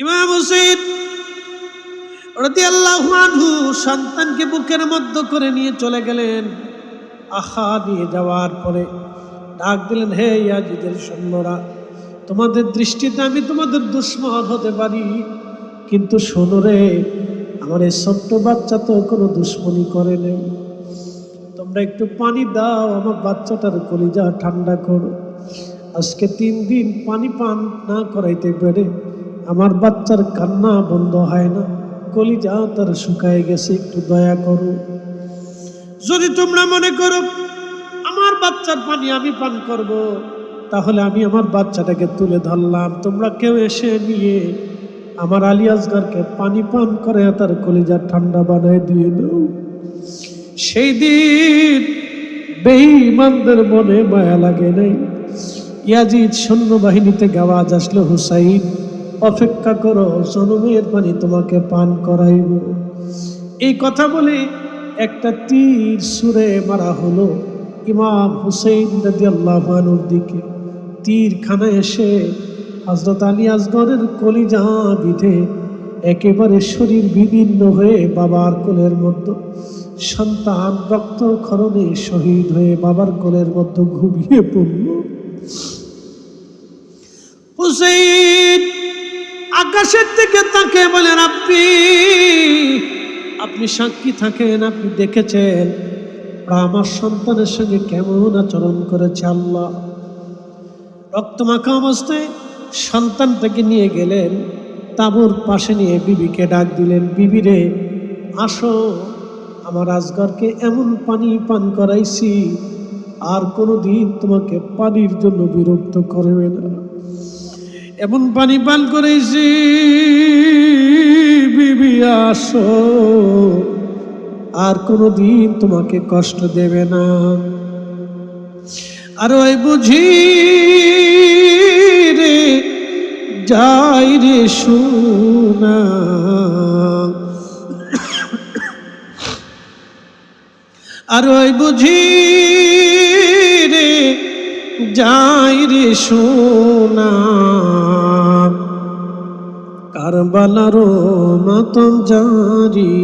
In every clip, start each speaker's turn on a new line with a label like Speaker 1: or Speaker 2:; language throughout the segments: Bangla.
Speaker 1: ইমাম হুসাইন রাদিয়াল্লাহু আনহু সন্তানকে বুকের মধ্যে করে নিয়ে চলে গেলেন। নিয়ে যাওয়ার পরে ডাক দিলেন, হে ইয়াজিদের সৈন্যরা, তোমাদের দৃষ্টিতে আমি তোমাদের দুশমন হতে পারি, কিন্তু শোনো রে, আমার এই ছোট্ট বাচ্চা তো কোনো দুশ্মনী করে নেই। তোমরা একটু পানি দাও, আমার বাচ্চাটার কলিজা ঠান্ডা করো। আজকে 3 দিন পানি পান না করাইতে পেরে আমার বাচ্চার কান্না বন্ধ হয় না, কলিজা তার শুকায় গেছে, একটু দয়া করো। যদি তোমরা মনে করো আমার বাচ্চার পানি আমি পান করব, তাহলে আমি আমার বাচ্চাটাকে তুলে ধরলাম, তোমরা কেউ এসে নিয়ে আমার আলী আসগরকে পানি পান করে তার কলিজা ঠান্ডা বানায় দিয়ে দাও। সেই দিন বেঈমানদের মনে মায়া লাগে নাই। ইয়াজিদ সৈন্যবাহিনীতে আওয়াজ আসলো, হুসাইন অপেক্ষা করো, জনমের পানি তোমাকে পান করাইব। এই কথা বলে একটা তীর ছুঁড়ে মারা হলো ইমাম হুসাইন রাদিয়াল্লাহু আনহুর দিকে। তীরখানা এসে হযরত আলী আসগরের কলিজা বিধে একেবারে শরীর বিদীর্ণ হয়ে বাবার কোলের মধ্যে সন্তান রক্তক্ষরণে শহীদ হয়ে বাবার কোলের মধ্যে ঘুমিয়ে পড়ল। হুসাইন আকাশের দিকে তাকিয়ে বলেন, আপনি সাক্ষী থাকেন, আপনি দেখেছেন আমার সন্তানের সঙ্গে কেমন আচরণ করেছে আল্লাহ। রক্তমাখা অবস্থায় সন্তানটাকে নিয়ে গেলেন, তাঁবুর পাশে নিয়ে বিবিকে ডাক দিলেন, বিবি রে, আসো, আমার আসগরকে এমন পানি পান করাইছি, আর কোনোদিন তোমাকে পানির জন্য বিরক্ত করবে না। এমন পানি পান করাইছি, বিবি আসো, আর কোনোদিন তোমাকে কষ্ট দেবে না। আর ওই বুঝি রে যাই রে সোনা, আর ওই বুঝি রে যাই রে সোনা, কারবালার মাতম জারি।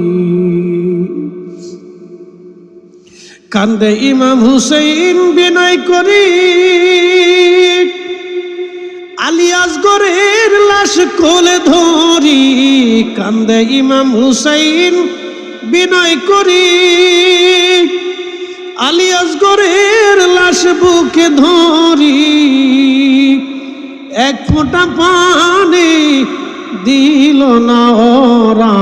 Speaker 1: কান্দে ইমাম হুসাইন বিনয় করি, আলী আসগরের লাশ কোলে ধরি। কান্দে ইমাম হুসাইন বিনয় করি, আলী আসগরের লাশ বুকে ধরি। এক ফোঁটা পানি দিল না ওরা,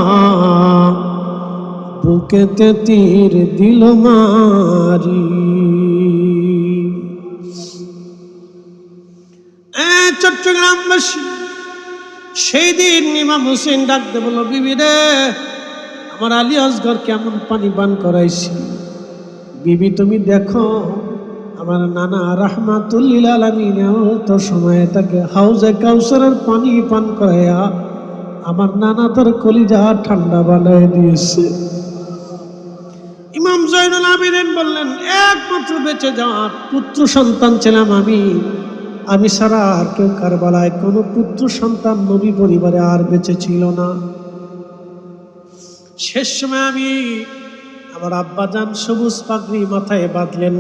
Speaker 1: বুকেতে তীর দিল মারি। চট্টগ্রামবাসী সেই দিন ইমাম হুসেন ডাকতে বলল, বিবি রে, আমার আলী আসগর কেমন পানি পান করাইছি। বিবি তুমি দেখো, আমার নানা রাহমাতুল লিল আলামিন তো সময় তাকে হাউজে কাউসারের পানি পান করাইয়া আমার নানা তার কলিজা ঠান্ডা বানায় দিয়েছে। ইমাম জয়নুল আবেদিন বললেন, একমাত্র বেঁচে যাওয়ার পুত্র সন্তান ছিলাম আমি ছাড়া আর কেউ কারবালায় কোনো পুত্র সন্তান নবী পরিবারে আর বেঁচে ছিল না। শেষ সময় আমার আব্বাজান সবুজ পাগড়ি মাথায় বাঁধলেন,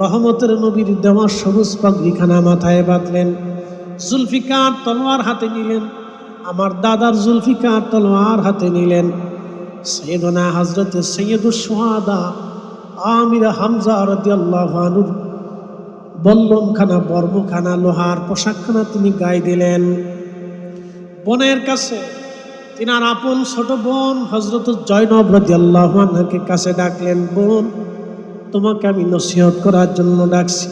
Speaker 1: রহমতের নবীর দেওয়া সবুজ পাগড়িখানা মাথায় বাঁধলেন, জুলফিকার তলোয়ার হাতে নিলেন, আমার দাদার জুলফিকার তলোয়ার হাতে নিলেন। সৈয়দনা হযরতে সৈয়দুশ শুহাদা আমির হামজা রাদিয়াল্লাহু আনহু বল্লমখানা, বর্মখানা, লোহার পোশাকখানা তিনি গায়ে দিলেন। বোনের কাছে তিনার আপন ছোট বোন হযরত জয়নব রাদিয়াল্লাহু আনহাকে কাছে ডাকলেন, বোন, তোমাকে আমি নসিহত করার জন্য ডাকছি,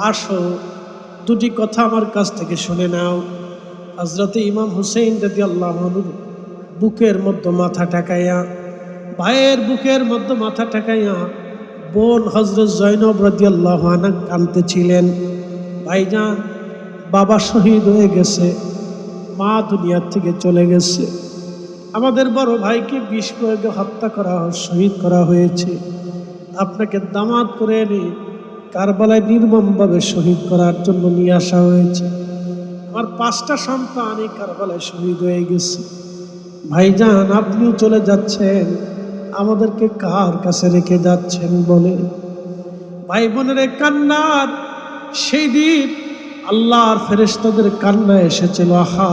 Speaker 1: আসো, দুটি কথা আমার কাছ থেকে শুনে নাও। হযরতে ইমাম হুসাইন রাদিয়াল্লাহু আনহু বুকের মধ্যে মাথা ঠেকাইয়া, ভাইয়ের বুকের মধ্যে মাথা ঠেকাইয়া বোন হযরত জয়নব রাদিয়াল্লাহু আনহা কাঁদতেছিলেন। ভাইজান, বাবা শহীদ হয়ে গেছে, মা দুনিয়ার থেকে চলে গেছে, আমাদের বড় ভাইকে বিষ প্রয়োগে হত্যা করা, শহীদ করা হয়েছে, আপনাকে দামাত করে এনে কারবালায় নির্মমভাবে শহীদ করার জন্য নিয়ে আসা হয়েছে। আমার 5টা সন্তান এই কারবালায় শহীদ হয়ে গেছে। ভাইজান আপনিও চলে যাচ্ছেন, আমাদেরকে কার কাছে রেখে যাচ্ছেন বলে? ভাই বোনের কান্নার সেই দিন আল্লাহর ফেরেশতাদের কান্না এসেছিল। আহা,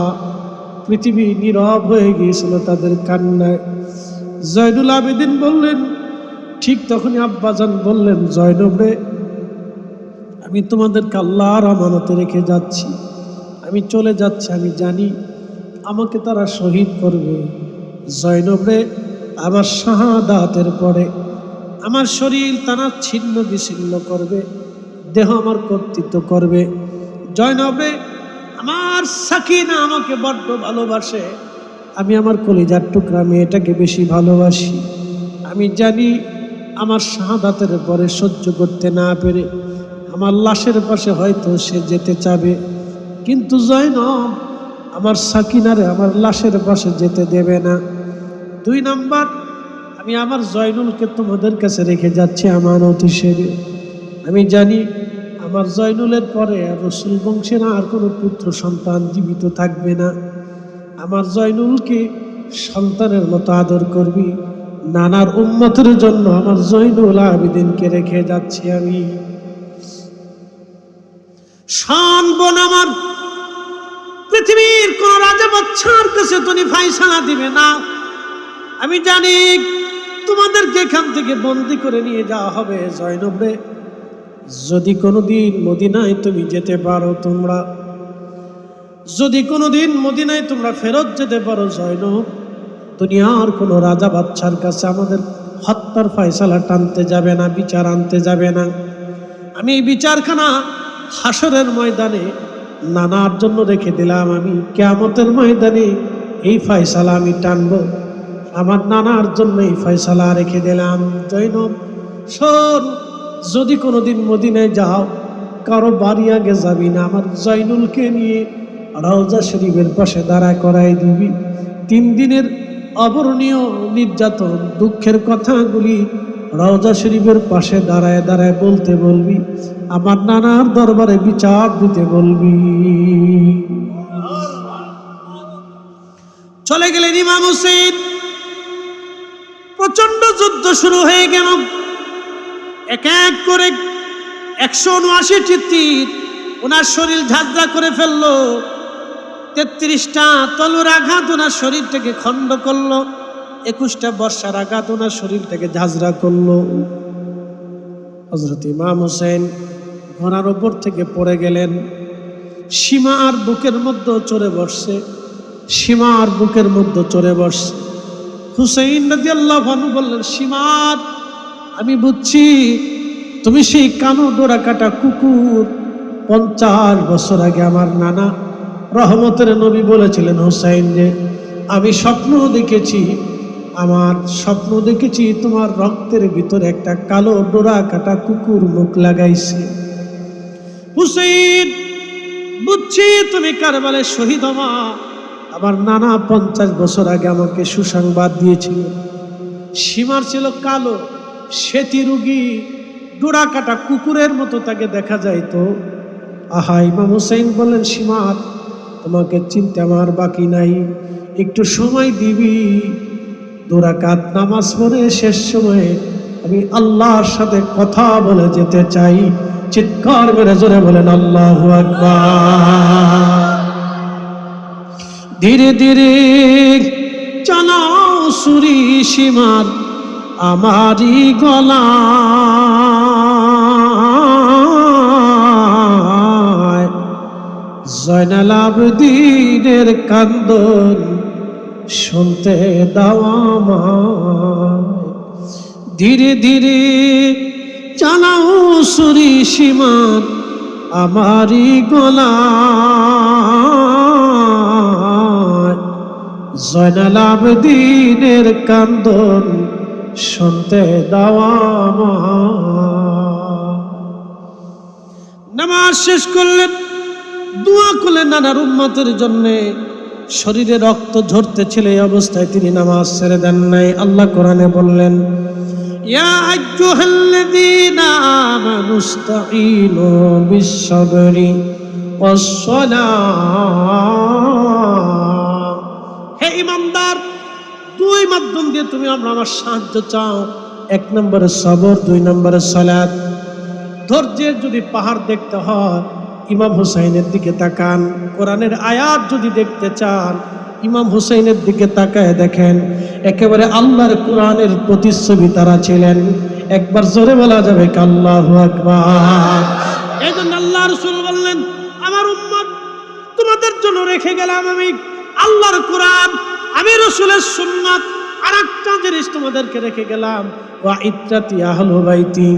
Speaker 1: পৃথিবী নীরব হয়ে গিয়েছিল তাদের কান্নায়। জয়নুল আবেদিন বললেন, ঠিক তখনই আব্বাজান বললেন, জয়নব রে, আমি তোমাদেরকে আল্লাহর আমানতে রেখে যাচ্ছি, আমি চলে যাচ্ছি, আমি জানি আমাকে তারা শহীদ করবে। জয়নব রে, আমার শাহাদাতের পরে আমার শরীর তারা ছিন্ন বিচ্ছিন্ন করবে, দেহ আমার কর্তৃত্ব করবে। জয়নব রে, আমার সাকিনা আমাকে বড্ড ভালোবাসে, আমি আমার কলিজার টুকরা মেয়েটাকে বেশি ভালোবাসি। আমি জানি আমার শাহাদাতের পরে সহ্য করতে না পেরে আমার লাশের পাশে হয়তো সে যেতে চাবে, কিন্তু জয়নব আমার সাকিনারে আমার লাশের পাশে যেতে দেবে না। 2 নাম্বার, আমি আমার জয়নুলকে তোমাদের কাছে রেখে যাচ্ছি আমানত হিসেবে। আমি জানি আমার জয়নুলের পরে রসুল বংশের আর কোনো পুত্র সন্তান জীবিত থাকবে না। আমার জয়নুলকে সন্তানের মতো আদর করবি। নানার উম্মতের জন্য আমার জয়নুল আবেদিনকে রেখে যাচ্ছি আমি। শানবন আমার পৃথিবীর কোন রাজা বাদশার কাছে তুমি ফায়সালা দিবে না। আমি জানি তোমাদেরকে এখান থেকে বন্দি করে নিয়ে যাওয়া হবে। জয়নব রে, যদি কোনোদিন মদিনায় তুমি যেতে পারো, যদি কোনোদিন মদিনায় তোমরা ফেরত যেতে পারো, জয়নব দুনিয়ার কোনো রাজা বাদশার কাছে আমাদের হত্যার ফয়সালা টানতে যাবে না, বিচার আনতে যাবে না। আমি এই বিচারখানা হাসরের ময়দানে নানার জন্য রেখে দিলাম। আমি কিয়ামতের ময়দানে এই ফয়সালা আমি টানবো, আমার নানার জন্য এই ফয়সালা রেখে দিলাম। জয়নব শোন, যদি কোনোদিন মদিনায় যাও, কারো বাড়ি আগে যাবি না, আমার জয়নুলকে নিয়ে রওজা শরীফের পাশে দাঁড়া করাই দিবি। 3 দিনের অবর্ণীয় নির্যাতন দুঃখের কথাগুলি রওজা শরীফের পাশে দাঁড়ায় দাঁড়ায় বলতে বলবি, আমার নানার দরবারে বিচার দিতে বলবি। চলে গেলেন ইমাম হোসেন। প্রচন্ড যুদ্ধ শুরু হয়ে গেল। এক এক করে 179টি তীর ওনার শরীর ঝাঁঝরা করে ফেললো। 33টা তলোয়ার আঘাত ওনার শরীরটাকে খণ্ড করলো। 21টা বর্ষার আঘাত ওনার শরীরটাকে ঝাঁঝরা করলো। হযরত ইমাম হোসেন ঘোড়ার উপর থেকে পড়ে গেলেন। সীমা আর বুকের মধ্যে চড়ে বসছে, সীমা আর বুকের মধ্যে চড়ে বসছে। হুসাইন রাদিয়াল্লাহু আনহু বললেন, সীমা, আমি বুঝছি তুমি সেই কানো ডোরা কাটা কুকুর। 50 বছর আগে আমার নানা রহমতের নবী বলেছিলেন, হুসাইন রে, আমি স্বপ্ন দেখেছি, আমার স্বপ্ন দেখেছি তোমার রক্তের ভিতরে একটা কালো ডোরা কাটা কুকুর মুখ লাগাইছে। হুসাইন, বুঝছি তুমি কারবালায় শহীদ হবা। আমার নানা 50 বছর আগে আমাকে সুসংবাদ দিয়েছিল। সীমার ছিল কালো, শ্বেতি রোগী, ডোরা কাটা কুকুরের মতো তাকে দেখা যাইতো। আহা, ইমাম হুসাইন বললেন, সীমা, তোমাকে চিনতে আমার বাকি নাই, একটু সময় দিবি। 2 রাকাত নামাজ পড়ে শেষ সময়ে আমি আল্লাহর সাথে কথা বলে যেতে চাই। চিৎকার মেরে জোরে বলেন আল্লাহু আকবার। ধীরে ধীরে চালাও সুরি সীমার আমারি গলা, জয়নাল আবেদিনের কান্দন শুনতে দাও আমায়। ধীরে ধীরে চালাও সুরি সীমার আমারি গলা, জয়নাল আবেদিনের কান্দন শুনতে দাও আমায়। নামাজ শেষ করলেন, দোয়া করলেন নানার উম্মতের জন্যে। শরীরে রক্ত ঝরতে ছিল, এই অবস্থায় তিনি নামাজ ছেড়ে দেন নাই। আল্লাহ কোরআনে বললেন, ইয়া আইয়ুহাল্লাযীনা আমানুস্তাঈনু বিস-সাবরি ওয়াস-সালাম। হে ঈমানদার, দুই মাধ্যম দিয়ে তুমি আমার সাহায্য চাও। এক নম্বরে সবর, দুই নম্বরে সালাত। ধৈর্যের যদি পাহাড় দেখতে হয়, ইমাম হুসাইনের দিকে তাকান। কোরআনের আয়াত যদি দেখতে চান, ইমাম হুসাইনের দিকে তাকায় দেখেন, একেবারে আল্লাহর কোরআনের প্রতিচ্ছবি তারা ছিলেন। একবার জোরে বলা যাবে আল্লাহু আকবার। এই জন্য আল্লাহ রাসূল বললেন, আমার উম্মত তোমাদের জন্য রেখে গেলাম আমি আল্লাহর কোরআন, আমি রাসূলের সুন্নাত। আর একটা জিনিস তোমাদেরকে রেখে গেলাম, ওয়া ইত্রাতি আহলু বাইতি,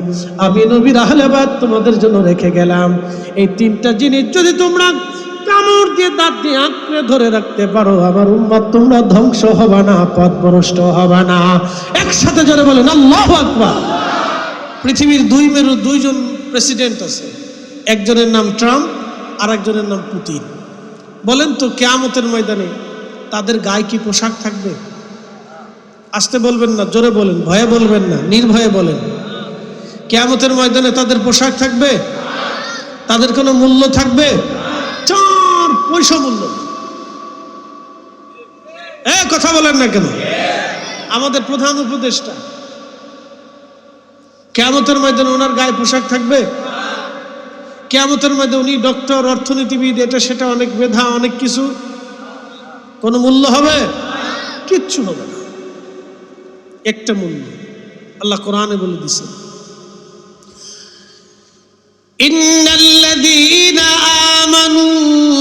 Speaker 1: আমি নবীর আহলে বাইত তোমাদের জন্য রেখে গেলাম। এই তিনটা জিনিস যদি তোমরা কামড় দিয়ে দাঁত দিয়ে আঁকড়ে ধরে রাখতে পারো, আমার উম্মত তোমরা ধ্বংস হবে না, পথভ্রষ্ট হবে না। একসাথে জোরে বলেন আল্লাহু আকবার। পৃথিবীর দুইজন প্রেসিডেন্ট আছে, একজনের নাম ট্রাম্প আর একজনের নাম পুতিন। বলেন তো কিয়ামতের ময়দানে তাদের গায়ে কি পোশাক থাকবে? আসতে বলবেন না, জোরে বলেন, ভয়ে বলবেন না, নির্ভয়ে বলেন। কিয়ামতের ময়দানে তাদের পোশাক থাকবে? তাদের কোনো মূল্য থাকবে? 4 পয়সা মূল্য। কথা বলেন না কেন? আমাদের প্রধান উপদেষ্টা, কিয়ামতের ময়দানে ওনার গায়ে পোশাক থাকবে? কিয়ামতের মধ্যে উনি ডক্টর, অর্থনীতিবিদ, এটা সেটা, অনেক মেধা, অনেক কিছু, কোনো মূল্য হবে? কিচ্ছু হবে না। একটা মূল্য আল্লাহ কোরআনে বলে দিয়েছেন, ইন্নাল্লাযীনা আমানু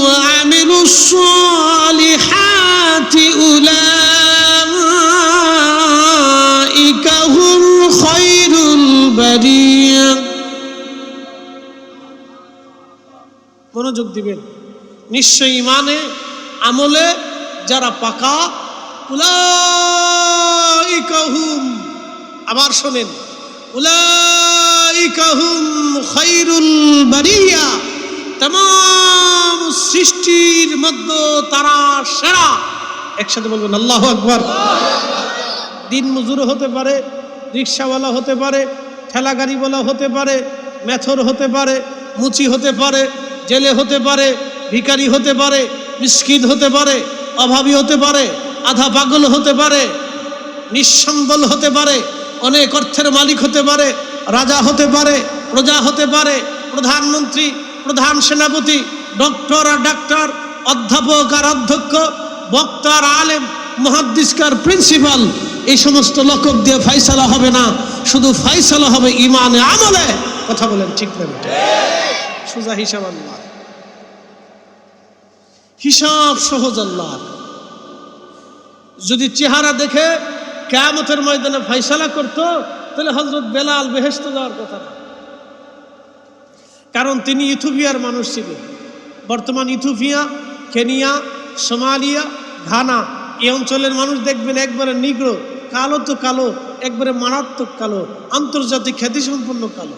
Speaker 1: ওয়া আমিলুস সালিহাতি উলাইকা হুম খায়রুল বারিয়া। মনোযোগ দিবেন, নিশ্চয়ই ইমানে আমলে যারা পাকা, উলাইকা হুম, আবার শোনেন, উলাইকা হুম খায়রুল বারিয়া, तमाम সৃষ্টির মধ্যে তারা সেরা। একসাথে বলবেন আল্লাহু আকবার। দিন মজুর হতে পারে, রিকশাওয়ালা হতে পারে, ঠেলা গাড়িওয়ালা হতে পারে, মেথর হতে পারে, মুচি হতে পারে, জেলে হতে পারে, ভিখারি হতে পারে, মিসকিন হতে পারে, অভাবী হতে পারে, আধা পাগল হতে পারে, নিঃসম্বল হতে পারে, অনেক অর্থের মালিক হতে পারে, রাজা হতে পারে, প্রজা হতে পারে, প্রধানমন্ত্রী, প্রধান সেনাপতি, ডক্টর আর ডাক্তার, অধ্যাপক আর অধ্যক্ষ, বক্তা আর আলেম, মুহাদ্দিসকার প্রিন্সিপাল। এই সমস্ত লকব দিয়ে ফাইসালা হবে না, শুধু ফাইসালা হবে ইমানে আমলে। কথা বলেন ঠিক না? সোজা হিসাব আল্লাহ, হিসাব সহজ আল্লাহ। যদি চেহারা দেখে কিয়ামতের ময়দানে ফাইসালা করতো, তাহলে হযরত বেলাল বেহেশতে যাওয়ার কথা না। কারণ তিনি ইথিওপিয়ার মানুষ ছিলেন। বর্তমান ইথিওপিয়া, কেনিয়া, সোমালিয়া, ঘানা, এই অঞ্চলের মানুষ দেখবেন একবারে নিগ্রো, কালো তো কালো, একবারে মারাত্মক কালো, আন্তর্জাতিক খ্যাতিসম্পন্ন কালো।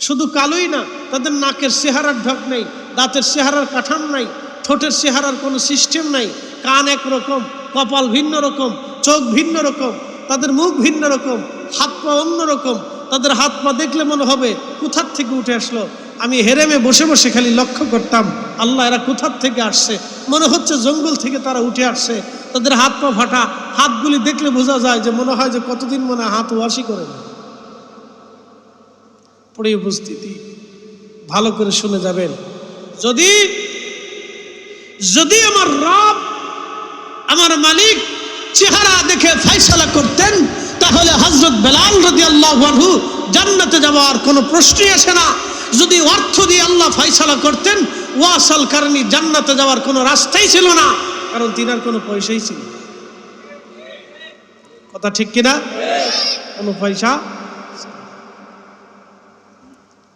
Speaker 1: শুধু কালোই না, তাদের নাকের চেহারার ঢক নেই, দাঁতের চেহারার কাঠাম নাই, ঠোঁটের চেহারার কোনো সিস্টেম নাই, কান একরকম, কপাল ভিন্ন রকম, চোখ ভিন্ন রকম, তাদের মুখ ভিন্ন রকম, হাত পা অন্য রকম। তাদের হাত পা দেখলে মনে হবে কোথার থেকে উঠে আসলো। আমি হেরেমে বসে বসে খালি লক্ষ্য করতাম, আল্লাহ এরা কোথার থেকে আসছে, মনে হচ্ছে জঙ্গল থেকে তারা উঠে আসছে। তাদের হাত পা ফাটা, হাতগুলি দেখলে বোঝা যায় যে মনে হয় যে কতদিন মনে হাত ওয়াশি করে না। পড়ে উপস্থিতি ভালো করে শুনে যাবেন। যদি যদি আমার রব, আমার মালিক চেহারা দেখে ফাইসালা করতেন, তাহলে হযরত বেলাল রাদিয়াল্লাহু আনহু জান্নাতে যাওয়ার কোনো প্রশ্নই আসে না। যদি অর্থ দিয়ে আল্লাহ ফাইসালা করতেন, ওয়াসাল কারণে জান্নাতে যাওয়ার কোনো রাস্তাই ছিল না, কারণ তিনার কোনো পয়সাই ছিল না। কথা ঠিক কিনা? কোনো পয়সা।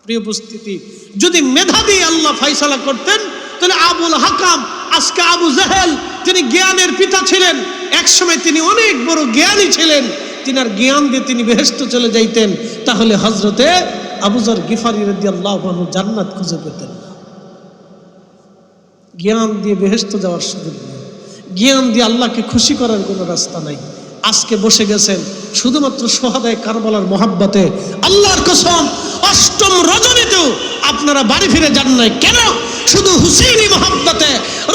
Speaker 1: প্রিয় উপস্থিতি, যদি মেধা দিয়ে আল্লাহ ফাইসালা করতেন, তাহলে আবুল হাকাম, আজকে আবু জাহেল, তিনি জ্ঞানের পিতা ছিলেন, একসময় তিনি অনেক বড় জ্ঞানী ছিলেন, তিনার জ্ঞান দিয়ে তিনি বেহেশতে চলে যাইতেন, তাহলে হযরতে আবু যর গিফারি রাদিয়াল্লাহু আনহু জান্নাত খুঁজে পেতেন না। জ্ঞান দিয়ে বেহেশতে যাওয়ার সুযোগ নেই, জ্ঞান দিয়ে আল্লাহকে খুশি করার কোনো রাস্তা নাই। আজকে বসে গেছেন শুধুমাত্র সোহাদায়ে কারবালার মহাব্বতে। আল্লাহর কসম, অষ্টম রজনীতেও আপনারা বাড়ি ফিরে যান নাই কেন? শুধু হুসেইনি মহব্বতে,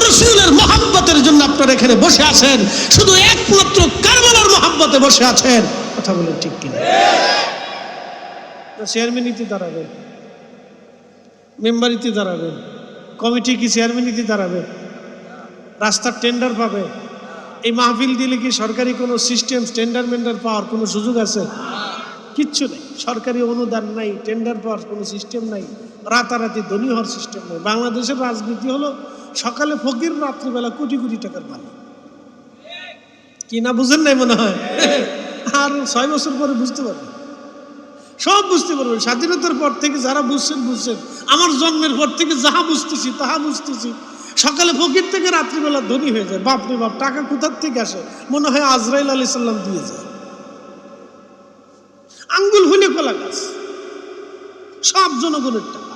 Speaker 1: রসুলের মহব্বতের জন্য আপনারা এখানে বসে আছেন, শুধু একমাত্র কারবালার মহব্বতে বসে আছেন। কথা বলেন ঠিক কিনা? চেয়ারম্যানিতে দাঁড়াবেন, মেম্বারিতে দাঁড়াবেন, কমিটি কি চেয়ারম্যানিতে দাঁড়াবেন? রাস্তার টেন্ডার পাবে? এই মাহফিল দিলে কি সরকারি কোনো সিস্টেম টেন্ডার মেন্ডার পাওয়ার কোনো সুযোগ আছে? কিচ্ছু নেই। সরকারি অনুদান নাই, টেন্ডার পাওয়ার কোনো সিস্টেম নাই, রাতারাতি ধনী হওয়ার সিস্টেম নেই। বাংলাদেশের রাজনীতি হলো সকালে ফকির, রাত্রিবেলা কোটি কোটি টাকার মালিক। কি না বুঝেন নাই মনে হয়? আর 6 বছর পরে বুঝতে পারবেন, সব বুঝতে পারবেন। স্বাধীনতার পর থেকে যারা বুঝছেন বুঝছেন, আমার জন্মের পর থেকে যাহা বুঝতেছি তাহা বুঝতেছি। সকালে ফকির থেকে রাত্রিবেলা ধনী হয়ে যায়। বাপরে বাপ, টাকা কোথার থেকে আসে? মনে হয় আজরাইল আলাইহিস সালাম দিয়ে যায়। আঙ্গুল হুলে কলা গাছ, সব জনগণের টাকা।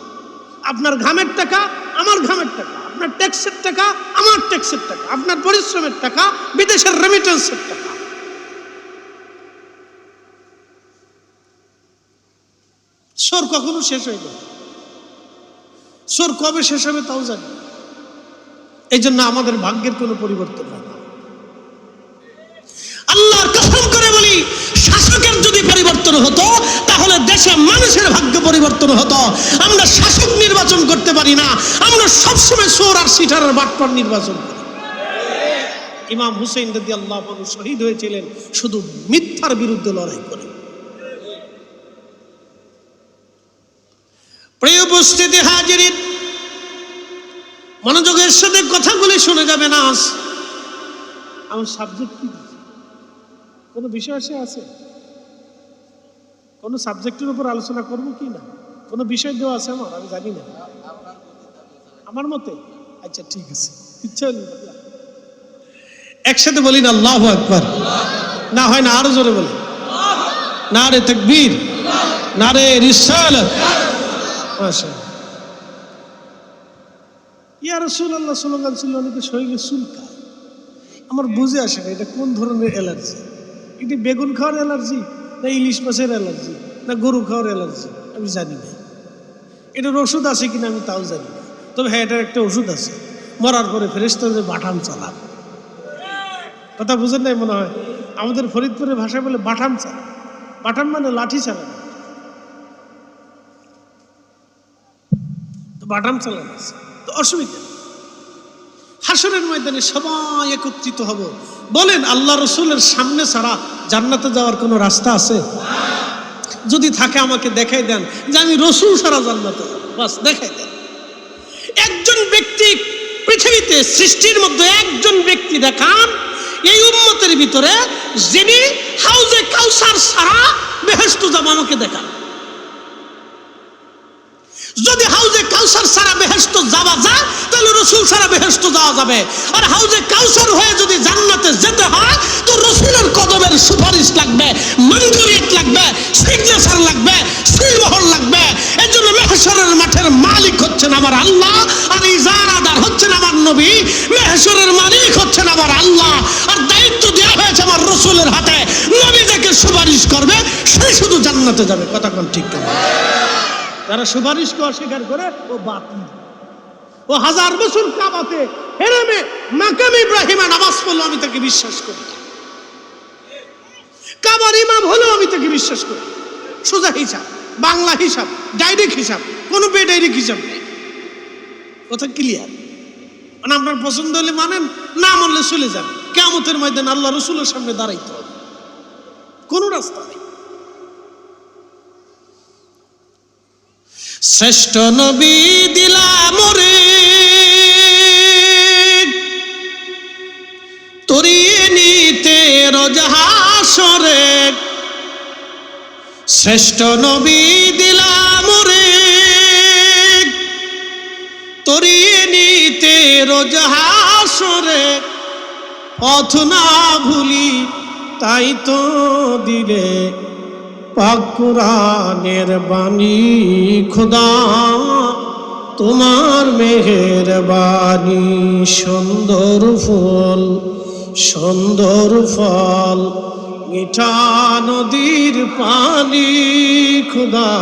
Speaker 1: আপনার ঘামের টাকা, আমার ঘামের টাকা, আপনার ট্যাক্সের টাকা, আমার ট্যাক্সের টাকা, আপনার পরিশ্রমের টাকা, বিদেশের রেমিটেন্সের টাকা। সোর কখনো শেষ হয়ে যাবে? সোর কবে শেষ হবে তাও জানি। এই জন্য আমাদের ভাগ্যের কোনো পরিবর্তন হয় না। আল্লাহর কসম করে বলি, শাসকের যদি পরিবর্তন হতো তাহলে দেশে মানুষের ভাগ্য পরিবর্তন হতো। আমরা শাসক নির্বাচন করতে পারি না, আমরা সবসময় চোর আর সিটার আর বাটপার নির্বাচন করি। ইমাম হুসেইন রাদিয়াল্লাহু আনহু শহীদ হয়েছিলেন শুধু মিথ্যার বিরুদ্ধে লড়াই করে। প্রিয় উপস্থিতি হাজিরিন, মনোযোগের সাথে কথাগুলি শুনে যাবেন। আজ আমার সাবজেক্ট কি? কোনো বিষয় আছে? কোনো সাবজেক্টের উপর আলোচনা করবো কি না? কোনো বিষয় দেওয়া আছে আমার? আমি জানি না, আমার মতে। আচ্ছা ঠিক আছে, ইচ্ছা একসাথে বলি না আল্লাহু আকবার। না হয় না আরো জোরে বলি, নারে তাকবীর, নারে রিসালাত। মাশাআল্লাহ। ইয়া রাসূলুল্লাহ স্লোগান ছিল অনেকে শরীরে চুলকায়। আমার বুঝে আসে না এটা কোন ধরনের অ্যালার্জি। এটা বেগুন খাওয়ার অ্যালার্জি, না ইলিশ মাছের অ্যালার্জি, না গরু খাওয়ার অ্যালার্জি, আমি জানি না। এটার ওষুধ আছে কিনা আমি তাও জানি না। তবে হ্যাঁ, এটার একটা ওষুধ আছে, মরার পরে ফেরেশতাদের বাটাম চালান। কথা বুঝেন নাই মনে হয়? আমাদের ফরিদপুরের ভাষায় বলে বাটাম চালান। বাটাম মানে লাঠি চালান, তো বাটাম চালান আছে, তো অসুবিধা। হাসরের ময়দানে সবাই একত্রিত হব। বলেন, আল্লাহ রসুলের সামনে ছাড়া জান্নাতে যাওয়ার কোনো রাস্তা আছে? যদি থাকে আমাকে দেখাই দেন যে আমি রসুল ছাড়া জান্নাতে যাব, বাস দেখাই দেন। একজন ব্যক্তি পৃথিবীতে সৃষ্টির মধ্যে একজন ব্যক্তি দেখান এই উম্মতের ভিতরে যিনি হাউজে কাউসার ছাড়া বেহেশত যাবে, আমাকে দেখান। যদি হাউজে কাউসার ছাড়া বেহেশত যাওয়া যায় তাহলে রসুল ছাড়া বেহেশত যাওয়া যাবে। আর হাউজে কাউসার হয়ে যদি জান্নাতে যেতে হয় তো রসুলের কদমের সুপারিশ লাগবে, মঞ্জুরিয়ত লাগবে, সিগনেচার লাগবে, সিলমোহর লাগবে। এই জন্য মেহশরের মাঠের মালিক হচ্ছেন আমার আল্লাহ, আর ইজারাদার হচ্ছেন আমার নবী। মেহশরের মালিক হচ্ছেন আমার আল্লাহ, আর দায়িত্ব দেওয়া হয়েছে আমার রসুলের হাতে। নবী যাকে সুপারিশ করবে সে শুধু জান্নাতে যাবে। কথা কোন ঠিক কেন? যারা সুপারিশকে অস্বীকার করে ও বাতিল। ও 1000 বছর কাবাতে হেরেমে মাকাম ইব্রাহিমে নামাজ পড়লো, আমি তাকে বিশ্বাস করি। কাবার ইমাম হলেও আমি তাকে বিশ্বাস করি। সোজা হিসাব, বাংলা হিসাব, ডাইরেক্ট হিসাব, কোনো বেডাইরেক্ট হিসাব নেই। কথা ক্লিয়ার? মানে আপনার পছন্দ হলে মানেন, না মানলে চলে যান। কিয়ামতের ময়দানে আল্লাহ রসুলের সামনে দাঁড়াইতে হবে, কোনো রাস্তা নেই। শ্রেষ্ঠ নবী দিলাম রে তরিয়ে নিতে রোজ হাসরে। শ্রেষ্ঠ নবী দিলাম রে তরিয়ে নিতে রোজ হাসরে। পথ না ভুলি তাই তো দিলে পাক কুরআনের বাণী। খোদা তোমার মেহেরবানি। সুন্দর ফুল সুন্দর ফল মিঠা নদীর পানি। খোদা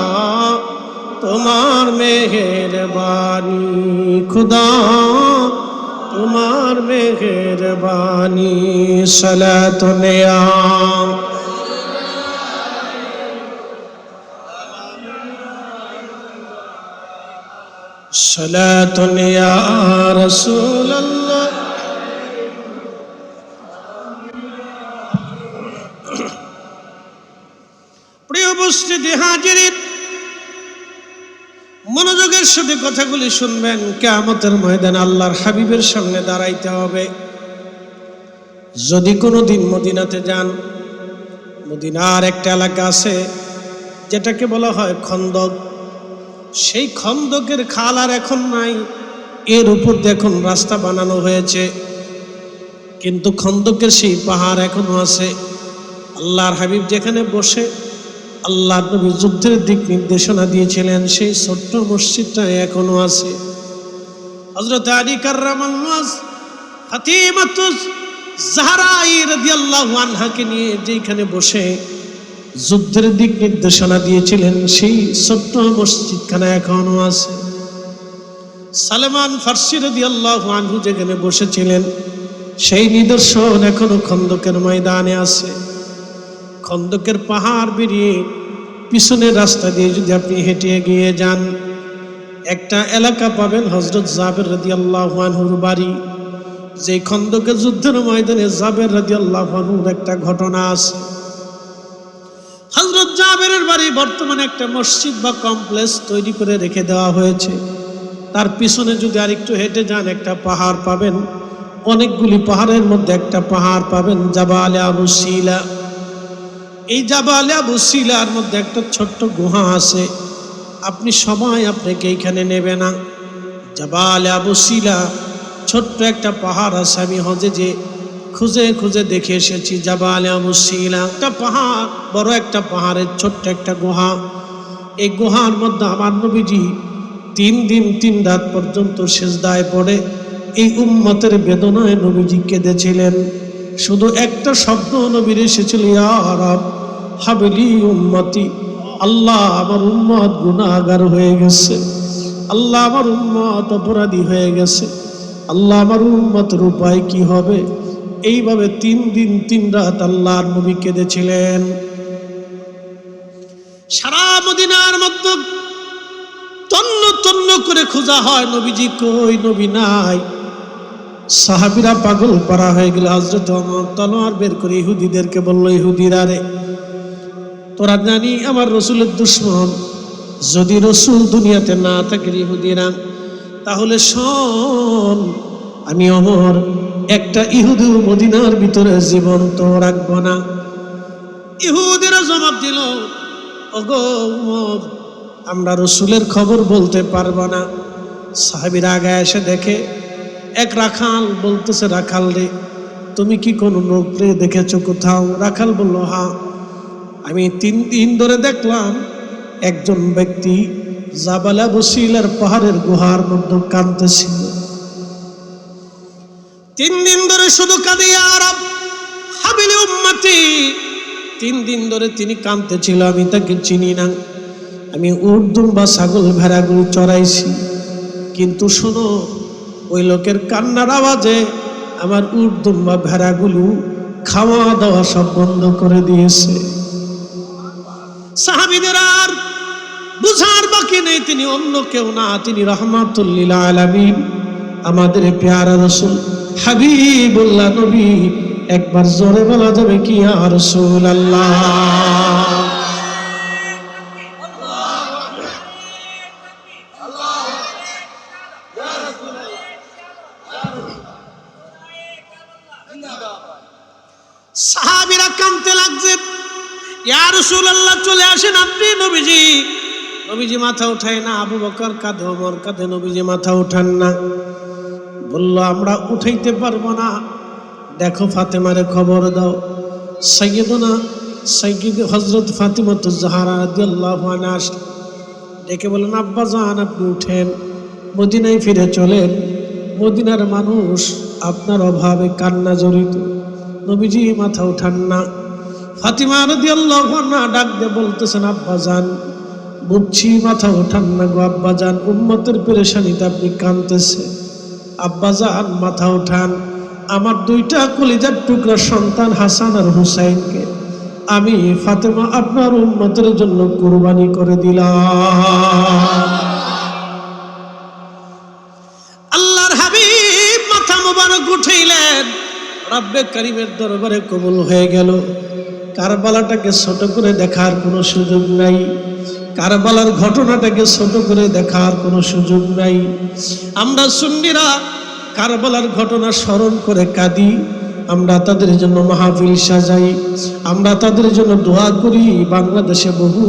Speaker 1: তোমার মেহেরবানি, খুদা তোমার মেহেরবানি। সালাতুন ইয়া সালাতুন ইয়া রাসূলুল্লাহ। প্রিয় উপস্থিতি হাজিরিন, মনোযোগের সাথে কথাগুলি শুনবেন। কিয়ামতের ময়দানে আল্লাহর হাবিবের সামনে দাঁড়াইতে হবে। যদি কোনোদিন মদিনাতে যান, মদিনার একটা এলাকা আছে যেটাকে বলা হয় খন্দক। সেই খন্দকের খাল আর এখন নাই, এর উপর দিয়ে এখন রাস্তা বানানো হয়েছে, কিন্তু খন্দকের সেই পাহাড় এখনো আছে। আল্লাহর হাবিব যেখানে বসে আল্লাহর নবী যুদ্ধের দিক নির্দেশনা দিয়েছিলেন, সেই ছোট্ট মসজিদটা এখনো আছে। হযরত আলী কাররামাল্লাহু ফাতিমাতুজ জাহরা রাদিয়াল্লাহু আনহাকে নিয়ে যেখানে বসে যুদ্ধের দিক নির্দেশনা দিয়েছিলেন, সেই ছোট্ট মসজিদখানা এখনো আছে। সালমান ফারসি রাদিয়াল্লাহু আনহু যেখানে বসেছিলেন, সেই নিদর্শন এখনো খন্দকের ময়দানে আছে। খন্দকের পাহাড় বেরিয়ে পিছনের রাস্তা দিয়ে যদি আপনি হেঁটে গিয়ে যান, একটা এলাকা পাবেন হযরত জাবের রাদিয়াল্লাহু আনহুর বাড়ি। যে খন্দকের যুদ্ধের ময়দানে জাবের রাদিয়াল্লাহু আনহুর একটা ঘটনা আছে। হযরত জাবেরের বাড়ি বর্তমানে একটা মসজিদ বা কমপ্লেক্স তৈরি করে রেখে দেওয়া হয়েছে। তার পিছনে যদি আরেকটু হেঁটে যান, একটা পাহাড় পাবেন। অনেকগুলি পাহাড়ের মধ্যে একটা পাহাড় পাবেন জাবালে আবু সিলা। এই জাবালে আবু সিলার মধ্যে একটা ছোট্ট গুহা আছে। আপনি সময় আপনাকে এইখানে নেবে না। জাবালে আবু সিলা ছোট্ট একটা পাহাড় আছে। আমি হজে যে খুঁজে খুঁজে দেখে এসেছি জাবালে আবু সিলা একটা পাহাড়, বড় একটা পাহাড়ের ছোট্ট একটা গুহা। এই গুহার মধ্যে আমার নবীজি 3 দিন 3 রাত পর্যন্ত সিজদায় পড়ে এই উম্মতের বেদনায় নবীজি কেঁদেছিলেন। শুধু একটা শব্দ নবীর এসেছিল, ইয়া রাব হাবলি উম্মতি। আল্লাহ, আমার উম্মত গুনাহগার হয়ে গেছে। আল্লাহ, আমার উম্মত অপরাধী হয়ে গেছে। আল্লাহ, আমার উম্মতের উপায় কি হবে? এইভাবে 3 দিন 3 রাত আল্লাহর নবী কেঁদেছিলেন। সারা মদিনার মধ্যে তন্ন তন্ন করে খোঁজা হয়, নবীজি কই, নবী নাই। সাহাবীরা পাগল পারা হয়ে গেল। হযরত ওমর তলোয়ার বের করে ইহুদিদেরকে বলল, ইহুদিরা রে, তোরা জানি আমার রসুলের দুশমন। যদি রসুল দুনিয়াতে না থাকে ইহুদিরা, তাহলে শোন, আমি ওমর একটা ইহুদি মদিনার ভিতরে জীবন্ত রাখবো না। ইহুদিরা জবাব দিল, ওগো ওমর, আমরা রসুলের খবর বলতে পারবো না। সাহাবীরা আগে এসে দেখে এক রাখাল বলতেছে, রাখাল রে, তুমি কি কোনো লোকরে দেখেছো কোথাও? রাখাল বলল, হ্যাঁ, আমি 3 দিন ধরে দেখলাম একজন ব্যক্তি জাবাল আবু সিলার পাহাড়ের গুহার মধ্যে কাঁদতেছিল। 3 দিন ধরে শুধু কাঁদে, ইয়া রাব হাবিলি উম্মতি। 3 দিন ধরে তিনি কাঁদতেছিল। আমি তাকে চিনি না। আমি উট দুম্বা ছাগল ভেড়াগুলো চড়াইছি, কিন্তু শোনো, ওই লোকের কান্নার আওয়াজে আমার উট দুম্বা ভেড়াগুলো খাওয়া দাওয়া সব বন্ধ করে দিয়েছে। সাহাবীদের আর বুঝার বাকি নেই, তিনি অন্য কেউ না, তিনি রাহমাতুল লিল আলামিন, আমাদের প্যারা রাসূল হাবিবুল্লাহ নবী। একবার জোরে বলা যাবে কি, ইয়া রাসূলুল্লাহ। সাহাবীরা কাঁদতে লাগছে, ইয়া রাসূলুল্লাহ চলে আসেন আপনি। নবীজি নবীজি মাথা উঠায় না। আবু বকর কাঁধে, ওমর কাঁধে, নবীজি মাথা উঠান না। বলল, আমরা উঠাইতে পারবো না। দেখো, ফাতেমারে খবর দাও। সাইয়্যিদুনা হযরত ফাতিমাতুজ জাহরা রাদিয়াল্লাহু আনহা ডেকে বলেন, আব্বা জান, আপনি উঠেন, মদিনায় ফিরে চলেন। মদিনার মানুষ আপনার অভাবে কান্না জড়িত। নবীজি মাথা উঠান না। ফাতিমা রাদিয়াল্লাহু আনহা ডাক দিয়ে বলতেছেন, আব্বা জান, বুঝছি, মাথা ওঠান না গো আব্বাজান, উম্মতের পেরেশানিতে আপনি কাঁদতেছে। আব্বাজান মাথা ওঠান, আমার দুইটা কলিজার টুকরা সন্তান হাসান আর হুসাইনকে আমি ফাতেমা আপনার উম্মতের জন্য কুরবানি করে দিলাম। আল্লাহর হাবিব মাথা মোবারক উঠাইলেন, রব্বে কারীমের দরবারে কবুল হয়ে গেল। কারবালাটাকে ছোট করে দেখার কোনো সুযোগ নাই, কারবালার ঘটনাটাকে ছোট করে দেখার কোনো সুযোগ নাই। আমরা সুন্নিরা কারবালার ঘটনা স্মরণ করে কাঁদি, আমরা তাদের জন্য মাহফিল সাজাই, আমরা তাদের জন্য দোয়া করি। বাংলাদেশে বহু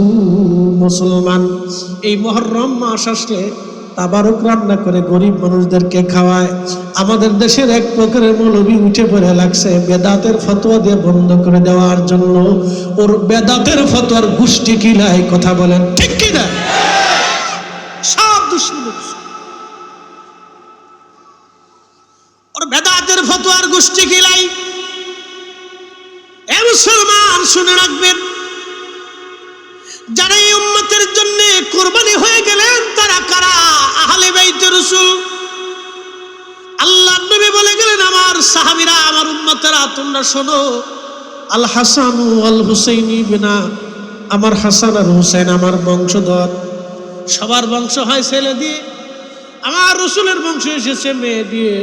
Speaker 1: মুসলমান এই মুহররম মাস আসলে তাবারক রান্না করে গরিব মানুষদেরকে খাওয়ায়। আমাদের দেশের এক প্রকারের মৌলবী উঠে পড়ে লাগছে বেদাতের ফতোয়া দিয়ে বন্ধ করে দেওয়ার জন্য। ওর বেদাতের ফতোয়ার গোষ্ঠী কিলাই, কথা বলেন ঠিক কিনা? সব দুশ্মন, ওর বেদাতের ফতোয়ার গোষ্ঠী কিলাই। এ মুসলমান শুনে রাখবেন, যারা এই উম্মতের জন্য কুরবানি হয়ে গেলেন তারা কারা? আহলে বাইতে রাসূল। আল্লাহর নবী বলে গেলেন, আমার সাহাবীরা, আমার উম্মতেরা, তোমরা শোনো, আল হাসান ওয়াল হুসাইনি বিনা, আমার হাসান আর হুসাইন আমার বংশধর। সবার বংশ হয় ছেলে দিয়ে, আমার রাসূলের বংশ এসেছে মেয়ে দিয়ে।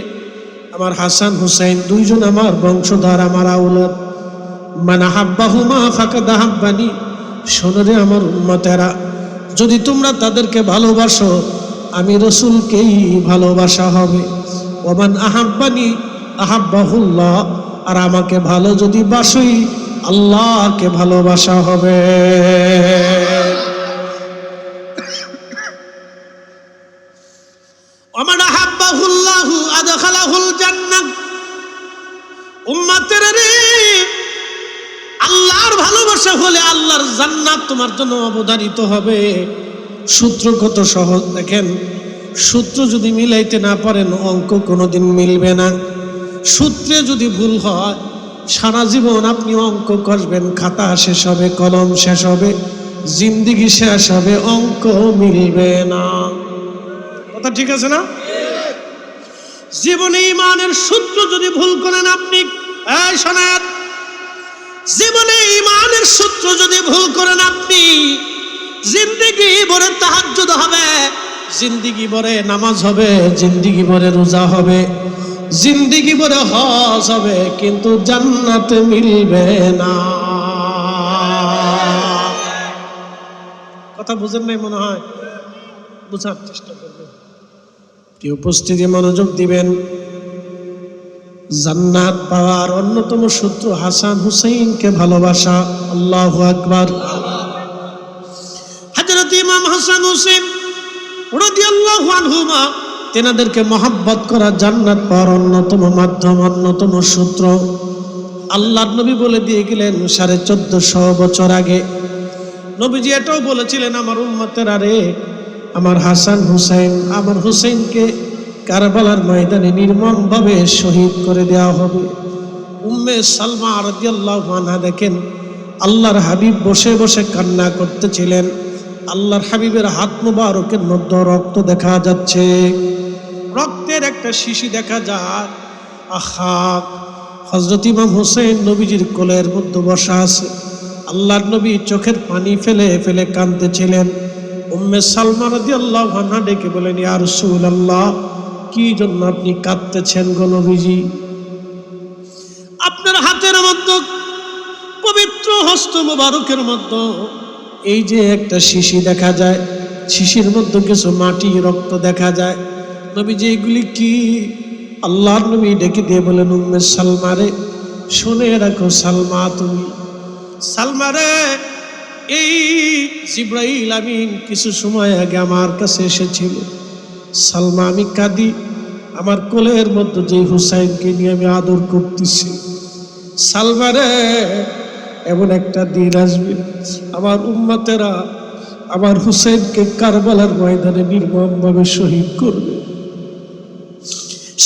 Speaker 1: আমার হাসান হুসাইন দুইজন আমার বংশধর, আমার আওলাদ। মান আহাব্বাহুমা ফাকাদ আহাব্বানি। শোনো রে আমার উম্মতেরা, যদি তোমরা তাদেরকে ভালোবাসো আমি রাসূলকেই ভালোবাসা হবে। ওমান আহাব্বানি আহাব্বাহুল্লাহ, আর আমাকে ভালো যদি বাসোই আল্লাহকে ভালোবাসা হবে। ওমান আহাব্বাহুল্লাহু আদখালাহুল জান্নাহ। উম্মতেরা রে, আল্লাহর ভালোবাসা হলে আল্লাহর জান্নাত তোমার জন্য অবধারিত হবে। সূত্র কত সহজ দেখেন, সূত্র যদি মিলাইতে না পারেন অঙ্ক কোনোদিন মিলবে না। সূত্রে যদি ভুল হয় সারা জীবন আপনি অঙ্ক কষবেন, খাতা শেষ হবে, কলম শেষ হবে, জিন্দেগি শেষ হবে, অঙ্ক মিলবে না। কথা ঠিক আছে না? জীবনে ঈমানের সূত্র যদি ভুল করেন আপনি, এই শোনেন, জীবনে ঈমানের সূত্র যদি ভুল করেন আপনি, জিন্দেগি ভরে তাহাজ্জুদ হবে, জিন্দেগি ভরে নামাজ হবে, জিন্দেগি ভরে রোজা হবে, জিন্দেগি ভরে হজ হবে, কিন্তু জান্নাতে মিলবে না। কথা বুঝেন নাই মনে হয়, বুঝার চেষ্টা করবেন। কি উপস্থিতি মনোযোগ দিবেন। জান্নাত পাওয়ার অন্যতম সূত্র হাসান হুসাইনকে ভালোবাসা। আল্লাহু আকবার। হযরত ইমাম হাসান হুসাইন রাদিয়াল্লাহু আনহুমা, তেনাদেরকে মহব্বত করা জান্নাত পাওয়ার অন্যতম মাধ্যম, অন্যতম সূত্র। আল্লাহর নবী বলে দিয়ে গেলেন 1450 বছর আগে। নবীজি এটাও বলেছিলেন, আমার উম্মতেরা রে, আমার হাসান হুসাইন, আমার হুসাইনকে কারবালার ময়দানে নির্মমভাবে শহীদ করে দেওয়া হবে। উম্মে সালমা রাদিয়াল্লাহু আনহা দেখেন, আল্লাহর হাবিব বসে বসে কান্না করতেছিলেন। আল্লাহর হাবিবের হাত মোবারকের মধ্যে রক্ত দেখা যাচ্ছে, রক্তের একটা শিশি দেখা যায়। আহা, হযরত ইমাম হুসাইন নবীজির কোলের মধ্যে বসা আছে। আল্লাহর নবী চোখের পানি ফেলে ফেলে কাঁদতেছিলেন। উম্মে সালমা রাদিয়াল্লাহু আনহা ডেকে বলেন, ইয়া রাসূলুল্লাহ, কি জন্য আপনি কাঁদতেছেন গো নবীজি? আপনার হাতের মধ্যে, পবিত্র হস্ত মোবারকের মধ্যে এই যে একটা শিশি দেখা যায়, শিশির মধ্যে কিছু মাটি রক্ত দেখা যায়। নবীজি এগুলি কি? আল্লাহর নবী ডেকে দিয়ে বলেন, উম্মে সালমা রে, শুনে রাখো সালমা, তুমি সালমা রে, এই জিবরাইল আমিন কিছু সময় আগে আমার কাছে এসেছিল। সালমা, আমি কাঁদি, আমার কোলের মধ্যে যে হুসাইনকে নিয়ে আমি আদর করতেছি। সালমা রে, এমন একটা দিন আসবে আমার উম্মতেরা আমার হুসাইনকে কারবালার ময়দানে নির্মমভাবে শহীদ করবে।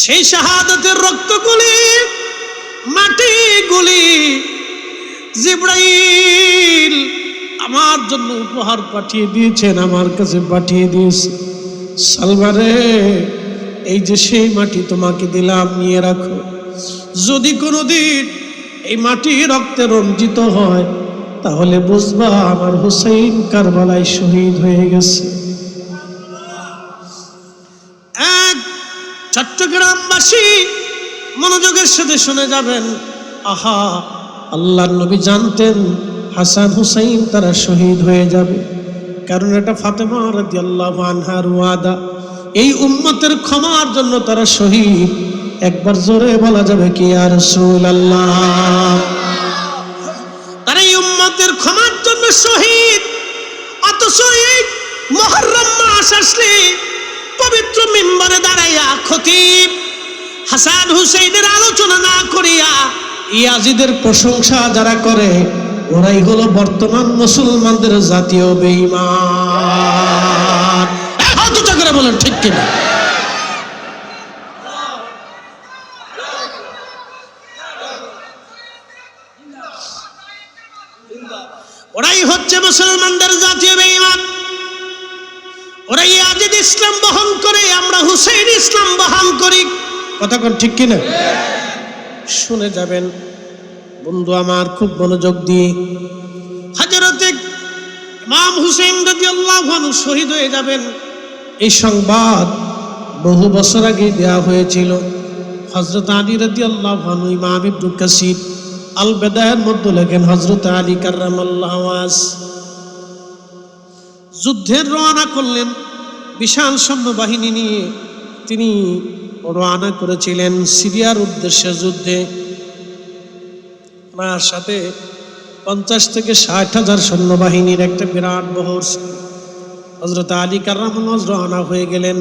Speaker 1: সেই শাহাদাতের রক্তগুলি, মাটিগুলি জিবরাইল আমার জন্য উপহার পাঠিয়ে দিয়েছেন, আমার কাছে পাঠিয়ে দিয়েছে। সালমারে, এই যে সেই মাটি তোমাকে দিলাম, নিয়ে রাখো। যদি কোনোদিন এই মাটি রক্তে রঞ্জিত হয় তাহলে বুঝবা আমার হুসাইন কারবালায় শহীদ হয়ে গেছে। এক চট্টগ্রামবাসী মনোযোগের সাথে শুনে যাবেন। আহা, আল্লাহর নবী জানতেন হাসান হুসাইন তারা শহীদ হয়ে যাবে, কারণ এটা ফাতেমা রাদিয়াল্লাহু আনহার ওয়াদা। এই উম্মতের ক্ষমার জন্য তারা শহীদ। একবার জোরে বলা যাবে কি ইয়া রাসূলুল্লাহ? তারা এই উম্মতের ক্ষমার জন্য শহীদ। অথচ এই মুহররম মাস আসলে পবিত্র মিম্বরে দাঁড়াইয়া খতিব হাসান হুসাইনের আলোচনা না করিয়া ইয়াজিদের প্রশংসা যারা করে, ওরাই হলো বর্তমান মুসলমানদের জাতীয় বেঈমান। হাত উঁচা করে বলেন ঠিক কিনা? ওরাই হচ্ছে মুসলমানদের জাতীয় বেঈমান। ওরাই ইয়াজিদ ইসলাম বহন করে, আমরা হুসাইন ইসলাম বহন করি। কথা কোন ঠিক কিনা? শুনে যাবেন বন্ধু আমার, খুব মনোযোগ দিয়ে। হযরতে ইমাম হুসাইন রাদিয়াল্লাহু আনহু শহীদ হয়ে যাবেন, এই সংবাদ বহু বছর আগে দেওয়া হয়েছিল। হযরত আলী রাদিয়াল্লাহু আনহু, ইমাম ইবনে কাসির আল বেদায়ের মধ্যে লেখেন, হযরত আলী কাররামাল্লাহু ওয়াজ যুদ্ধের রওনা করলেন। বিশাল সৈন্যবাহিনী নিয়ে তিনি রওনা করেছিলেন সিরিয়ার উদ্দেশ্যে যুদ্ধে। ওনার সাথে 50 থেকে 60,000 সৈন্যবাহিনীর একটা বিরাট বহর। হযরত আলী কাররামাল্লাহু রওনা হয়ে গেলেন।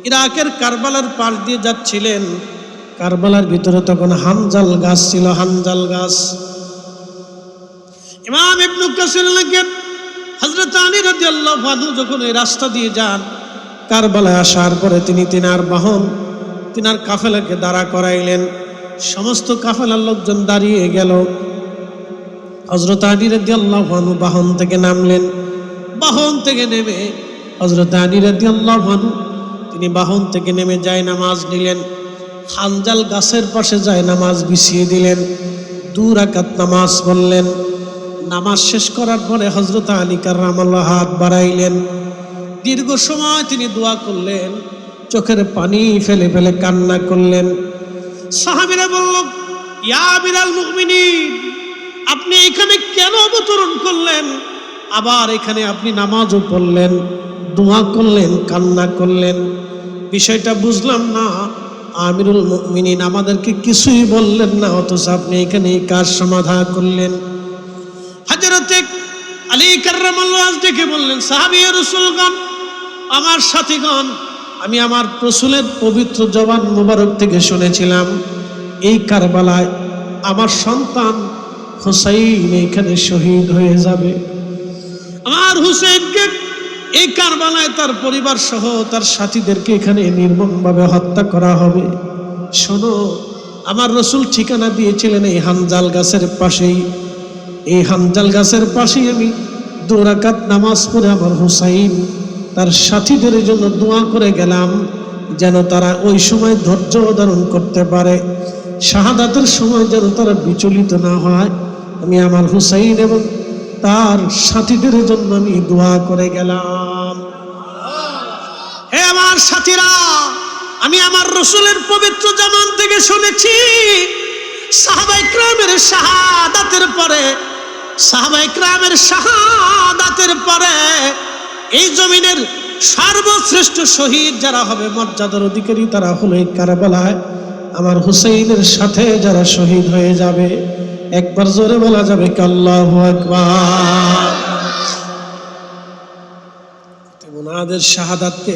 Speaker 1: ইরাকের কারবালার পাশ দিয়ে যাচ্ছিলেন। কারবালার ভিতরে তখন হানজাল গাছ ছিল, হানজাল গাছ। ইমাম ইবনে কাসির লেখেন, হযরত আলী রাদিয়াল্লাহু আনহু যখন এই রাস্তা দিয়ে যান, কারবালায় আসার পরে তিনি তিনার বাহন, তিনার কাফেলাকে দাঁড়া করাইলেন। সমস্ত কাফেলার লোকজন দাঁড়িয়ে গেল। হযরত আলী রাদিয়াল্লাহু আনহু বাহন থেকে নামলেন। বাহন থেকে নেমে হযরত আলী রাদিয়াল্লাহু আনহু তিনি বাহন থেকে নেমে যায় নামাজ নিলেন। হানজাল গাছের পাশে যায় নামাজ বিছিয়ে দিলেন। 2 রাকাত নামাজ পড়লেন। নামাজ শেষ করার পরে হযরত আলী কাররামাল্লাহু হাত বাড়াইলেন। দীর্ঘ সময় তিনি দোয়া করলেন, চোখের পানি ফেলে ফেলে কান্না করলেন। সাহাবীরা বলল, ইয়া আমিরাল মুমিনিন, আপনি এখানে কেন অবতরণ করলেন? আবার এখানে আপনি নামাজও পড়লেন, দোয়া করলেন, কান্না করলেন, বিষয়টা বুঝলাম না। আমিরুল মুমিনিন, আমাদেরকে কিছুই বললেন না, অথচ আপনি এখানে এই কাজ সমাধান করলেন। হযরতে আলী কাররামাল্লাহু ওয়াজ দেখে বললেন, সাহাবী রাসূলগণ, আমার সাথীগণ, আমি আমার রাসূলের পবিত্র জবান মুবারক থেকে শুনেছিলাম এই কারবালায় আমার সন্তান হুসাইন এখানে শহীদ হয়ে যাবে। আমার হুসাইনকে এই কারবালায় তার পরিবার সহ তার সাথীদেরকে এখানে নির্মমভাবে হত্যা করা হবে। শোনো, আমার রাসূল ঠিকানা দিয়েছিলেন এই হানজাল গাছের পাশেই। এই হানজাল গাছের পাশেই আমি 2 রাকাত নামাজ পড়ে আমার হুসাইন তার সাথীদের জন্য দোয়া করে গেলাম, যেন তারা ওই সময় ধৈর্য ধারণ করতে পারে, শাহাদাতের সময় যেন তারা বিচলিত না হয়। আমি আমার হুসাইন এবং তার সাথীদের জন্য আমি দোয়া করে গেলাম। হে আমার সাথীরা, আমি আমার রাসূলের পবিত্র জবান থেকে শুনেছি সাহাবায়ে কেরামের শাহাদাতের পরে, সাহাবায়ে কেরামের শাহাদাতের পরে এই জমিনের সর্বশ্রেষ্ঠ শহীদ যারা হবে, মর্যাদার অধিকারী, তারা হলো এই কারবালায় আমার হুসাইনের সাথে যারা শহীদ হয়ে যাবে। একবার জোরে বলা যাবে কি আল্লাহু আকবার। ওনাদের শাহাদাতকে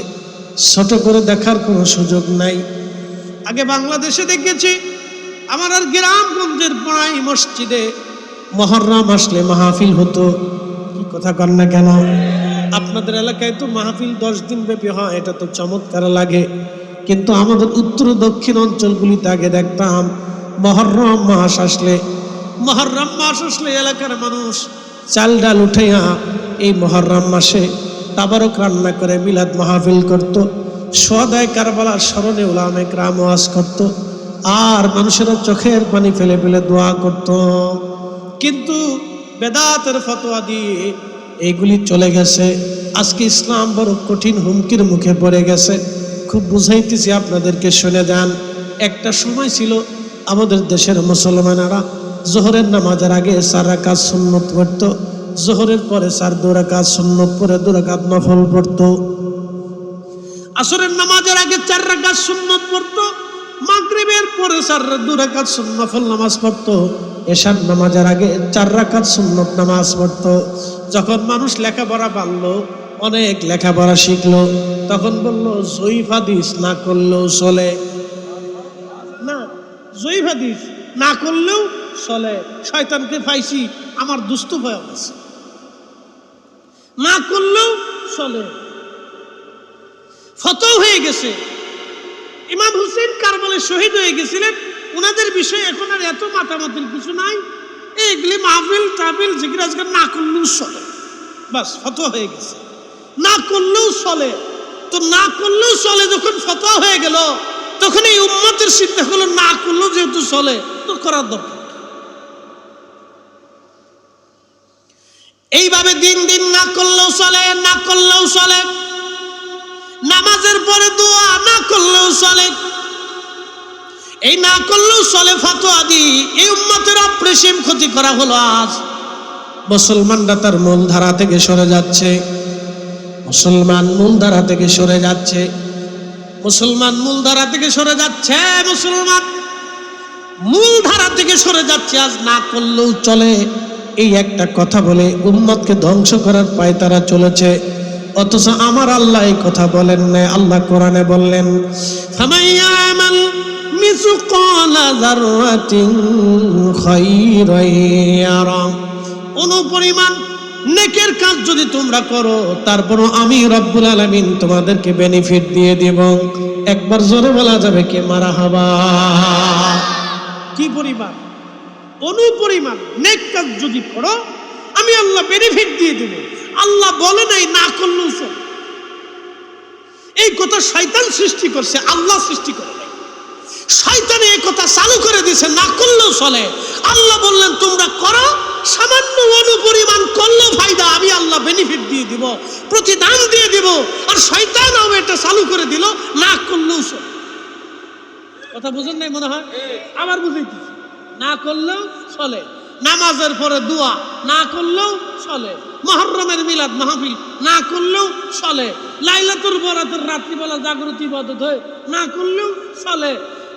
Speaker 1: ছোট করে দেখার কোনো সুযোগ নাই। আগে বাংলাদেশে দেখেছি আমার আর গ্রামগঞ্জের পাড়ায় মসজিদে মুহররম আসলে মাহফিল হতো। কি কথা কন না কেন? আপনাদের এলাকায় তো মাহফিল 10 দিন ব্যাপী হয়, এটা তো চমৎকার লাগে। কিন্তু আমাদের উত্তর দক্ষিণ অঞ্চলগুলিতে আগে দেখতাম মুহররম মাস আসলে এলাকার মানুষ চাল ডাল উঠাইয়া এই মুহররম মাসে তাবারক রান্না করে মিলাদ মাহফিল করত, সোহাদায়ে কারবালার স্মরণে উলামায়ে কেরাম ওয়াজ করত, আর মানুষেরা চোখের পানি ফেলে ফেলে দোয়া করত। কিন্তু বেদাতের ফতোয়া দিয়ে এইগুলি চলে গেছে। আজকে ইসলাম বড় কঠিন হুমকির মুখে পড়ে গেছে। খুব বুঝাইতেছি আপনাদেরকে, শুনে যান। একটা সময় ছিল আমাদের দেশের মুসলমানেরা জোহরের নামাজের আগে 4 রাকাত সুন্নত পড়ত, জোহরের পরে 2 রাকাত সুন্নত পরে 2 রাকাত নফল পড়ত, আসরের নামাজের আগে 4 রাকাত সুন্নত পড়ত, মাগরিবের পরে 2 রাকাত নফল নামাজ পড়ত, এশার নামাজের আগে 4 রাকাত সুন্নত নামাজ পড়ত। যখন মানুষ লেখাপড়া পারলো, অনেক লেখাপড়া শিখলো, তখন বলল জয়ীফ হাদিস না করলেও চলে, না জয়ীফ হাদিস না করলেও চলে, শয়তানকে পাইছি আমার দুষ্ট ভয় আছে, না করলেও চলে। ফতোয়া হয়ে গেছে। ইমাম হুসেন কারবালায় শহীদ হয়ে গেছিলেন, ওনাদের বিষয়ে এখন আর এত মাতামাতির কিছু নাই। এইগুলি মাহফিল টাফিল জিকির আজকাল না করলেও চলে, বাস ফতোয়া হয়ে গেছে, না করলেও চলে। তো না করলেও চলে যখন ফতোয়া হয়ে গেল, তখন এই উম্মতের চিন্তা হলো না করলেও যেহেতু চলে তো করার দরকার। এইভাবে দিন দিন না করলেও চলে, না করলেও চলে, নামাজের পরে দোয়া না করলেও চলে, এই না করলেও চলে ফতোয়া দি এই উম্মতের অপরিসীম ক্ষতি করা হলো। আজ মুসলমানরা তার মূল ধারা থেকে সরে যাচ্ছে, মুসলমান মূল ধারা থেকে সরে যাচ্ছে, মুসলমান মূল ধারা থেকে সরে যাচ্ছে, মুসলমান মূল ধারা থেকে সরে যাচ্ছে। আজ না করলেও চলে এই একটা কথা বলে উম্মতকে ধ্বংস করার পায় তারা চলেছে। অথচ আমার আল্লাহ এই কথা বলেন না। আল্লাহ কোরআনে বললেন, ফামাইয়ামাল মিসকালা যাররাতিন খায়রান ইয়ারা, অনুপরিমাণ নেকের কাজ যদি তোমরা করো, তারপরও আমি রব্বুল আলামিন তোমাদেরকে বেনিফিট দিয়ে দেব। একবার জোরে বলা যাবে কি মারহাবা? কি পরিমাণ? অনুপরিমাণ নেক কাজ যদি করো আমি আল্লাহ বেনিফিট দিয়ে দেব। আল্লাহ বলে নাই না করলেও চলে। এই কথা শয়তান সৃষ্টি করছে, আল্লাহ সৃষ্টি করে নাই। শয়তান এই কথা চালু করে দিয়েছে না করলেও চলে। আল্লাহ বললেন তোমরা করো, সামান্য অনুপরিমাণ করলেও ফায়দা, আমি আল্লাহ বেনিফিট দিয়ে দিব, প্রতিদান দিয়ে দিব। আর শয়তান এটা চালু করে দিল না করলেও চলে। কথা বুঝেন নাই মনে হয়? আবার বুঝাইতেছি, না করলেও চলে, নামাজের পরে দোয়া না করলেও চলে, মুহররমের মিলাদ মাহফিল না করলেও চলে, লাইলাতুল বরাতের রাত্রিবেলা জাগরত ইবাদত হয় না করলেও চলে,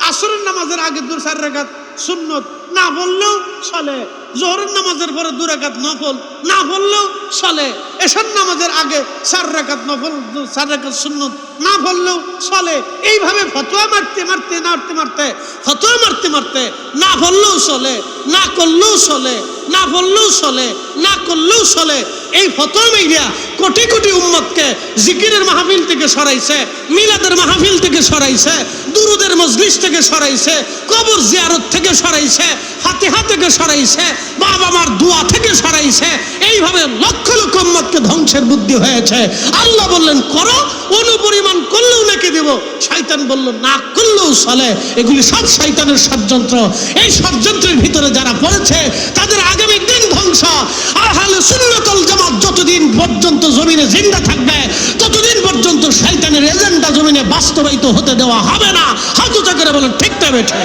Speaker 1: আসরের নামাজের আগে 4 রাকাত সুন্নত না পড়লেও চলে, জোহরের নামাজের পরে 2 রাকাত নফল না পড়লেও চলে, এশার নামাজের আগে 4 রাকাত নফল 4 রাকাত সুন্নত না পড়লেও চলে। এইভাবে ফতোয়া মারতে মারতে মারতে মারতে ফতোয়া মারতে মারতে না পড়লেও চলে, না করলেও চলে, না পড়লেও চলে, না করলেও চলে। এই ফতোয়া মাইরা কোটি কোটি উম্মতকে জিকিরের মাহফিল থেকে সরাইছে, মিলাদের মাহফিল থেকে সরাইছে, দুরুদের মজলিস থেকে সরাইছে, কবর জিয়ারত থেকে সরাইছে, ফাতিহা থেকে সরাইছে, বাবা মার দোয়া থেকে সরাইছে। এইভাবে লক্ষ লক্ষ উম্মতকে ধ্বংসের বুদ্ধি হয়েছে। আল্লাহ বললেন করো, অনুপরিমাণ করলেও নাকি দেব। শয়তান বলল না করলেও চলে। এগুলি সব শয়তানের ষড়যন্ত্র। এই ষড়যন্ত্রের ভিতরে যারা পড়েছে তাদের আগামী দিন ধ্বংস। আহলে সুন্নাত ওয়াল জামাত যতদিন পর্যন্ত জমিনে জিন্দা থাকবে, ততদিন পর্যন্ত শয়তানের এজেন্ডা জমিনে বাস্তবায়িত হতে দেওয়া হবে না। হাত উঁচা করে বলেন ঠিক না বেঠে?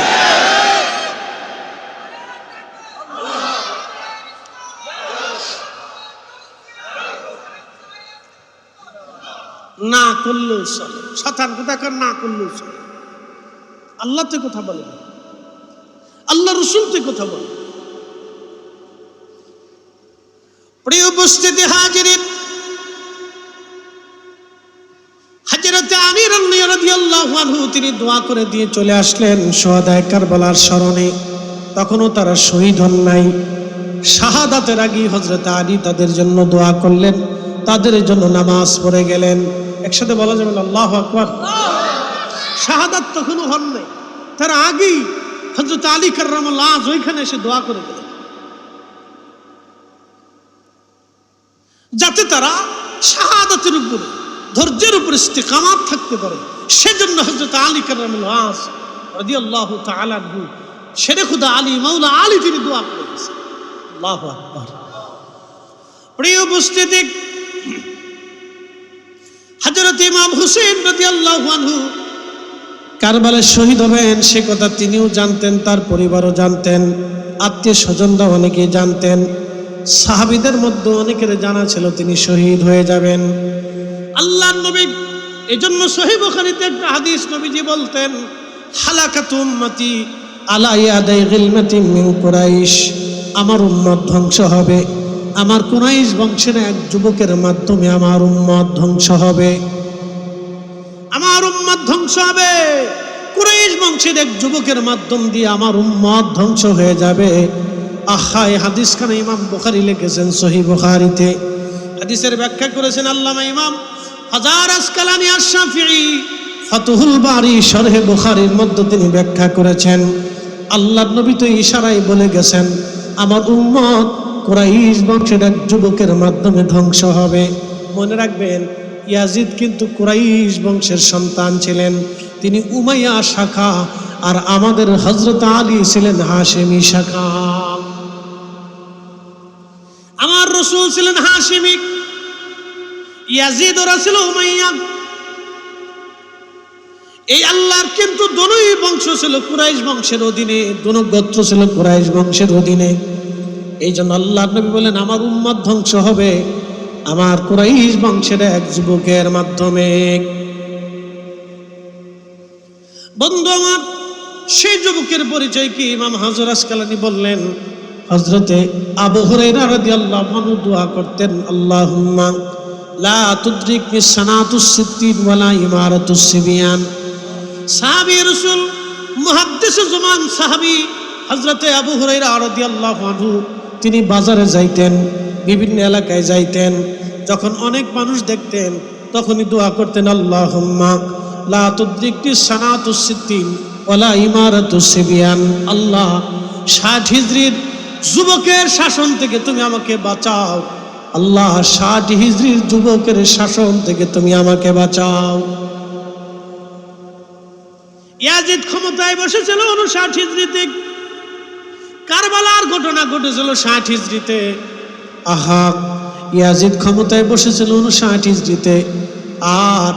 Speaker 1: না করলেও চলে, শয়তান কোথাকার না করলেও চলে। আল্লাহ তো কথা বলে, আল্লাহ রাসূল তো কথা বলে। প্রিয় উপস্থিতি হাজিরিন, হযরত আমির রাদিয়াল্লাহু আনহু তিনি দোয়া করে দিয়ে চলে আসলেন শুহাদায়ে কারবালার স্মরণে। তখনও তারা শহীদ হন নাই। শাহাদাতের আগে হযরত আলী তাদের জন্য দোয়া করলেন, তাদের জন্য নামাজ পড়ে গেলেন। একসাথে বলা যাবে আল্লাহু আকবার। শাহাদাত তখনও হন নাই, তার আগেই হযরত আলী কাররামাল্লাহু ওইখানে এসে দোয়া করে গেলেন। যাতে তারা শাহাদাতের উপরে ধৈর্যের উপরে ইস্তেকামাত থাকতে পারে। সেজন্য হযরত আলী কারামাল্লাহু রাদিয়াল্লাহু তাআলা আনহু শেরে খুদা আলী মাওলা আলী তিনি দোয়া করেছেন। আল্লাহু আকবার। প্রিয় উপস্থিতি, হযরত ইমাম হুসাইন রাদিয়াল্লাহু আনহু কারবালায় শহীদ হবেন সে কথা তিনিও জানতেন, তার পরিবারও জানতেন, আত্মীয় স্বজনরা অনেকেই জানতেন, সাহাবীদের মধ্যে অনেকের জানা ছিল তিনি শহীদ হয়ে যাবেন। আল্লাহর নবী এজন্য সহিহ বুখারীতে একটা হাদিস নবীজি বলতেন, হালাকাতু উম্মতি আলা ইয়াদাই গিলমাতিন মিন কুরাইশ, আমার উম্মত ধ্বংস হবে আমার কুরাইশ বংশের এক যুবকের মাধ্যমে, আমার উম্মত ধ্বংস হবে, আমার উম্মত ধ্বংস হবে, কুরাইশ বংশের এক যুবকের মাধ্যম দিয়ে আমার উম্মত ধ্বংস হয়ে যাবে। আহা, এই হাদিসখানা ইমাম বুখারী লিখেছেন সহিহ বুখারীতে। হাদিসের ব্যাখ্যা করেছেন আল্লামা ইমাম হাজার আসকালানী আশ-শাফিঈ ফাতহুল বারী শরহে বুখারীর মধ্যে তিনি ব্যাখ্যা করেছেন, আল্লাহর নবী তো ইশারায় বলে গেছেন আমার উম্মত কুরাইশ বংশের এক যুবকের মাধ্যমে ধ্বংস হবে। মনে রাখবেন, ইয়াজিদ কিন্তু কুরাইশ বংশের সন্তান ছিলেন, তিনি উমাইয়া শাখা, আর আমাদের হযরত আলী ছিলেন হাশেমি শাখা। আমার রাসূল ছিলেন হাশেমি, ইয়াজিদ ওরা ছিল উমাইয়া। এই আল্লাহর কিন্তু দোনোই বংশ ছিল কুরাইশ বংশের অধীনে, দোনো গোত্র ছিল কুরাইশ বংশের অধীনে। এই জন্য আল্লাহর নবী বলেন আমার উম্মত ধ্বংস হবে আমার কুরাইশ বংশের এক যুবকের মাধ্যমে। বন্ধু আমার, সেই যুবকের পরিচয় কি? ইমাম হাজর আসকালানী বললেন, হযরতে আবু হুরায়রা রাদিয়াল্লাহু আনহু দোয়া করতেন, আল্লাহুম্মা লা তুদরিকনি সানাতুস সিদ্দিন ওয়ালা ইমারাতুস সিবিয়ান। সাহাবী রাসূল মুহাদ্দিসে জামান সাহাবী হযরতে আবু হুরায়রা রাদিয়াল্লাহু আনহু তিনি বাজারে যাইতেন, বিভিন্ন এলাকায় যাইতেন, যখন অনেক মানুষ দেখতেন তখনই দোয়া করতেন, আল্লাহুম্মা লা তুদরিকনি সানাতুস সিদ্দিন ওয়ালা ইমারাতুস সিবিয়ান। আল্লাহ 60 হিজরির যুবকের শাসন থেকে তুমি আমাকে বাঁচাও, আল্লাহ 60 হিজরির যুবকের শাসন থেকে তুমি আমাকে বাঁচাও। ইয়াজিদ ক্ষমতায় বসেছিল 59 হিজরিতে, কারবালার ঘটনা ঘটেছিল 60 হিজরিতে। আহা, ইয়াজিদ ক্ষমতায় বসেছিল 59 হিজরিতে, আর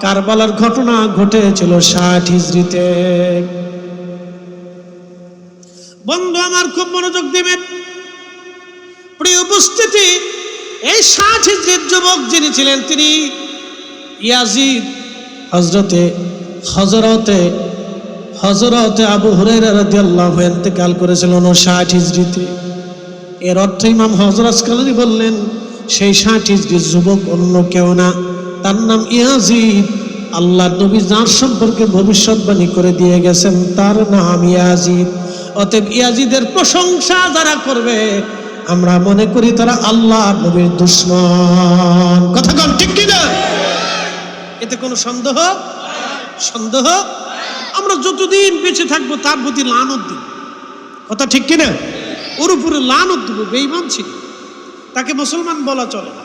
Speaker 1: কারবালার ঘটনা ঘটেছিল 60 হিজরিতে। বন্ধু আমার, খুব মনোযোগ দিবেন। প্রিয় উপস্থিতি, এই 60 হিজরির যুবক যিনি ছিলেন তিনি ইয়াজিদ হযরতে আবু হুরায়রা রাদিয়াল্লাহু আনহু ইন্তেকাল করেছিলেন 60 হিজরিতে। এর অর্থ ইমাম হযরত আসকালানী বললেন সেই 60 হিজরির যুবক অন্য কেউ না, তার নাম ইয়াজিদ। আল্লাহর নবী যার সম্পর্কে ভবিষ্যৎবাণী করে দিয়ে গেছেন তার নাম ইয়াজিদ। অতএব ইয়াজিদের প্রশংসা যারা করবে আমরা মনে করি তারা আল্লাহর নবীর দুশমন। কথা কোন ঠিক কি না? এতে কোনো সন্দেহ আমরা যতদিন বেঁচে থাকবো তার প্রতি লানত দিব। কথা ঠিক কিনা? ওর উপরে লানত দিব। বেঈমান ছিল, তাকে মুসলমান বলা চলে না,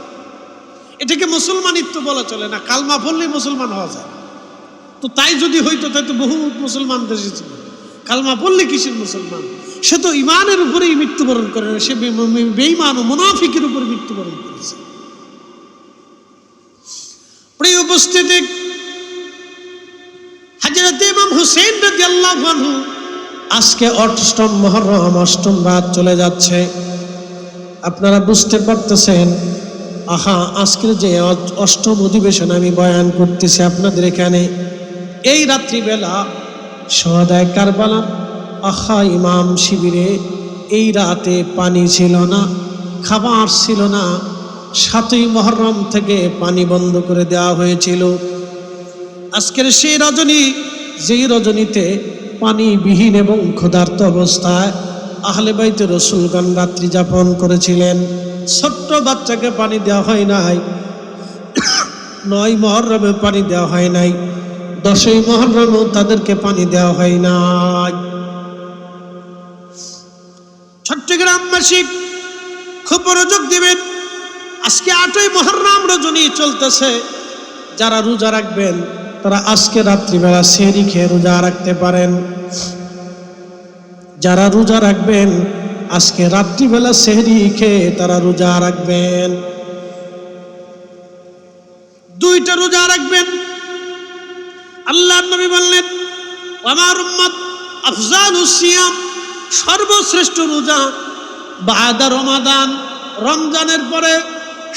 Speaker 1: এটাকে মুসলমানিত্ব বলা চলে না। কালমা পড়লেই মুসলমান হওয়া যায়। তো তাই যদি হইতো তাই তো বহু মুসলমান দেশে ছিল। কালমা পড়লে কিসের মুসলমান? সে তো ইমানের উপরেই মৃত্যুবরণ করে না, সে বেঈমান ও মুনাফিকের উপরে মৃত্যুবরণ করেছে। প্রিয় উপস্থিতি, হযরত ইমাম হুসাইন রাদিয়াল্লাহু আনহু আজকে 8ম মুহররম 8ম রাত চলে যাচ্ছে। আপনারা বুঝতে পারতেছেন, আহা, আজকের যে 8ম অধিবেশন আমি বয়ান করতেছি আপনাদের এখানে, এই রাত্রিবেলা শহাদায়ে কারবালা, আহা, ইমাম শিবিরে এই রাতে পানি ছিল না, খাবার ছিল না। 7ই মুহররম থেকে পানি বন্ধ করে দেওয়া হয়েছিল। আজকের সেই রজনী, যেই রজনীতে পানিবিহীন এবং ক্ষুধার্ত অবস্থায় আহলে বাইতে রাসূলগণ রাত্রি যাপন করেছিলেন। ছোট্ট বাচ্চাকে পানি দেওয়া হয় নাই, 9 মুহররমে পানি দেওয়া হয় নাই, 10ই মুহররমেও তাদেরকে পানি দেওয়া হয় নাই। চট্টগ্রামবাসী খুব মনোযোগ দিবেন। আজকে 8ই মুহররম রজনী চলতেছে, যারা রোজা রাখবেন তারা আজকে রাত্রিবেলা সেহরি খেয়ে রোজা রাখতে পারেন। যারা রোজা রাখবেন আজকে রাত্রিবেলা সেহরি খেয়ে তারা রোজা রাখবেন। 2টা রোজা রাখবেন। আল্লাহর নবী বললেন, আমার উম্মত আফজালুস সিয়াম, সর্বশ্রেষ্ঠ রোজা বাদা রমাদান, রমজানের পরে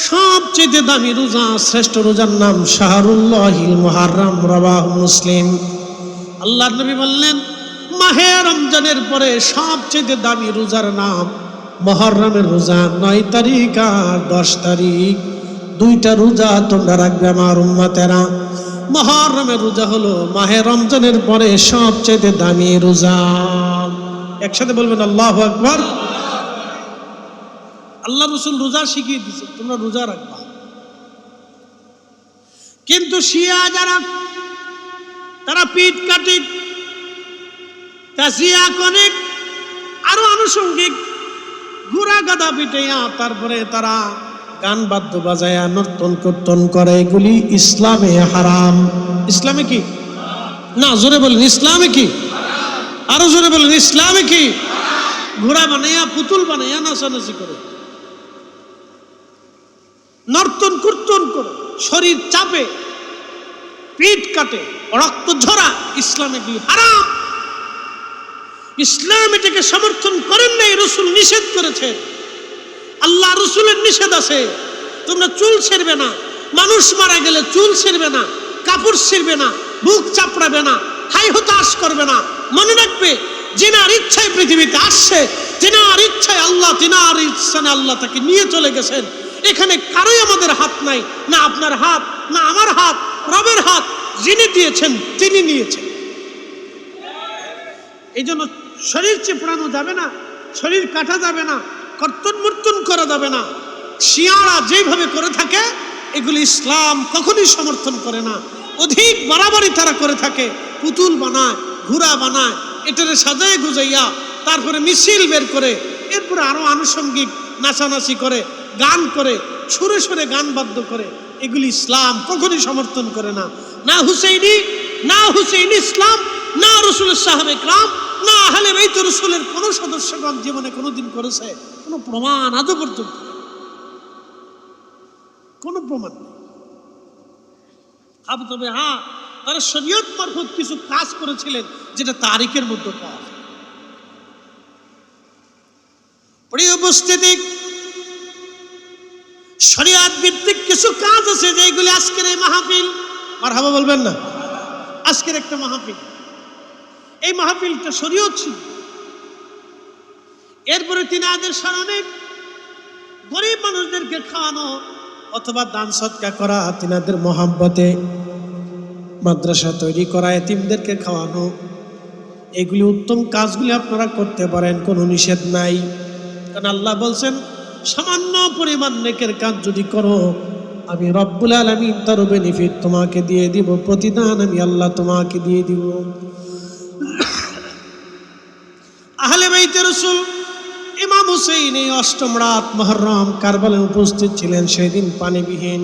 Speaker 1: সবচেয়ে দামি রোজা, শ্রেষ্ঠ রোজার নাম শাহরুল্লাহিল মুহাররম, রাওয়াহু মুসলিম। আল্লাহর নবী বললেন, মাহে রমজানের পরে সবচেয়ে দামি রোজার নাম মুহররমের রোজা, 9 তারিখ আর 10 তারিখ। 2টা রোজা তোমরা রাখবে আমার উম্মতেরা। মুহররমের রোজা হলো মাহে রমজানের পরে সবচেয়ে দামি রোজা। একসাথে বলবেন আল্লাহু আকবার। আল্লাহ রাসূল রোজা শিখিয়ে দিয়েছে, তোমরা রোজা রাখবা। কিন্তু শিয়া যারা, তারা পিঠ কাটি, তাজিয়া করে, আরো আনুষঙ্গিক ঘোড়া গাদা পিটাইয়া তারপরে তারা গান বাদ্য বাজায়া নর্তন কীর্তন করে। এগুলি ইসলামে হারাম। ইসলামে কি না? জোরে বলেন ইসলামে কি? আরো জোরে বলেন ইসলামে কি? ঘোড়া বানাইয়া পুতুল বানাইয়া নাচানাচি করে, নর্তন কীর্তন করে, শরীর চাপে, পিঠ কাটে, রক্ত ঝরা, ইসলামে কি হারাম। ইসলাম এটাকে সমর্থন করেন নাই, রাসূল নিষেধ করেছেন। আল্লাহ রাসূলের নিষেধ আছে, তোমরা চুল ছেড়বে না, মানুষ মারা গেলে চুল ছেড়বে না, কাপড় ছেড়বে না, বুক চাপড়াবে না, হাই হতাশ করবে না। মনে রাখবে, যিনার ইচ্ছায় পৃথিবীতে আসছে, যিনার ইচ্ছায় আল্লাহ, যিনার ইচ্ছায় আল্লাহ তাকে নিয়ে চলে গেছেন। এখানে কারোই আমাদের হাত নাই, না আপনার হাত, না আমার হাত, রবের হাত। যিনি দিয়েছেন তিনি নিয়েছেন। এই জন্য শরীর চেপড়ানো যাবে না, শরীর কাটা যাবে না, কর্তন মর্তন করা যাবে না। শিয়ারা যেভাবে করে থাকে এগুলি ইসলাম কখনোই সমর্থন করে না। অধিক বাড়াবাড়ি তারা করে থাকে, পুতুল বানায়, ঘোড়া বানায়, এটারে সাজায় গুজাইয়া তারপরে মিছিল বের করে, এরপরে আরো আনুষঙ্গিক নাচানাচি করে, গান করে, সুরে সুরে গান বাদ্য করে। এগুলি ইসলাম কখনোই সমর্থন করে না। না হুসাইনি, না হুসাইনি ইসলাম, না রাসূলের সাহাবে کرام, না আহলে বাইত রাসূলের কোন সদস্যগণ জীবনে কোনোদিন করেছে, কোনো প্রমাণ আজও পর্যন্ত কোনো প্রমাণ নেই। তবে হ্যাঁ, তারা শরীয়ত মারফত কিছু কাজ করেছিলেন যেটা তারিখের মধ্যে পাওয়া যায়। প্রিয় উপস্থিতি, শরীয়ত ভিত্তিক কিছু কাজ আছে যেগুলি আজকের এই মাহফিল, মারহাবা বলবেন না, আজকের একটা মাহফিল, এই মাহফিলটা শরীয়ত ছিল। এরপরে তিনাদের স্মরণে গরিব মানুষদেরকে খাওয়ানো অথবা দান সদকা করা, তিনাদের মহাব্বতে মাদ্রাসা তৈরি করা, এতিমদেরকে খাওয়ানো, এগুলি উত্তম কাজগুলি আপনারা করতে পারেন, কোনো নিষেধ নাই। কারণ আল্লাহ বলছেন, সামান্য পরিমাণ নেকের কাজ যদি করো আমি রব্বুল আলামিন তার বেনিফিট তোমাকে দিয়ে দিব, প্রতিদান আমি আল্লাহ তোমাকে দিয়ে দিব। আহলে বাইতে রাসূল ইমাম হুসাইন এই 8ম রাত মুহররম কারবালায় উপস্থিত ছিলেন। সেদিন পানিবিহীন,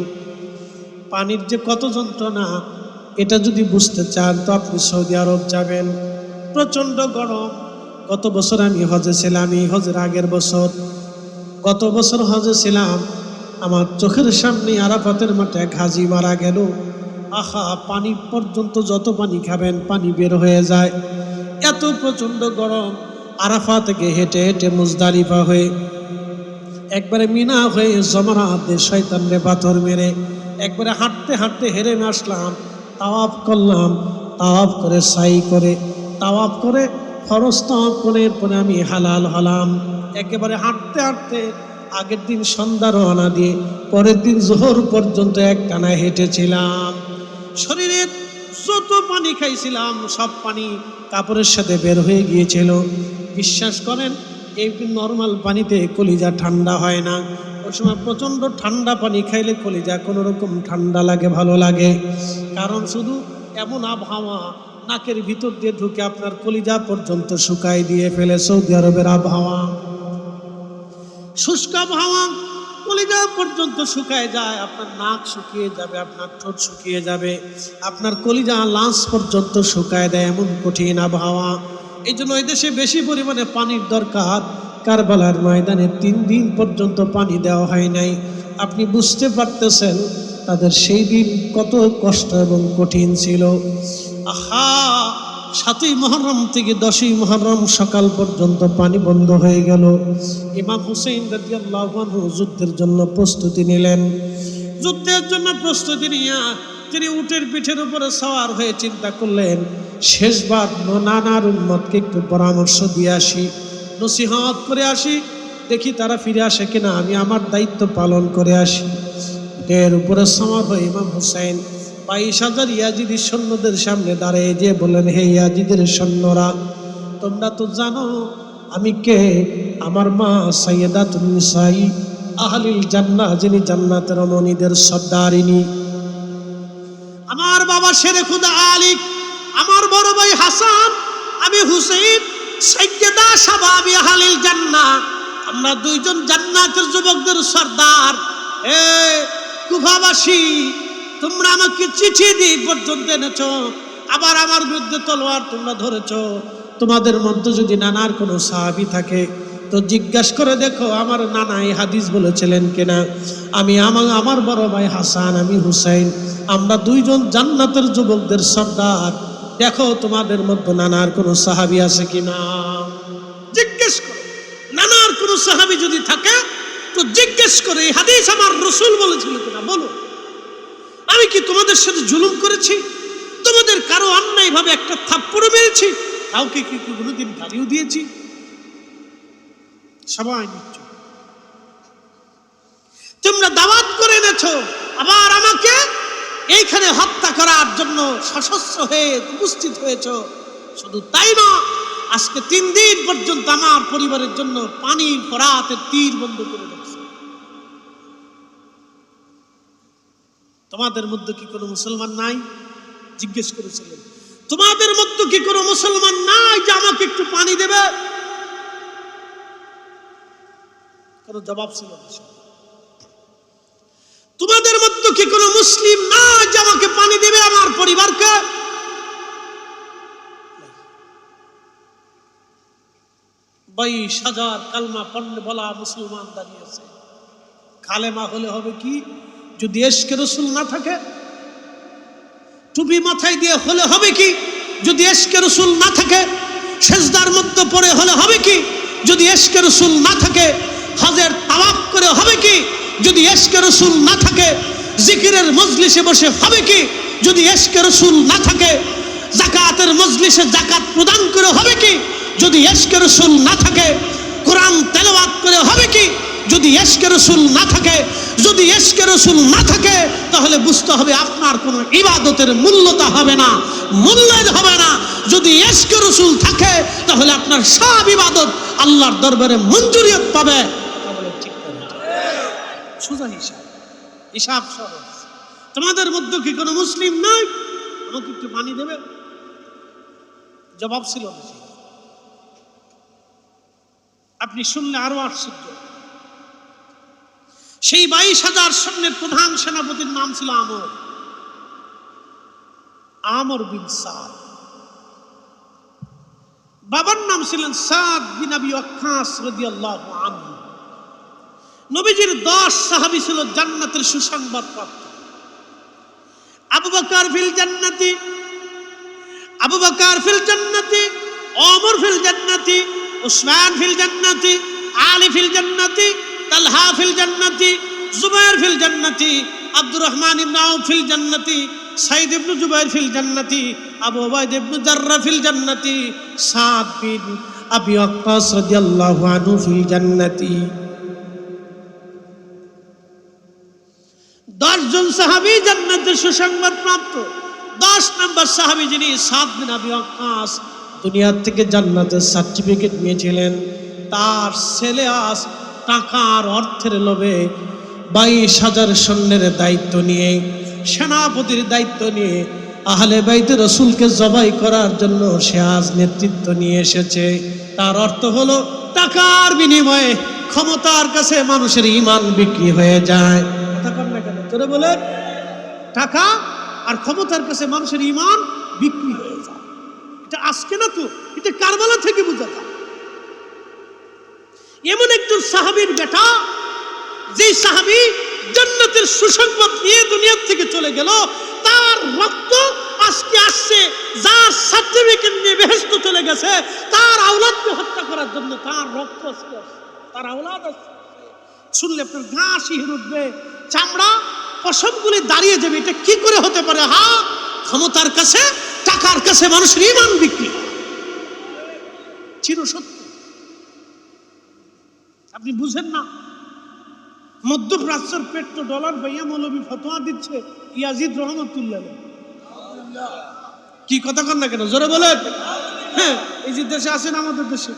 Speaker 1: পানির যে কত যন্ত্রণা এটা যদি বুঝতে চান তো আপনি সৌদি আরব যাবেন। প্রচন্ড গরম। গত বছর আমি হজে ছিলাম, এই হজের আগের বছর, গত বছর হজে ছিলাম, আমার চোখের সামনে আরাফাতের মাঠে এক হাজী মারা গেল। আহা, পানি পর্যন্ত যত পানি খাবেন পানি বের হয়ে যায়, এত প্রচন্ড গরম। আরাফা থেকে হেঁটে হেঁটে মুজদালিফা হয়ে একবারে মিনা হয়ে জমারাতে শয়তানরে পাথর মেরে একবারে হাঁটতে হাঁটতে হেরেম আসলাম। তাওয়াফ করলাম, তাওয়াফ করে সাই করে, তাওয়াফ করে ফরজ তাওয়াফ করে এরপরে আমি হালাল হলাম। একেবারে হাঁটতে হাঁটতে আগের দিন সন্ধ্যা রওনা দিয়ে পরের দিন জোহর পর্যন্ত একটানা হেঁটেছিলাম। শরীরের যত পানি খাইছিলাম সব পানি কাপড়ের সাথে বের হয়ে গিয়েছিল। বিশ্বাস করেন, এই নর্মাল পানিতে কলিজা ঠান্ডা হয় না। ওই সময় প্রচণ্ড ঠান্ডা পানি খাইলে কলিজা কোনো রকম ঠান্ডা লাগে, ভালো লাগে। কারণ শুধু এমন আবহাওয়া নাকের ভিতর দিয়ে ঢুকে আপনার কলিজা পর্যন্ত শুকাই দিয়ে ফেলে। সৌদি আরবের আবহাওয়া শুষ্ক আবহাওয়া, কলিজা পর্যন্ত শুকায় যায়, আপনার নাক শুকিয়ে যাবে, আপনার ঠোঁট শুকিয়ে যাবে, আপনার কলিজা লাশ পর্যন্ত শুকায় দেয়, এমন কঠিন আবহাওয়া। এই জন্য এই দেশে বেশি পরিমাণে পানির দরকার। কারবালার ময়দানে 3 দিন পর্যন্ত পানি দেওয়া হয় নাই। আপনি বুঝতে পারতেছেন তাদের সেই দিন কত কষ্ট এবং কঠিন ছিল। আহা, 7ই মুহররম থেকে 10ই মুহররম সকাল পর্যন্ত পানি বন্ধ হয়ে গেল। ইমাম হুসাইন রাদিয়াল্লাহু আনহু যুদ্ধের জন্য প্রস্তুতি নিলেন। যুদ্ধের জন্য প্রস্তুতি নিয়ে তিনি উটের পিঠের উপরে সওয়ার হয়ে চিন্তা করলেন, শেষবার নানার উম্মতকে একটু পরামর্শ দিয়ে আসি, নসিহত করে আসি, দেখি তারা ফিরে আসে কিনা, আমি আমার দায়িত্ব পালন করে আসি। এর উপরে সওয়ার হয়ে ইমাম হুসাইন 22,000 ইয়াজিদি সৈন্যদের সামনে দাঁড়িয়ে যে বলেন, হে ইয়াজিদের সৈন্যরা, তোমরা তো জানো আমি কে। আমার মা সাইয়্যিদাতুন নিসাই আহলিল জান্নাহ, যিনি জান্নাতের রমণীদের সর্দারিনী। আমার বাবা শেরে খুদা আলী, আমার বড় ভাই হাসান, আমি হুসাইন সাইয়্যিদা শাবাবি আহলিল জান্নাহ। আমরা 2 জন জান্নাতের যুবকদের সর্দার। হে কুফাবাসী, তোমরা আমাকে চিঠি দিয়ে পর্যন্ত এনেছো, আবার আমার বিরুদ্ধে তলোয়ার তোমরা ধরেছো। তোমাদের মধ্যে যদি নানার কোনো সাহাবী থাকে তো জিজ্ঞাসা করে দেখো আমার নানা এই হাদিস বলেছিলেন কিনা। আমি আমার বড় ভাই হাসান, আমি হুসাইন, আমরা 2 জন জান্নাতের যুবকদের সর্দার। দেখো তোমাদের মধ্যে নানার কোনো সাহাবী আছে কিনা, জিজ্ঞেস করো। নানার কোনো সাহাবী যদি থাকে তো জিজ্ঞেস করে এই হাদিস আমার রাসূল বলেছিল কিনা বলো। আমি কি তোমাদের সাথে জুলুম করেছি? তোমাদের কারো অন্যায় ভাবে একটা থাপ্পড় মেরেছি? কাউকে কি কোনোদিন গালিও দিয়েছি? সবাই নিচ্ছ, তোমরা দাওয়াত করে এনেছো, আবার আমাকে এইখানে হত্যা করার জন্য সশস্ত্র হয়ে উপস্থিত হয়েছ। শুধু তাই না, আজকে 3 দিন পর্যন্ত আমার পরিবারের জন্য পানি ফরাতে তীর বন্ধ করে রাখছে। তোমাদের মধ্যে কি কোনো মুসলমান নাই? জিজ্ঞেস করেছিলেন, তোমাদের মধ্যে কি কোনো মুসলমান নাই যে আমাকে একটু পানি দেবে? কোনো জবাব ছিল না। তোমাদের মধ্যে কি কোনো মুসলিম নাই যে আমাকে পানি দেবে, আমার পরিবারকে? 22,000 কালমা পড়লে বলা মুসলমান দাঁড়িয়ে আছে। কালেমা হলে হবে কি যদি ইশকে রাসূল না থাকে? টুপি মাথায় দিয়ে হলে হবে কি যদি ইশকে রাসূল না থাকে? সিজদার মধ্যে পড়ে হলে হবে কি যদি ইশকে রাসূল না থাকে? হজের তাওয়াফ করে হবে কি যদি ইশকে রাসূল না থাকে? জিকিরের মজলিসে বসে হবে কি যদি ইশকে রাসূল না থাকে? যাকাতের মজলিসে যাকাত প্রদান করে হবে কি যদি ইশকে রাসূল না থাকে? কোরআন তেলাওয়াত করে হবে কি যদি ইশকে রাসূল না থাকে? যদি ইশকে রাসূল না থাকে তাহলে বুঝতে হবে আপনার কোনো ইবাদতের মূল্যতা হবে না, মূল্যায়ন হবে না। যদি ইশকে রাসূল থাকে তাহলে আপনার সব ইবাদত আল্লাহর দরবারে মঞ্জুরিয়ত পাবে। ঠিক করে সোজা হিসাব সহজ। তোমাদের মধ্যে কি কোনো মুসলিম নাই আমাকে একটু পানি দেবে? জবাব ছিল না। আপনি শুনলে আরো আশ্চর্য। সেই 22,000 সৈন্যের প্রধান সেনাপতির নাম ছিল আমর বিন সাদ। বাবার নাম ছিলেন সাদ বিন আবি ওয়াক্কাস রাদিয়াল্লাহু আনহু। নবীজির 10 সাহাবী ছিল জান্নাতের সুসংবাদ প্রাপ্ত। আবু বকর ফিল জান্নাতি, আবু বকর ফিল জান্নাতি, ওমর ফিল জান্নাতি, উসমান ফিল জান্নাতি, আলী ফিল জান্নাতি, তালহা ফিল জান্নাতি, জুবাইর ফিল জান্নাতি, আব্দুর রহমান ইবনে আউফ ফিল জান্নাতি, সাইদ ইবনে জুবাইর ফিল জান্নাতি, আবু উবাইদা ইবনে জাররাহ ফিল জান্নাতি, সাদ বিন আবি ওয়াক্কাস রাদিয়াল্লাহু আনহু ফিল জান্নাতি। 10 জন সাহাবী জান্নাতের সুসংবাদ প্রাপ্ত। 10 নম্বর সাহাবী যিনি সাদ বিন আবি ওয়াক্কাস, দুনিয়া থেকে জান্নাতের সার্টিফিকেট নিয়েছিলেন। তার ছেলে আজ টাকার অর্থের লোভে 22,000 সৈন্যের দায়িত্ব নিয়ে, সেনাপতির দায়িত্ব নিয়ে আহলে বাইতে রাসূলকে জবাই করার জন্য সে আজ নেতৃত্ব নিয়ে এসেছে। তার অর্থ হলো টাকার বিনিময়ে ক্ষমতার কাছে মানুষের ঈমান বিক্রি হয়ে যায়। কথা কর না কেন, তোরে বলে টাকা আর ক্ষমতার কাছে মানুষের ঈমান বিক্রি হয়ে যায়। এটা আজকে না তো, এটা কারবালা থেকে বোঝা যায়। এমন একজন সাহাবীর বেটা, যেই সাহাবী জান্নাতের সুসংবাদ নিয়ে দুনিয়া থেকে চলে গেল, তার রক্ত আজকে আসছে, যার সার্টিফিকেট নিয়ে বেহেশত চলে গেছে, তার আওলাদকে হত্যা করার জন্য তার রক্ত আজকে আসছে, তার আওলাদ আসছে। শুনলে আপনার গা শিহরে উঠবে, চামড়া পশমগুলি দাঁড়িয়ে যাবে। এটা কি করে হতে পারে? হ্যাঁ, ক্ষমতার কাছে, টাকার কাছে মানুষের ঈমান বিক্রি চিরসত্য। আপনি বুঝেন না? মধ্যপ্রাচ্যের পেট্রো ডলার ভাইয়া মৌলবী ফতোয়া দিচ্ছে ইয়াজিদ রহমতুল্লাহ। কি কথা কন না কেন, জোরে বলেন। হ্যাঁ, এই যে দেশে আছেন, আমাদের দেশে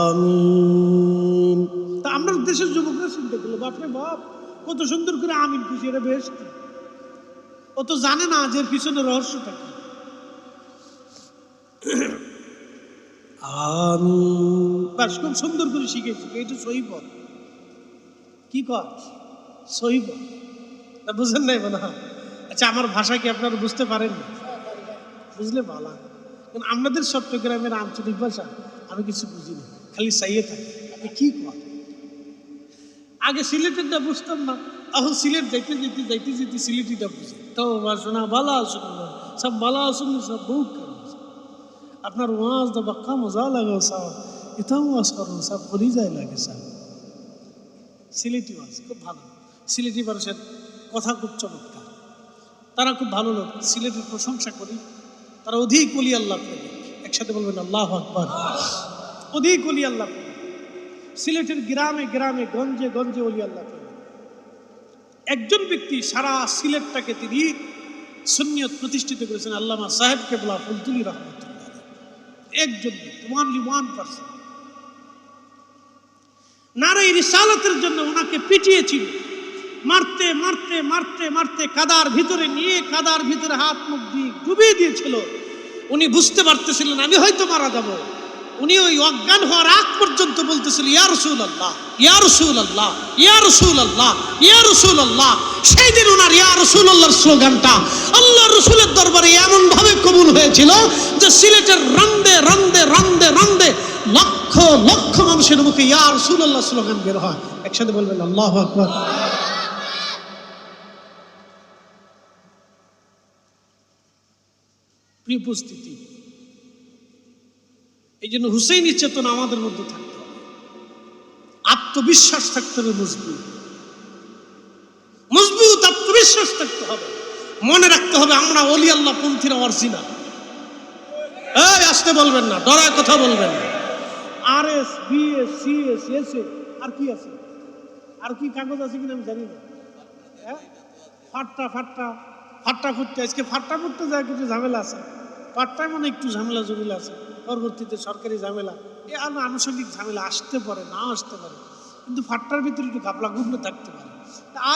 Speaker 1: আমিন, তা আমরা দেশের যুবকরা চিন্তা করলো, বাপরে বাপ কত সুন্দর করে আমিন খুশি, এটা বেশ। ও তো জানে না যে পিছনে রহস্যটা কি। আমিন বাস খুব সুন্দর করে শিখেছি, এটা সহি পথ। কি কর সহি পথ, বুঝেন নাই মনে হয়? আচ্ছা, আমার ভাষা কি আপনারা বুঝতে পারেন? বুঝলে ভালো। কারণ আমাদের চট্টগ্রামের আঞ্চলিক ভাষা আমি কিছু বুঝি না, খালি চাইয়ে থাকি আপনি কি কর। আগে সিলেটেরটা বুঝতাম না, এখন সিলেট যাইতে যেতে যাইতে যেতে সিলেটিটা বুঝি। তো শোনা ভালো আসুন, সব ভালো আসুন, সব বহু আপনার ওয়াজ দা বাক্কা মজা লাগে, সব এটাও ওয়াজ করুন, সব পরিযায় লাগে। সব সিলেটি ওয়াজ খুব ভালো, সিলেটি মানুষের কথা খুব চমৎকার, তারা খুব ভালো লোক, সিলেটের প্রশংসা করি। তারা অধিক ওলি আল্লাহ প্রেমিক, একসাথে বলবেন আল্লাহু আকবার। অধিক ওলি আল্লাহ প্রেমিক, সিলেটের গ্রামে গ্রামে গঞ্জে গঞ্জে ওলি আল্লাহ প্রেমিক। একজন ব্যক্তি সারা সিলেটটাকে তিনি সুন্নিয়ত প্রতিষ্ঠিত করেছেন, আল্লামা সাহেব কেবলা ফুলতুলি রহমতুল্লাহ। একজন ব্যক্তি, ওয়ানলি 1%। নারায়ে রিসালাতের জন্য ওনাকে পিটিয়েছিল, মারতে মারতে মারতে মারতে কাদার ভিতরে নিয়ে, কাদার ভিতরে হাত মুখ দিয়ে ডুবিয়ে দিয়েছিল। উনি বুঝতে পারতেছিলেন আমি হয়তো মারা যাব। উনি ওই অজ্ঞান হওয়ার আগ পর্যন্ত বলতেছিল ইয়া রাসূলুল্লাহ, ইয়া রাসূলুল্লাহ, ইয়া রাসূলুল্লাহ, ইয়া রাসূলুল্লাহ। সেই দিন ওনার ইয়া রাসূলুল্লাহর স্লোগানটা আল্লাহর রাসূলের দরবারে এমন ভাবে কবুল হয়েছিল যে সিলেটের রন্দে রন্দে রন্দে রন্দে লক্ষ লক্ষ মানুষের মুখে ইয়া রাসূলুল্লাহ স্লোগান বের হয়। একসাথে বলবেন আল্লাহু আকবার। প্রিয় উপস্থিতি, এই জন্য হুসেইনি চেতনা আমাদের মধ্যে থাকতে হবে, আত্মবিশ্বাস থাকতে হবে, মজবুত মজবুত আত্মবিশ্বাস থাকতে হবে। মনে রাখতে হবে আমরা ওলি আল্লাহ পন্থীরা অরিজিনাল। এই আসতে বলবেন না, ডরায় কথা বলবেন না। RS BS CS SA আর কি আছে, আর কি কাগজ আছে কিনা আমি জানি না। হ্যাঁ, ফাট্টা ফাট্টা ফাট্টা ফুটতে, আজকে ফাট্টা ফুটতে যায় কিছু ঝামেলা আছে, পাট্টায় মনে একটু ঝামেলা জমিলা আছে, পরবর্তীতে সরকারি ঝামেলা, এ আনুষঙ্গিক ঝামেলা আসতে পারে, না আসতে পারে, কিন্তু ফাট্টার ভিতরে একটু ঘাপলা গুবলে থাকতে পারে।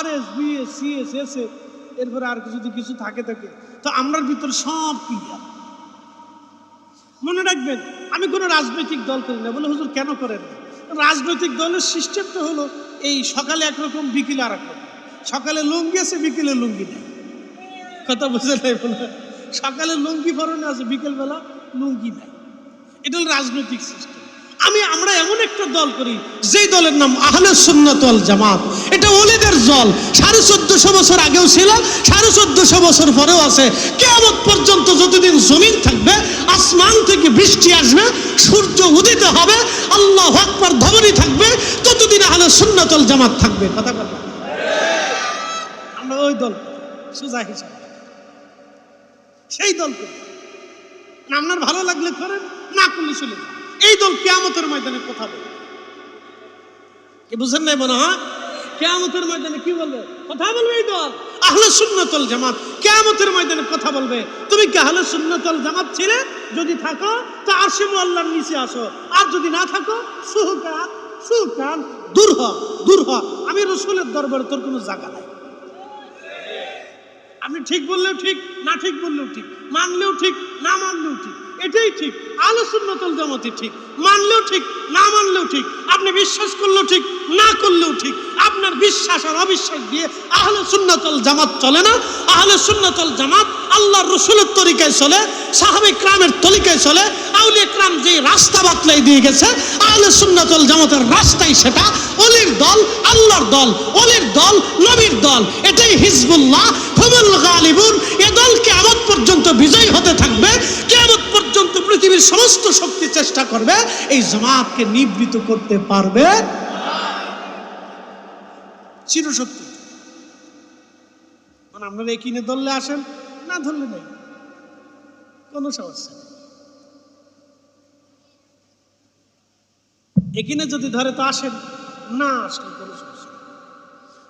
Speaker 1: RS BS CS SA এরপরে আর যদি কিছু থাকে তো আমরার ভিতরে সব ক্লিয়ার। মনে রাখবেন, আমি কোনো রাজনৈতিক দল করি না। বলে হুজুর কেন করেন না? রাজনৈতিক দলের সিস্টেমটা হলো এই সকালে একরকম বিকেলে আর এক রকম। সকালে লুঙ্গি আছে, বিকেলে লুঙ্গি নেই। কথা বুঝে নাই? বলে সকালে লুঙ্গি পরনে আছে, বিকেল বেলা লুঙ্গি নাই। এটা হলো রাজনৈতিক সিস্টেম। আমরা এমন একটা দল করি যেই দলের নাম আহলে সুন্নাত ওয়াল জামাত। এটা ওলিদের দল, 1450 বছর আগেও ছিল, 1450 বছর পরেও আছে। কিয়ামত পর্যন্ত যতদিন জমিন থাকবে, আসমান থেকে বৃষ্টি আসবে, সূর্য উদিত হবে, আল্লাহু আকবার ধ্বনি থাকবে, ততদিন আহলে সুন্নাত ওয়াল জামাত থাকবে। কথা বলবেন? আমরা ওই দল সোজা হিসাব, সেই দল করি। আপনার ভালো লাগলে করেন, না করলে চলে যান। এই দল কিয়ামতের ময়দানে কথা বলে, কি বুঝেন নাই মনে হয়? কিয়ামতের ময়দানে কি বলবে? কথা বলবে এই দল আহলে সুন্নাত ওয়াল জামাত। কিয়ামতের ময়দানে কথা বলবে, তুমি কি আহলে সুন্নাত ওয়াল জামাত ছিলে? যদি থাকো তো আরশে মুআল্লার নিচে আসো, আর যদি না থাকো সুহকান সুহকান, দূর হ দূর হ। আমি রাসূলের দরবারে তোর কোনো জায়গা নাই। আপনি ঠিক বললেও ঠিক, না ঠিক বললেও ঠিক, মানলেও ঠিক, না মানলেও ঠিক। এটাই ঠিক, আহলে সুন্নাত ওয়াল জামাতই ঠিক, মানলেও ঠিক না মানলেও ঠিক, আপনি বিশ্বাস করলেও ঠিক না করলেও ঠিক। আপনার বিশ্বাস আর অবিশ্বাস দিয়ে আহলে সুন্নাত ওয়াল জামাত চলে না। আহলে সুন্নাত ওয়াল জামাত আল্লাহর রাসূলের তরিকায় চলে, সাহাবে কিরামের তরিকায় চলে, আউলিয়া কিরাম যে রাস্তা বাতলাই দিয়ে গেছে, আহলে সুন্নাত ওয়াল জামাতের রাস্তাই সেটা। ওলির দল আল্লাহর দল, ওলির দল নবীর দল, এটাই হিজবুল্লাহ হুমুল গালিবুন। এ দল কিয়ামত পর্যন্ত বিজয় হতে থাকবে, কিয়ামত পর্যন্ত পৃথিবীর সমস্ত শক্তি চেষ্টা করবে এই জামাতকে নিবৃত করতে পারবে চিরসত্য। মানে আপনারা একিনে ধরলে আসেন, না ধরলে নাই, কোনো সমস্যা নেই। একিনে যদি ধরে তো আসেন, না আসলে কোনো সমস্যা নেই।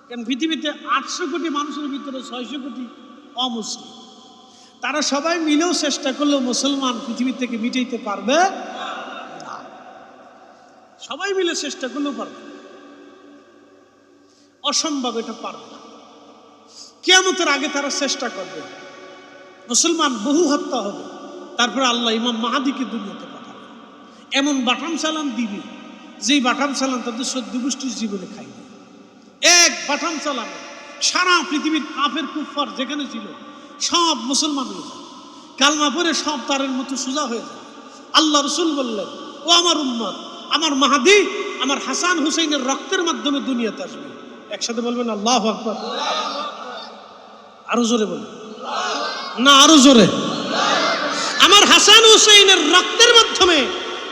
Speaker 1: কারণ পৃথিবীতে 800 কোটি মানুষের ভিতরে 600 কোটি অমুসলিম, তারা সবাই মিলেও চেষ্টা করলেও মুসলমান পৃথিবী থেকে মিটাইতে পারবে না। সবাই মিলে চেষ্টা করলেও পারবে না, অসম্ভব, এটা পারবে না। কিয়ামতের আগে তারা চেষ্টা করবে, মুসলমান বহু হত্যা হবে, তারপরে আল্লাহ ইমাম মাহাদিকে দুনিয়াতে পাঠাবে, এমন বাটাম চালান দিবে যেই বাটাম চালান তাদের 14 গোষ্ঠীর জীবনে খাইবে। এক বাটাম চালানে সারা পৃথিবীর কাফের কুফার যেখানে ছিল সব মুসলমান হয়ে যায়, কালমা পরে সব তারের মতো সোজা হয়ে যায়। আল্লাহ রসুল বললেন, ও আমার উম্মত, আমার মাহাদি আমার হাসান হুসাইনের রক্তের মাধ্যমে দুনিয়াতে আসবে। একসাথে বলবেন আল্লাহু আকবার। আরো জোরে বলবেন না, আরো জোরে। আমার হাসান হুসাইনের রক্তের মাধ্যমে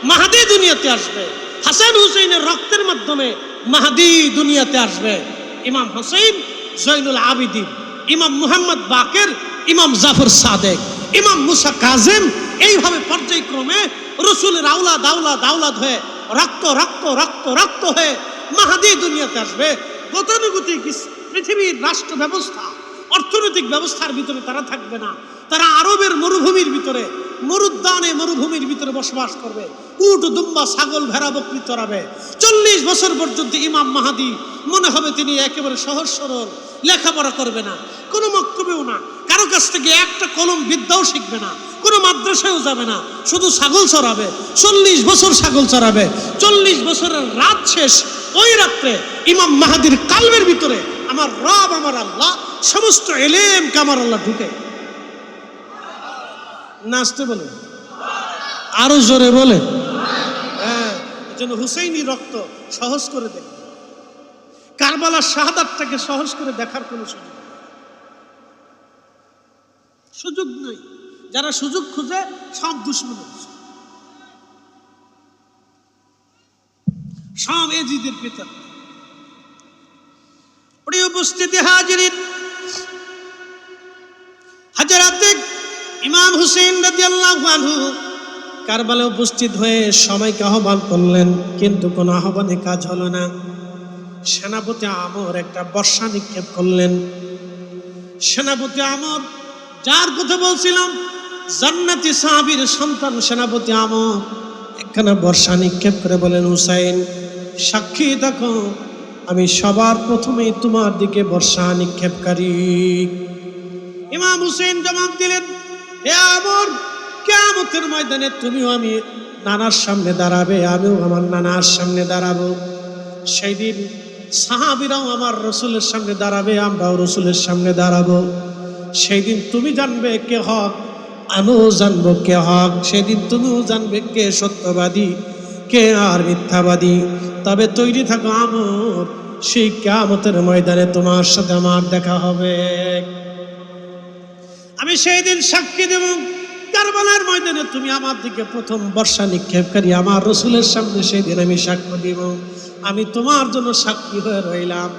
Speaker 1: মাহাদি দুনিয়াতে আসবে, হাসান হুসাইনের রক্তের মাধ্যমে মাহাদি দুনিয়াতে আসবে। ইমাম হোসেন জৈনুল আবিদিন, ইমাম মুহাম্মদ বাকের, ইমাম জাফর সাদেক, ইমাম মুসা কাজেম, এইভাবে পর্যায়ক্রমে রসুলের আওলাদ আওলাদ আওলাদ হয়ে রক্ত রক্ত রক্ত রক্ত হয়ে মাহাদি দুনিয়াতে আসবে। গতানুগতিক পৃথিবীর রাষ্ট্র ব্যবস্থা, অর্থনৈতিক ব্যবস্থার ভিতরে তারা থাকবে না, তারা আরবের মরুভূমির ভিতরে, মরুদ্যানে মরুভূমির ভিতরে বসবাস করবে, উট দুম্বা ছাগল ভেড়া বকরি চড়াবে। 40 বছর পর্যন্ত ইমাম মাহাদি মনে হবে তিনি একেবারে সহজ সরল, লেখাপড়া করবে না, কোনো মক্তবেও না, কারো কাছ থেকে একটা কলম বিদ্যাও শিখবে না, কোনো মাদ্রাসায়ও যাবে না, শুধু ছাগল চড়াবে। 40 বছর ছাগল চড়াবে। 40 বছরের রাত শেষ, ওই রাত্রে ইমাম মাহাদির কালবের ভিতরে আমার রব আমার আল্লাহ সমস্ত এলেমকে আমার আল্লাহ ঢুকে। নাচতে বলে আরো জোরে বলে। হ্যাঁ, এই জন্য হুসাইনি রক্ত সহজ করে দেখবে, কারবালার শাহাদাতটাকে সহজ করে দেখার কোনো সুযোগ নেই। যারা সুযোগ খুঁজে সব দুশ্মন, সব এজিদের পিতা। প্রিয় উপস্থিতি হাজিরিন, হযরত ইমাম হুসেন রাদিয়াল্লাহু আনহু কারবালায় উপস্থিত হয়ে সবাইকে আহ্বান করলেন, কিন্তু কোনো আহ্বানে কাজ হলো না। সেনাপতি আমর একটা বর্ষা নিক্ষেপ করলেন। সেনাপতি আমর, যার কথা বলছিলাম, জান্নাতি সাহাবীর সন্তান সেনাপতি আমর, একখানা বর্ষা নিক্ষেপ করে বলেন, হুসাইন সাক্ষী দেখো, আমি সবার প্রথমেই তোমার দিকে বর্ষা নিক্ষেপকারী। ইমাম হুসেন জবাব দিলেন, হে আমর, কিয়ামতের ময়দানে তুমিও আমি নানার সামনে দাঁড়াবে, আমিও আমার নানার সামনে দাঁড়াবো। সেই দিন সাহাবীরাও আমার রসুলের সামনে দাঁড়াবে, আমরাও রসুলের সামনে দাঁড়াবো। সেই দিন তুমি জানবে কে হক, আমিও জানবো কে হক। সেদিন তুমিও জানবে কে সত্যবাদী, কে আর মিথ্যাবাদী। তবে তৈরি থাকো আমর, সেই কিয়ামতের ময়দানে তোমার সাথে আমার দেখা হবে। আমি সেই দিন সাক্ষী দেব, কারবালার ময়দানে তুমি আমার দিকে প্রথম বর্ষা নিক্ষেপকারী আমার রসুলের সামনে সেই দিন আমি সাক্ষ্য দিব। আমি তোমার জন্য সাক্ষী হয়ে রইলাম।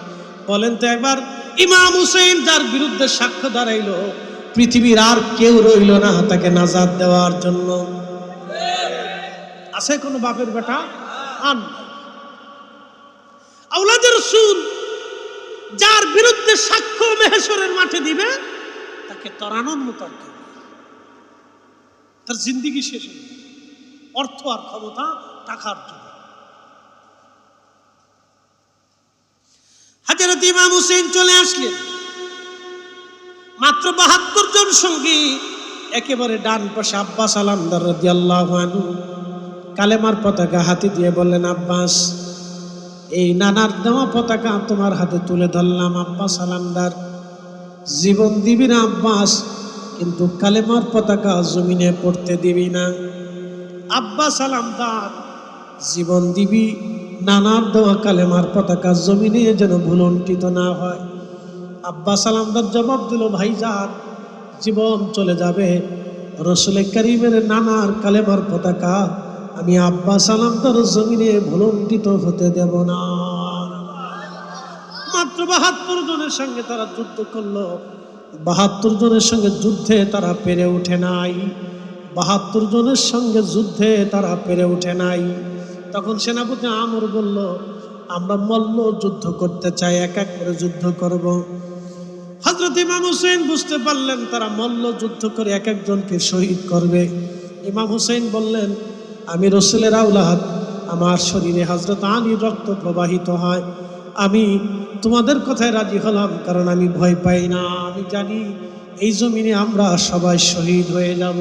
Speaker 1: বলেন তো একবার, ইমাম হুসেন যার বিরুদ্ধে সাক্ষ্য দাঁড়াইলো, পৃথিবীর আর কেউ রইল না তাকে নাজাত দেওয়ার জন্য। আছে কোনো বাপের বেটা? আন আওলাদে রাসূল যার বিরুদ্ধে সাক্ষ্য মেহশরের মাঠে দিবে, তাকে তরানোর মতো আর কেউ, তার জিন্দেগি শেষ হয়ে যাবে, অর্থ আর ক্ষমতা টাকার জন্য। হযরত ইমাম হুসেন চলে আসলেন, মাত্র 72 জন সঙ্গী একেবারে ডান পাশে আব্বাস আলামদার রাদিয়াল্লাহু আনহু কালেমার পতাকা হাতে দিয়ে বললেন, আব্বাস, এই নানার দেওয়া পতাকা তোমার হাতে তুলে ধরলাম। আব্বাস আলামদার, জীবন দিবি না আব্বাস, কিন্তু কালেমার পতাকা জমিনে পড়তে দিবি না। আব্বাস আলামদার, জীবন দিবি, নানার দেওয়া কালেমার পতাকা জমিনে যেন ভুলণ্ঠিত না হয়। আব্বাস আলামদার জবাব দিল, ভাইজান, জীবন চলে যাবে, রসুল করিমের নানার কালেমার পতাকা আমি আব্বাস আলামদার জমিনে ভুলণ্ঠিত হতে দেব না। মাত্র ৭২ জনের সঙ্গে তারা যুদ্ধ করলো। ৭২ জনের সঙ্গে যুদ্ধে তারা পেরে ওঠে নাই। ৭২ জনের সঙ্গে যুদ্ধে তারা পেরে ওঠে নাই। তখন সেনাপতি আমর বলল, আমরা মল্ল যুদ্ধ করতে চাই, এক এক করে যুদ্ধ করব। হযরত ইমাম হুসাইন বুঝতে পারলেন তারা মল্ল যুদ্ধ করে এক একজনকে শহীদ করবে। ইমাম হুসাইন বললেন, আমি রসুলের আওলাদ, আমার শরীরে হযরত আলীর রক্ত প্রবাহিত হয়, আমি তোমাদের কথায় রাজি হলাম, কারণ আমি ভয় পাই না। আমি জানি এই জমিনে আমরা সবাই শহীদ হয়ে যাব,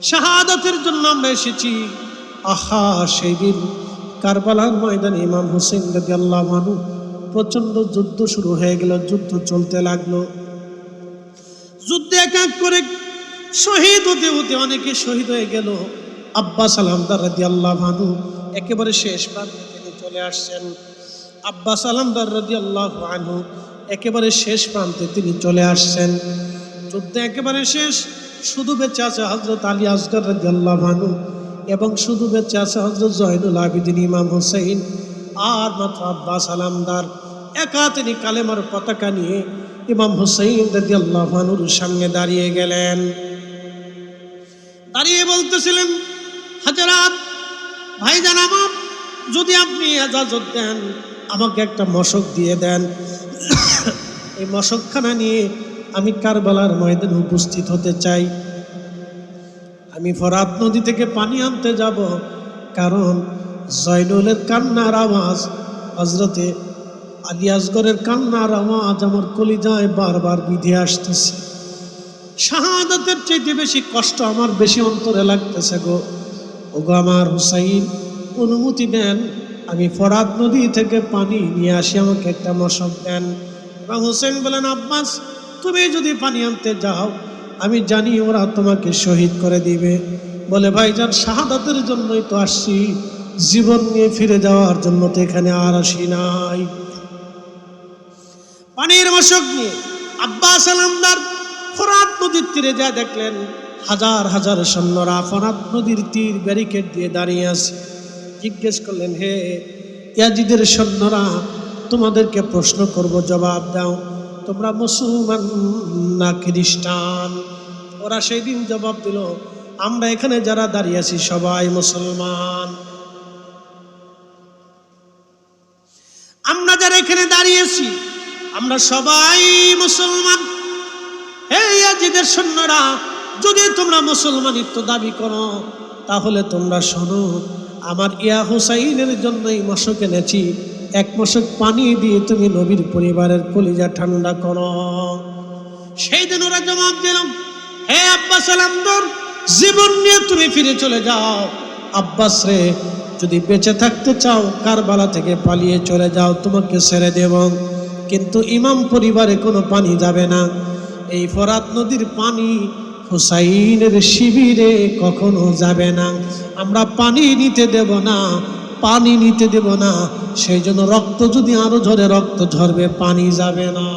Speaker 1: শাহাদাতের জন্য আমরা এসেছি। আহা, সেই দিন কারবালার ময়দানে ইমাম হুসাইন রাদিয়াল্লাহু আনহু প্রচন্ড যুদ্ধ শুরু হয়ে গেল। যুদ্ধ চলতে লাগলো। যুদ্ধে এক এক করে শহীদ হতে হতে অনেকে শহীদ হয়ে গেল। আব্বাস আলামদার রাদিয়াল্লাহু আনহু একেবারে শেষ প্রান্তে তিনি চলে আসছেন। আব্বাস আলামদার রাদিয়াল্লাহু আনহু একেবারে শেষ প্রান্তে তিনি চলে আসছেন। যুদ্ধ একেবারে শেষ। শুধু বেঁচে আছে হযরত আলী আসগর রাদিয়াল্লাহু আনহু এবং শুধু বেঁচে আছে হযরত জয়নুল আবিদিন ইমাম হুসাইন। আর মাত্র আব্বাস আলামদার একা তিনি কালেমার পতাকা নিয়ে ইমাম হুসাইন রাদিয়াল্লাহু আনহুর সামনে দাঁড়িয়ে গেলেন। দাঁড়িয়ে বলতেছিলেন, হযরত ভাইজান আমার, যদি আপনি ইজাজত দেন আমাকে একটা মশক দিয়ে দেন, এই মশকখানা নিয়ে আমি কারবালার ময়দানে উপস্থিত হতে চাই। আমি ফরাত নদী থেকে পানি আনতে যাব, কারণ জয়নুলের কান্নার আওয়াজ, হযরতে আলী আসগরের কান্নার আওয়াজ আমার কলিজায় বারবার বিধে আসতেছে। শাহাদাতের চাইতে বেশি কষ্ট আমার বেশি অন্তরে লাগতেছে গো। ওগো আমার হুসাইন, অনুমতি দেন, আমি ফরাত নদী থেকে পানি নিয়ে আসি, আমাকে একটা মশক দেন। এবং হুসাইন বলেন, আব্বাস, তুমি যদি পানি আনতে যাও আমি জানি ওরা তোমাকে শহীদ করে দিবে। বলে, ভাইজান, শাহাদাতের জন্যই তো আসছি, জীবন নিয়ে ফিরে যাওয়ার জন্য তো এখানে আর আসি নাই। পানির মশক নিয়ে আব্বাস আলামদার ফরাত নদীর তীরে যা দেখলেন হাজার হাজার সৈন্যরা ফরাত নদীর তীর ব্যারিকেড দিয়ে দাঁড়িয়ে আছে। জিজ্ঞেস করলেন, হে ইয়াজিদের সৈন্যরা, তোমাদেরকে প্রশ্ন করব, জবাব দাও, তোমরা মুসলমান না খ্রিস্টান? ওরা সেই দিন জবাব দিল, আমরা এখানে যারা দাঁড়িয়ে আছি সবাই মুসলমান। আমরা যারা এখানে দাঁড়িয়েছি আমরা সবাই মুসলমান। হে ইয়াজিদের সৈন্যরা, যদি তোমরা মুসলমানিত্ব দাবি করো তাহলে তোমরা শোনো, আমার ইয়া হুসাইনের জন্যই মশক এনেছি, এক মশক পানি দিয়ে তুমি নবীর পরিবারের কলিজা ঠান্ডা করো। সেই দিন ওরা জবাব দিল, হে আব্বাস আলামদার, জীবন নিয়ে তুমি ফিরে চলে যাও। আব্বাস রে, যদি বেঁচে থাকতে চাও কারবালা থেকে পালিয়ে চলে যাও, তোমাকে ছেড়ে দেব, কিন্তু ইমাম পরিবারে কোনো পানি যাবে না। এই ফরাত নদীর পানি হুসাইনের শিবিরে কখনো যাবে না। আমরা পানি নিতে দেব না, পানি নিতে দেব না। সেই জন্য রক্ত যদি আরো ঝরে, রক্ত ঝরবে, পানি যাবে না।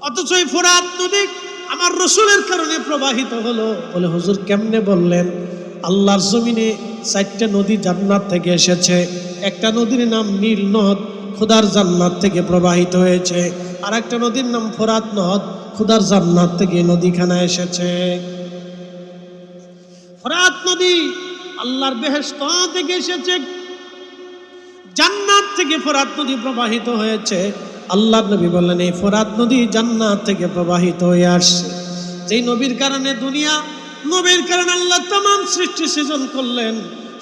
Speaker 1: অথচ এই ফরাত নদী আমার রসুলের কারণে প্রবাহিত হলো। বলে, হুজুর কেমনে বললেন? আল্লাহর জমিনে 4টা নদী জান্নাত থেকে এসেছে। একটা নদীর নাম নীল নদ, খোদার জান্নাত থেকে প্রবাহিত হয়েছে। আর একটা নদীর নাম ফরাত নদ, খোদার জান্নাত থেকে নদীখানা এসেছে। ফরাত নদী আল্লাহর বেহেশত থেকে এসেছে, জান্নাত থেকে ফরাত নদী প্রবাহিত হয়েছে। আল্লাহর নবী বললেন, এই ফরাত নদী জান্নাত থেকে প্রবাহিত হয়ে আসছে। যেই নবীর কারণে দুনিয়া, নবীর কারণে আল্লাহ তামাম সৃষ্টি সৃজন করলেন,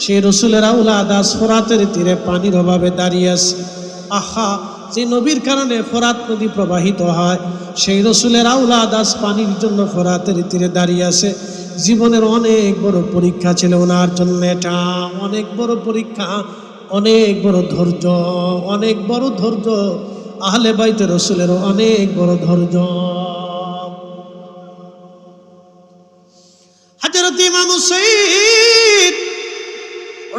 Speaker 1: সেই রসুলের আওলাদ আজ ফরাতের তীরে পানির অভাবে দাঁড়িয়ে আছে। আহা, যে নবীর কারণে ফরাত নদী প্রবাহিত হয়, সেই রসুলের আওলাদ আজ পানির জন্য ফোরাতের তীরে দাঁড়িয়ে আছে। জীবনের অনেক বড় পরীক্ষা ছিল ওনার জন্য, এটা অনেক বড় পরীক্ষা, অনেক বড় ধৈর্য, অনেক বড় ধৈর্য। আহলে বাইতে রসুলের অনেক বড় ধৈর্য। হযরত ইমাম হুসাইন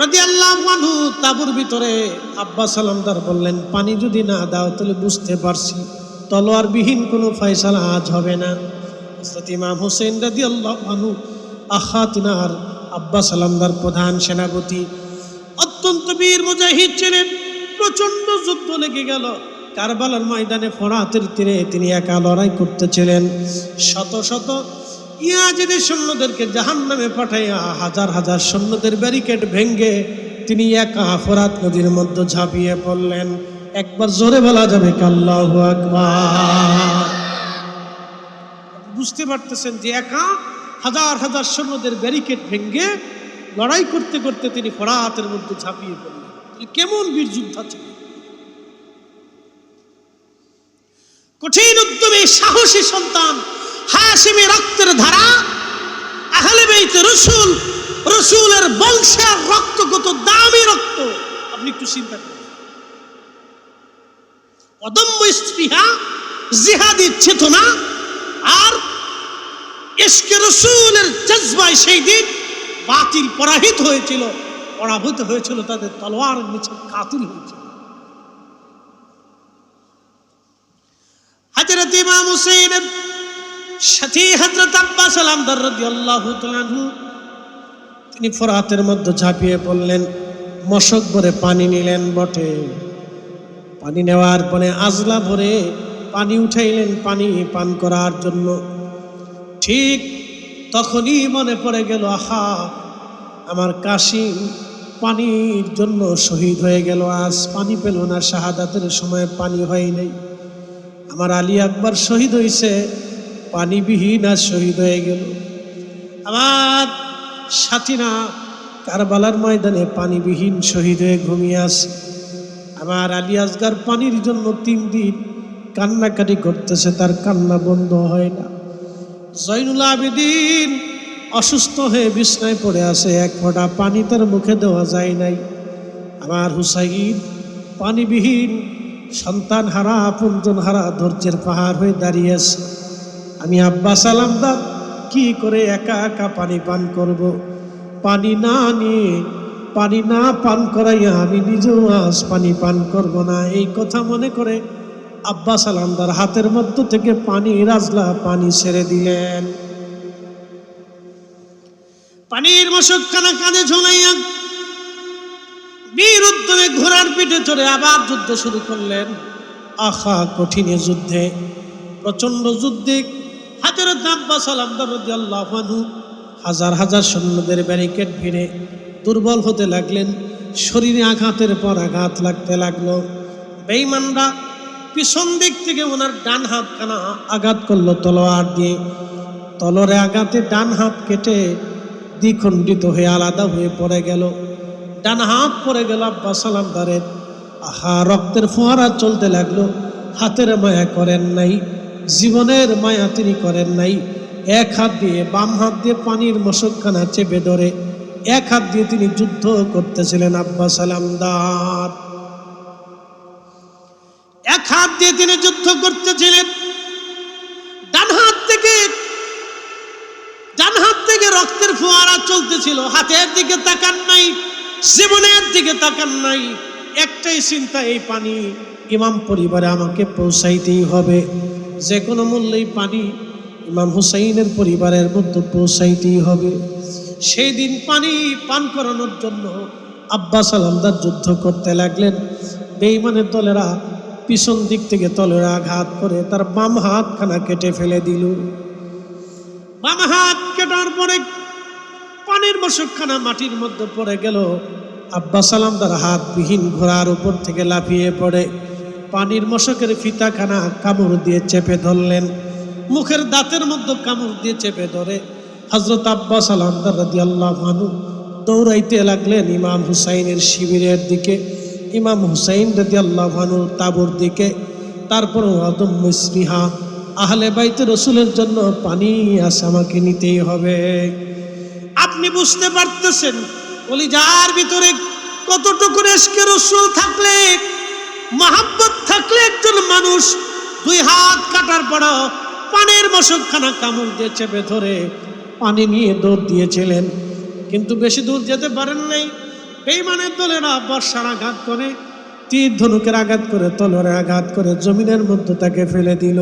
Speaker 1: রাদিয়াল্লাহু আনহু তাঁবুর ভিতরে আব্বা সালামদার বললেন, পানি যদি না দাও তাহলে বুঝতে পারছি তলোয়ারবিহীন কোনো ফয়সালা আজ হবে না। হযরত ইমাম হুসাইন রাদিয়াল্লাহু আনহু তিনার আব্বা সালামদার প্রধান সেনাপতি, অত্যন্ত বীর মুজাহিদ ছিলেন। প্রচন্ড যুদ্ধ লেগে গেল কারবালার ময়দানে, ফোরাতের তীরে তিনি একা লড়াই করতেছিলেন। শত শত ইয়াজিদের সৈন্যদেরকে জাহান্নামে পাঠাইয়া হাজার হাজার সৈন্যদের ব্যারিকেড ভেঙ্গে তিনি একা ফোরাত নদীর মধ্যে ঝাঁপিয়ে পড়লেন। একবার জোরে বলা যাবে আল্লাহু আকবার। বুঝতে পারতেছেন যে একা হাজার হাজার সৈন্যদের ব্যারিকেড ভেঙ্গে লড়াই করতে করতে তিনি ফোরাতের মধ্যে ঝাঁপিয়ে পড়লেন। কেমন বীর যোদ্ধা ছিল, কঠিন উদ্যমী সাহসী সন্তান, হাশিমি রক্তের ধারা, আহলে বাইতে রাসূল, রাসূলের বংশের রক্ত কত দামি রক্ত আপনি একটু চিন্তা করেন। অদম্য স্পৃহা, জিহাদি চেতনা আর ইশকে রাসূলের জজবায় সেই দিন বাতিল পরাহিত হয়েছিল, পরাভূত হয়েছিল, তাদের তলোয়ারের নিচে কাতিল হয়েছিল। হযরত ইমাম হুসাইনের সাথী হযরত আব্বাস সালামদার রাদিয়াল্লাহু তাআলা আনহু তিনি ফোরাতের মধ্যে ঝাঁপিয়ে পড়লেন। মশক ভরে পানি নিলেন বটে, পানি নেওয়ার পরে আজলা ভরে পানি উঠাইলেন পানি পান করার জন্য। ঠিক তখনই মনে পড়ে গেল, আহা আমার কাশিম পানির জন্য শহীদ হয়ে গেল, আজ পানি পেল না, শাহাদাতের সময় পানি হয় নাই। আমার আলী আকবর শহীদ হয়েছে, পানিবিহীন আজ শহীদ হয়ে গেল। আমার সাথীরা কারবালার ময়দানে পানিবিহীন শহীদ হয়ে ঘুমিয়ে আছে। আমার আলী আসগার পানির জন্য 3 দিন কান্নাকাটি করতেছে, তার কান্না বন্ধ হয় না। জয়নুল আবেদিন অসুস্থ হয়ে বিছনায় পড়ে আছে, এক ফোঁটা পানি তার মুখে দেওয়া যায় নাই। আমার হুসাইন পানিবিহীন, সন্তান হারা, আপনজন হারা, ধৈর্যের পাহাড় হয়ে দাঁড়িয়ে আছে। আমি আব্বা সালামদার কি করে একা একা পানি পান করব? পানি না নিয়ে, পানি না পান করাইয়া আমি নিজেও আজ পানি পান করব না। এই কথা মনে করে আব্বা সালামদার হাতের মধ্য থেকে পানি রাজলা পানি ছেড়ে দিলেন। পানির মশকখানা কাঁধে ঝোলাইয়া বীর উদ্যমে ঘোড়ার পিঠে চড়ে আবার যুদ্ধ শুরু করলেন। আহা কঠিন যুদ্ধে, প্রচন্ড যুদ্ধে হযরত আব্বাস সালামদার রাদিয়াল্লাহু আনহু হাজার হাজার সৈন্যদের ব্যারিকেড ভিড়ে দুর্বল হতে লাগলেন। শরীরে আঘাতের পর আঘাত লাগতে লাগলো। বেঈমানরা পিছন দিক থেকে ওনার ডান হাতখানা আঘাত করলো তলোয়ার দিয়ে। তলোয়ারে আঘাতে ডান হাত কেটে দ্বিখণ্ডিত হয়ে আলাদা হয়ে পড়ে গেল। ডান হাত পড়ে গেল আব্বাস সালামদারের। আহা রক্তের ফোয়ারা চলতে লাগলো। হাতের মায়া করেন নাই, জীবনের মায়া তিনি করেন নাই। এক হাত দিয়ে, বাম হাত দিয়ে পানির মশকখানা চেপে ধরে এক হাত দিয়ে তিনি যুদ্ধ করতেছিলেন। আব্বাস সালামদার এক হাত দিয়ে তিনি যুদ্ধ করতেছিলেন। ডান হাত থেকে রক্তের ফোয়ারা চলতেছিল। হাতের দিকে তাকান নাই, জীবনের দিকে তাকান নাই। একটাই চিন্তা, এই পানি ইমাম পরিবারে আমাকে পৌঁছাইতেই হবে। যে কোনো মূল্যেই পানি ইমাম হুসাইনের পরিবারের মধ্যে পৌঁছাইতেই হবে। সেই দিন পানি পান করানোর জন্য আব্বাস সালামদার যুদ্ধ করতে লাগলেন। বেঈমানের দলেরা পিছন দিক থেকে তলোয়ার আঘাত করে তার বাম হাতখানা কেটে ফেলে দিল। বাম হাত কেটার পরে পানির মশকখানা মাটির মধ্যে পড়ে গেল। আব্বাস সালামদার হাতবিহীন ঘোড়ার উপর থেকে লাফিয়ে পড়ে পানির মশকের ফিতাখানা কামড় দিয়ে চেপে ধরলেন। মুখের দাঁতের মধ্যে কামড় দিয়ে চেপে ধরে হযরত আব্বাস সালামদার রাদিয়াল্লাহু আনহু দৌড়াইতে লাগলেন ইমাম হুসাইনের শিবিরের দিকে, ইমাম হুসাইন রাদিয়াল্লাহু আনহু তাঁবুর দিকে। তারপর অদম্য স্পৃহা, আহলে বাইতে রসুলের জন্য পানি আছে, আমাকে নিতেই হবে। আপনি বুঝতে পারতেছেন কলিজার ভিতরে কতটুকু ইশকে রসুল থাকলে, মহাব্বত থাকলে একজন মানুষ 2 হাত কাটার পরও পানির মশকখানা কামড় দিয়ে চেপে ধরে পানি নিয়ে দৌড় দিয়েছিলেন। কিন্তু বেশি দূর যেতে পারেন নাই। বেঈমানের দলেরা বর্ষার আঘাত করে, তীর ধনুকের আঘাত করে, তলোয়ারের আঘাত করে জমিনের মধ্যে তাকে ফেলে দিল।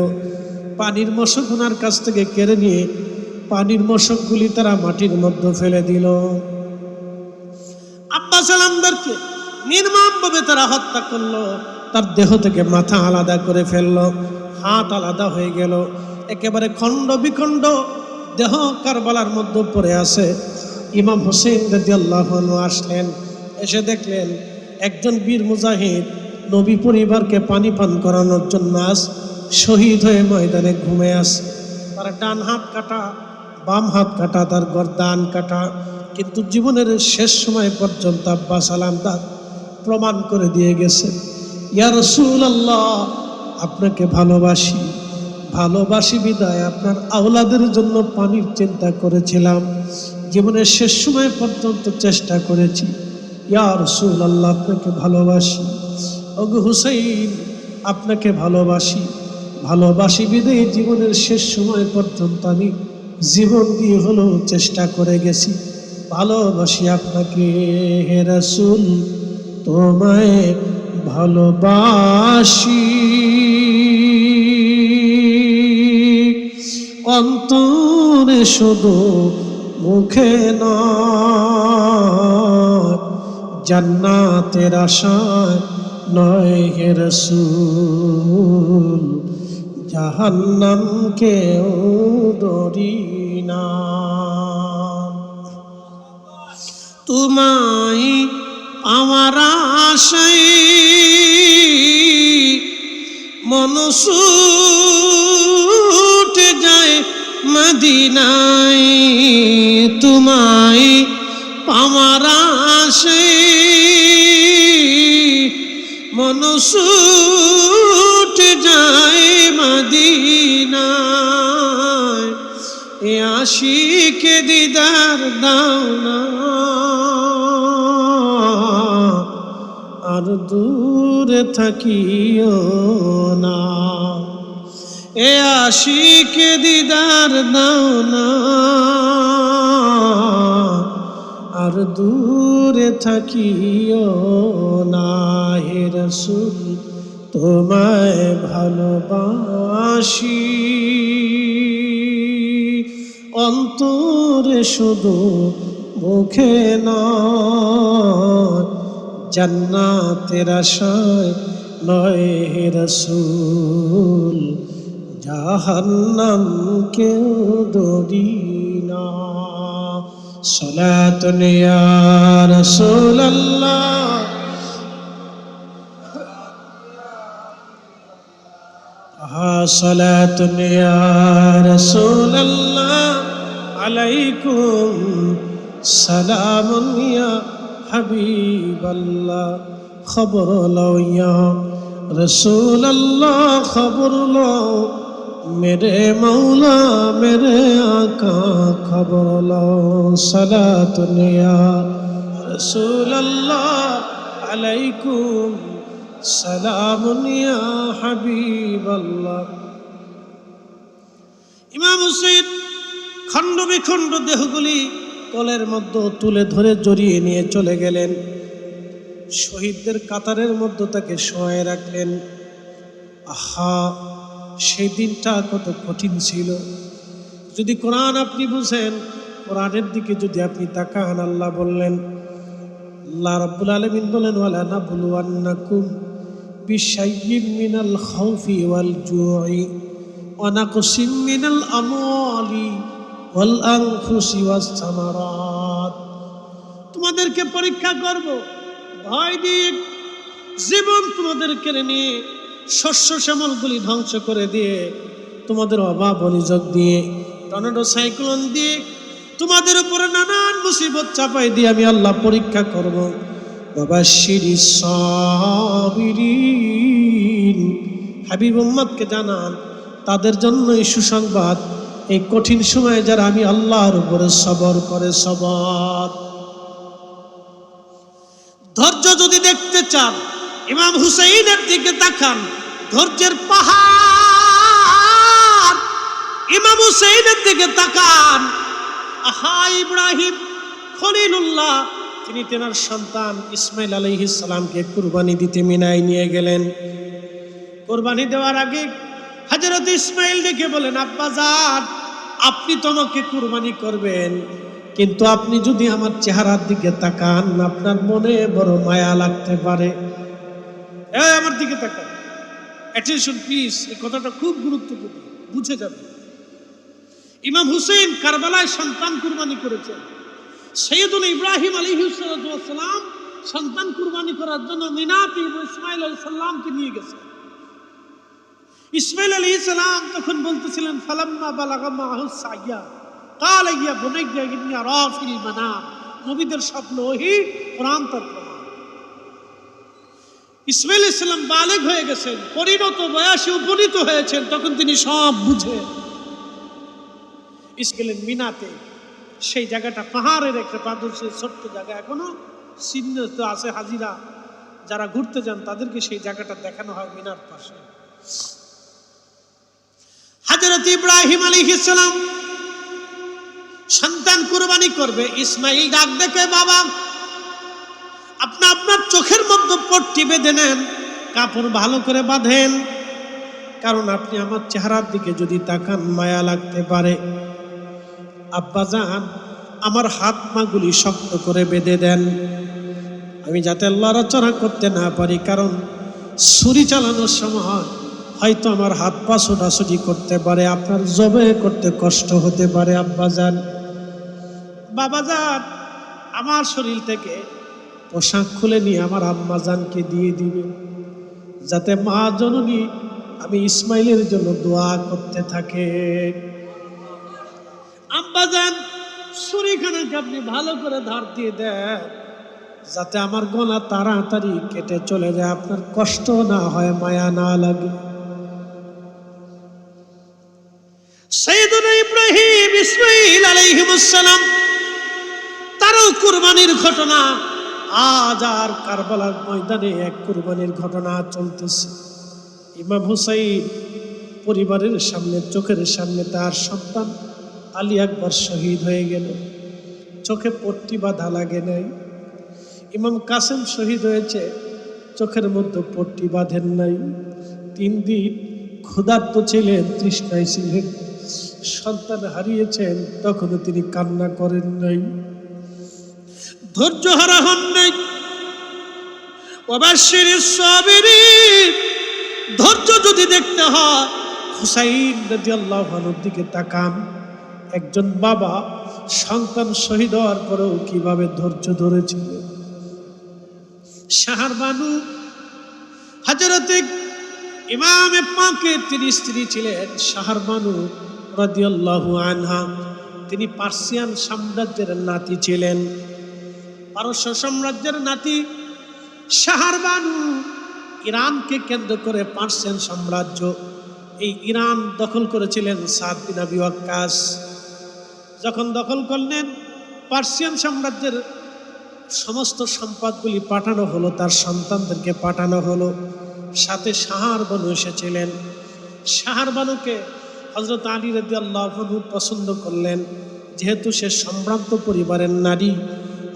Speaker 1: পানির মশক ওনার কাছ থেকে কেড়ে নিয়ে পানির মশকগুলি তারা মাটির মধ্যে ফেলে দিল। আব্বাস আলমদারকে নির্মমভাবে তারা হত্যা করলো। তার দেহ থেকে মাথা আলাদা করে ফেললো, হাত আলাদা হয়ে গেল, একেবারে খণ্ড বিখণ্ড দেহ কারবালার মধ্যে পড়ে আছে। ইমাম হোসেন রাদিয়াল্লাহু আনহু আসলেন, এসে দেখলেন একজন বীর মুজাহিদ নবী পরিবারকে পানি পান করানোর জন্য আজ শহীদ হয়ে ময়দানে ঘুমিয়ে আছে। তার ডান হাত কাটা, বাম হাত কাটা, তার গর্দান কাটা। কিন্তু জীবনের শেষ সময় পর্যন্ত আব্বাস আলমদার প্রমাণ করে দিয়ে গেছে, ইয়া রাসূলুল্লাহ, আপনাকে ভালোবাসি, ভালোবাসি বিদায় আপনার আওলাদের জন্য পানির চিন্তা করেছিলাম, জীবনের শেষ সময় পর্যন্ত চেষ্টা করেছি। ইয়া রাসূলুল্লাহ, আপনাকে ভালোবাসি। ওগো হুসাইন, আপনাকে ভালোবাসি, ভালোবাসি বিদায় জীবনের শেষ সময় পর্যন্ত আমি জীবন দিয়ে হলেও চেষ্টা করে গেছি, ভালোবাসি আপনাকে। হে রাসূল, তোমায় ভালোবাসি, অন্তরে শুধু মুখে নয়, জান্নাতের আশায় নয় হে রাসূল, জাহান্নামকেও ডরি না। তোমায় আমার আশায় মন ছুটে যায় মদিনায়, তোমায় আমার আশায় মন ছুটে যায় মদিনায়, এ আশিকে দিদার দাও না, আর দূরে থাকিও না। এ আশিকে দিদার দাও না, আর দূরে থাকিও না। হে রাসূল, তোমায় ভালোবাসি, অন্তরে শুধু মুখে নয়, জান্নাতের আশায় নয় হে রাসূল, জাহান্নামকেও ডরি না। সালাতুন ইয়া রাসূলুল্লাহ, সালাতুন ইয়া রাসূলুল্লাহ, আলাইকুম সালামুন ইয়া হাবিবাল্লাহ। খবর লও ইয়া রাসূলুল্লাহ, খবর লও मेरे मौला मेरे आका, खबर लो। सलातुन या रसूल अल्लाह, अलैकुम सलामुन या हबीब अल्लाह। ইমাম হুসাইন খণ্ড বিখণ্ড দেহগুলি কোলের মধ্যে তুলে ধরে জড়িয়ে নিয়ে চলে গেলেন। শহীদদের কাতারের মধ্যে তাকে শোয়ায় রাখলেন। আহা, সেই দিনটা কত কঠিন ছিল। যদি কোরআন আপনি বুঝেন, কোরআনের দিকে যদি আপনি তাকান, আল্লাহ বললেন, আল্লাহ রাব্বুল আলামিন বলেন, ওয়ালা নাবলুওয়ান্নাকুম বিশাইয়্যিম মিনাল খাউফি ওয়াল জুই ওয়া নাকসিম মিনাল আমওয়ালি ওয়াল আনফুসি ওয়াস সামারাত। তোমাদেরকে পরীক্ষা করব, ভয় দিয়ে জীবন তোমাদের কেড়ে নিয়ে, শস্য শ্যামলগুলি ধ্বংস করে দিয়ে, তোমাদের অভাব অনিযোগ দিয়ে, টর্নেডো সাইক্লোন দিয়ে, তোমাদের উপরে নানান মুসিবত চাপাই দিয়ে আমি আল্লাহ পরীক্ষা করব। ওয়াবাশশিরিস সাবিরিন, হাবিব উম্মতকে জানান তাদের জন্যই সুসংবাদ, এই কঠিন সময়ে যারা আমি আল্লাহর উপরে সবর করে। সবর, ধৈর্য যদি দেখতে চান ইমাম হুসাইনের দিকে তাকান, ধৈর্যের পাহাড় ইমাম হুসাইনের দিকে তাকান। আহা, ইব্রাহিম খলিলুল্লাহ তিনি তেনার সন্তান ইসমাইল আলাইহিস সালামকে কুরবানি দিতে মিনায় নিয়ে গেলেন। কুরবানি দেওয়ার আগে হযরত ইসমাইল ডেকে বলেন, আব্বাজান আপনি তো আমাকে কুরবানি করবেন, কিন্তু আপনি যদি আমার চেহারার দিকে তাকান আপনার মনে বড় মায়া লাগতে পারে। আমার দিকে তাকান, অ্যাটেনশন প্লিজ, এই কথাটা খুব গুরুত্বপূর্ণ, বুঝে যাবে। ইমাম হুসেইন কারবালায় সন্তান কুরবানি করেছেন। সৈয়দুল ইব্রাহিম আলাইহিস সালাম সন্তান কুরবানি করার জন্য মিনাতে ইসমাইল আলাইহিস সালামকে নিয়ে গেছেন। ইসমাইল আলাইহিস সালাম তখন বলতেছিলেন, ফালাম্মা বালাগা মাহুস সাইয়া ক্বালা ইয়া বুনাইয়া ইন্নী আরা ফিল মানাম। নবীদের স্বপ্ন ওহী, কোরআন তার প্রমাণ। ইসমাইল আলাইহিস সালাম বালেগ হয়ে গেছেন, পরিণত বয়সে উপনীত হয়েছেন, তখন তিনি সব বুঝে গেলেন মিনাতে। সেই জায়গাটা পাহাড়ের একটা পাদদেশে ছোট্ট জায়গা, এখনো চিহ্ন তো আছে। হাজিরা যারা ঘুরতে যান তাদেরকে সেই জায়গাটা দেখানো হয় মিনার পাশে। হযরত ইব্রাহিম আলাইহিস সালাম সন্তান কুরবানি করবে। ইসমাইল ডাক দেখে, বাবা আপনি আপনার চোখের মধ্যে পট্টি বেঁধে নেন, কাপড় ভালো করে বাঁধেন, কারণ আপনি আমার চেহারার দিকে যদি তাকান মায়া লাগতে পারে। আব্বাজান আমার হাত মাগুলি শক্ত করে বেঁধে দেন, আমি যাতে লড়াচড়া করতে না পারি, কারণ ছুরি চালানোর সময় হয়তো আমার হাত পা ছোটাছুটি করতে পারে, আপনার জবে করতে কষ্ট হতে পারে। আব্বাজান, বাবাজান আমার শরীর থেকে পোশাক খুলে নিয়ে আমার আম্মাজানকে দিয়ে দিবে, যাতে মা জননী আমি ইসমাইলের জন্য দোয়া করতে থাকে। আব্বাজান ছুরিখানাকে আপনি ভালো করে ধার দিয়ে দেন, যাতে আমার গলা তাড়াতাড়ি কেটে চলে যায়, আপনার কষ্ট না হয়, মায়া না লাগে। সাইয়েদুনা ইব্রাহিম ইসমাইল আলাইহিস সালাম তারও কুরবানির ঘটনা আজ আর কারবালার ময়দানে এক কুরবানির ঘটনা চলতেছে। ইমাম হুসাইন পরিবারের সামনে, চোখের সামনে তার সন্তান আলী আকবর শহীদ হয়ে গেল, চোখে পট্টি বাঁধা লাগে নাই। ইমাম কাসেম শহীদ হয়েছে, চোখের মধ্যে পট্টি বাঁধেন নাই। 3 দিন ক্ষুধার্ত ছিলেন, তৃষ্ণায় ছিলেন, সন্তান হারিয়েছেন, তখনও তিনি কান্না করেন নাই, ধৈর্য হারা হন নাই। ওয়াবাশশিরিস সাবিরিন, ধৈর্য যদি দেখতে হয় হুসাইন রাদিয়াল্লাহু আনহুর দিকে তাকান। একজন বাবা সন্তান শহীদ হওয়ার পরেও কিভাবে ধৈর্য ধরেছিলেন। শাহরবানু হযরত ইমামে পাকের তিনি স্ত্রী ছিলেন শাহরবানু রাদিয়াল্লাহু আনহা। তিনি পার্সিয়ান সাম্রাজ্যের নাতি ছিলেন, পারস্য সাম্রাজ্যের নাতি। শাহরবানু ইরানকে কেন্দ্র করে পার্সিয়ান সাম্রাজ্য, এই ইরান দখল করেছিলেন সাদ বিন আবি ওয়াক্কাস। যখন দখল করলেন, পার্সিয়ান সাম্রাজ্যের সমস্ত সম্পদগুলি পাঠানো হলো, তার সন্তানদেরকে পাঠানো হলো, সাথে শাহরবানু এসেছিলেন। শাহরবানুকে হযরত আলী রাদিয়াল্লাহু আনহু পছন্দ করলেন, যেহেতু সে সম্ভ্রান্ত পরিবারের নারী,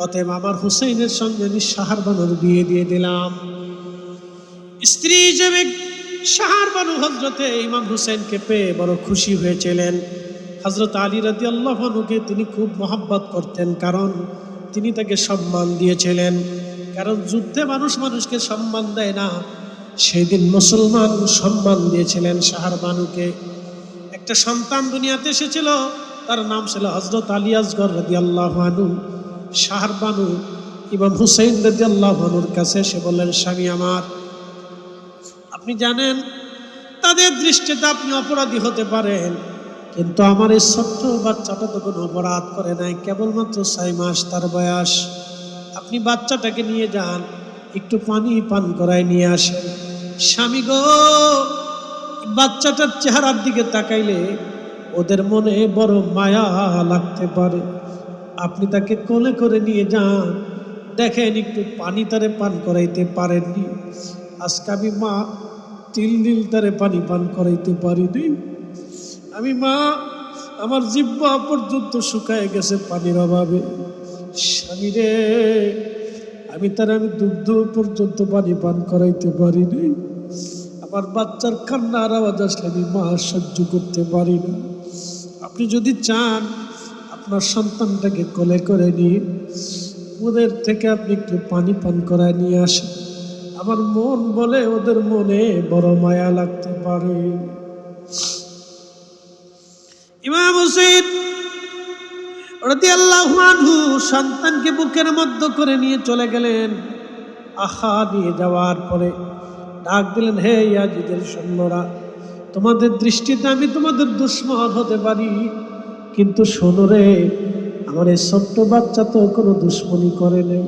Speaker 1: অতএব আমার হুসাইনের সঙ্গে আমি শাহরবানুর বিয়ে দিয়ে দিলাম। স্ত্রী হিসেবে শাহরবানু হযরতে ইমাম হুসাইনকে পেয়ে বড় খুশি হয়েছিলেন। হযরত আলী রাদিয়াল্লাহু আনহুকে তিনি খুব মহব্বত করতেন, কারণ তিনি তাকে সম্মান দিয়েছিলেন। কারণ যুদ্ধে মানুষ মানুষকে সম্মান দেয় না, সেদিন মুসলমান সম্মান দিয়েছিলেন শাহরবানুকে। একটা সন্তান দুনিয়াতে এসেছিল, তার নাম ছিল হযরত আলী আসগর রাদিয়াল্লাহু আনহু। শাহরবানু ইমাম হুসাইন রাদিয়াল্লাহু আনহুর কাছে এসে বললেন, স্বামী আমার, আপনি জানেন তাদের দৃষ্টিতে আপনি অপরাধী হতে পারেন, কিন্তু আমার এই ছোট্ট বাচ্চাটা তো কোনো অপরাধ করে নাই, কেবলমাত্র 6 মাস তার বয়স। আপনি বাচ্চাটাকে নিয়ে যান, একটু পানি পান করায় নিয়ে আসেন। স্বামী গো, বাচ্চাটার চেহারার দিকে তাকাইলে ওদের মনে বড় মায়া লাগতে পারে। আপনি তাকে কোলে করে নিয়ে যান, দেখেন একটু পানি তারে পান করাইতে পারেননি। আজকে আমি মা 3 দিন তারে পানি পান করাইতে পারিনি। আমি মা আমার জিহ্বা পর্যন্ত শুকায় গেছে পানির অভাবে। স্বামী রে, আমি দুগ্ধ পর্যন্ত পানি পান করাইতে পারিনি। আমার বাচ্চার কান্নার আওয়াজ আসলে আমি মা সহ্য করতে পারি না। আপনি যদি চান আপনার সন্তানটাকে কোলে করে নিয়ে ওদের থেকে আপনি একটু পানি পান করায় নিয়ে আসেন। আমার মন বলে ওদের মনে বড় মায়া লাগতে পারে। ইমাম হুসাইন রাদিয়াল্লাহু আনহু সন্তানকে বুকের মধ্যে করে নিয়ে চলে গেলেন। আহা নিয়ে যাওয়ার পরে ডাক দিলেন, হে ইয়াজিদের সৈন্যরা, তোমাদের দৃষ্টিতে আমি তোমাদের দুশমন হতে পারি, কিন্তু শোনো রে, আমার এই ছোট্ট বাচ্চা তো কোনো দুশ্মনী করে নেই।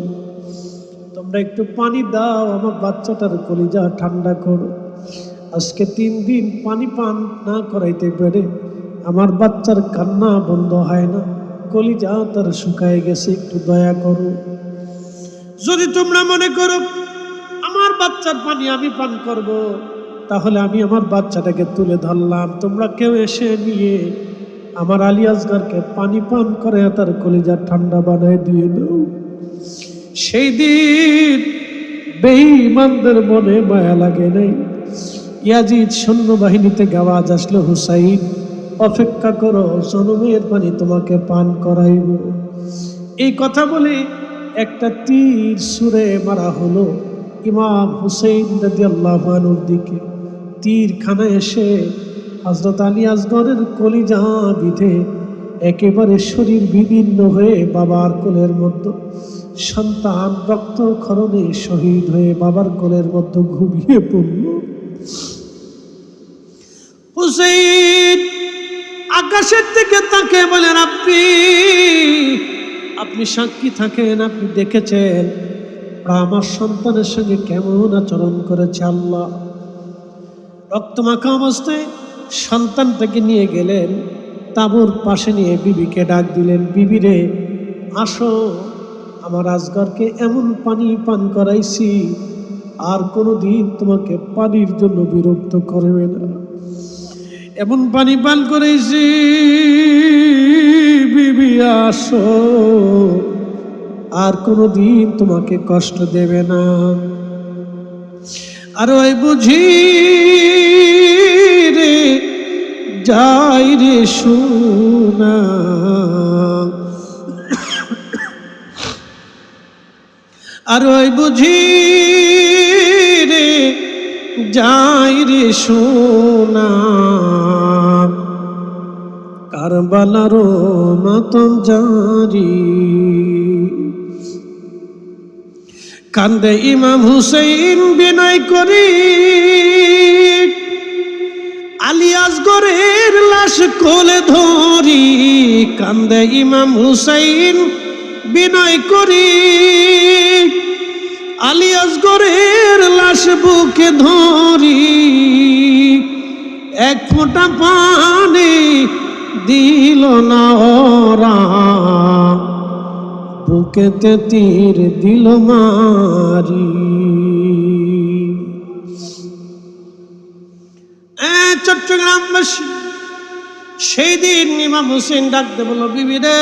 Speaker 1: তোমরা একটু পানি দাও, আমার বাচ্চাটার কলিজা ঠান্ডা করো। আজকে 3 দিন পানি পান না করাইতে পেরে আমার বাচ্চার কান্না বন্ধ হয় না, কলিজা তার শুকায় গেছে, একটু দয়া করো। যদি তোমরা মনে করো আমার বাচ্চার পানি আমি পান করব, তাহলে আমি আমার বাচ্চাটাকে তুলে ধরলাম, তোমরা কেউ এসে নিয়ে আমার আলী আসগরকে পানি পান করে তার কলিজা ঠান্ডা বানায় দিয়ে দাও। সেই দিন বেঈমানদের মনে মায়া লাগে নাই। ইয়াজিদ সৈন্যবাহিনীতে আওয়াজ আসলো, হুসাইন অপেক্ষা করো, জনমের পানি তোমাকে পান করাইব। এই কথা বলে একটা তীর ছুঁড়ে মারা হলো ইমাম হুসাইন রাদিয়াল্লাহু আনহুর দিকে। তীরখানা এসে হযরত আলী আসগরের কলিজা বিধে একেবারে শরীর বিদীর্ণ হয়ে বাবার কোলের মধ্যে, সন্তান রক্তক্ষরণে শহীদ হয়ে বাবার কোলের মধ্যে ঘুমিয়ে পড়ল। হুসাইন আকাশের দিকে তাকিয়ে বলেন, আপনি সাক্ষী থাকেন, আপনি দেখেছেন আমার সন্তানের সঙ্গে কেমন আচরণ করেছে আল্লাহ। রক্তমাখা অবস্থায় সন্তানটাকে নিয়ে গেলেন, তাঁবুর পাশে নিয়ে বিবিকে ডাক দিলেন, বিবি রে, আসো, আমার আসগরকে এমন পানি পান করাইছি, আর কোনোদিন তোমাকে পানির জন্য বিরক্ত করবে না। এমন পানি পান করাইছি, বিবি আসো, আর কোনোদিন তোমাকে কষ্ট দেবে না। আর ওই বুঝি রে যাই রে সোনা, আর ওই বুঝি রে যাই রে সোনা, কারবালার মাতম জারি। কান্দে ইমাম হুসাইন বিনয় করি, আলী আসগরের লাশ কোলে ধরি। কান্দে ইমাম হুসাইন বিনয় করি, আলী আসগরের লাশ বুকে ধরি। এক ফোঁটা পানি দিল না ওরা, বুকেতে তীর দিল মারি। চট্টগ্রামবাসী সেই দিন ইমাম হুসেন ডাকতে বলল, বিবি রে,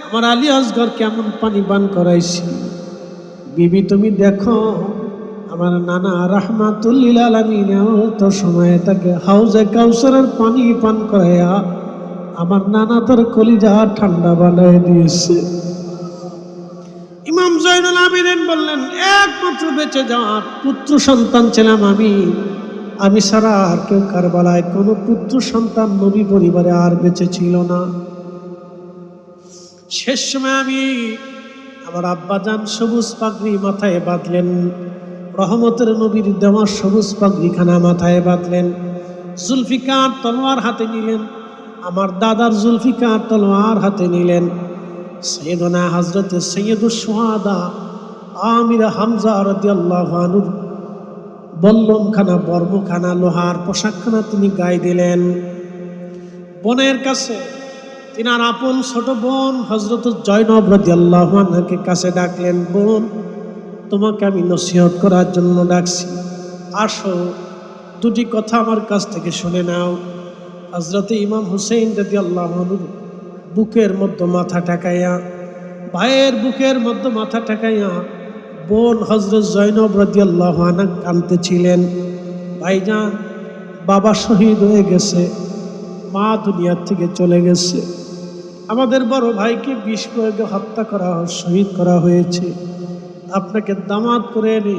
Speaker 1: আমার আলী আসগর কেমন পানি পান করাইছি। বিবি তুমি দেখো, আমার নানা রাহমাতুল্লিল আলামিন তো সময় তাকে হাউজে কাউসারের পানি পান করাইয়া আমার নানা তার কলিজা ঠান্ডা বানায় দিয়েছে। ইমাম জয়নুল আবেদিন বললেন, একমাত্র বেঁচে যাওয়া পুত্র সন্তান ছিলাম আমি ছাড়া আর কেউ কারবালায় কোনো পুত্র সন্তান নবী পরিবারে আর বেঁচে ছিল না। শেষ সময় আমার আব্বাজান সবুজ পাগড়ি মাথায় বাঁধলেন, রহমতের নবীর দেওয়া সবুজ পাগড়িখানা মাথায় বাঁধলেন, জুলফিকার তলোয়ার হাতে নিলেন, আমার দাদার জুলফিকার তলোয়ার হাতে নিলেন। সৈয়দনা হযরত সৈয়দুশ শুহাদা আমির হামজা রাদিয়াল্লাহু আনহু বল্লমখানা বর্মখানা লোহার পোশাকখানা তিনি গায়ে দিলেন। বোনের কাছে তিনার আপন ছোট বোন হযরত জয়নব রাদিয়াল্লাহু আনহাকে কাছে ডাকলেন, বোন তোমাকে আমি নসিহত করার জন্য ডাকছি, আসো দুটি কথা আমার কাছ থেকে শুনে নাও। হযরত ইমাম হুসেইন রাদিয়াল্লাহু আনহু বুকের মধ্যে মাথা ঠেকাইয়া, ভাইয়ের বুকের মধ্যে মাথা ঠেকাইয়া বোন হযরত জয়নব রাদিয়াল্লাহু আনহা কাঁদতেছিলেন। ভাইজান, বাবা শহীদ হয়ে গেছে, মা দুনিয়ার থেকে চলে গেছে, আমাদের বড় ভাইকে বিষ প্রয়োগে হত্যা করা শহীদ করা হয়েছে, আপনাকে দামাত করে এনে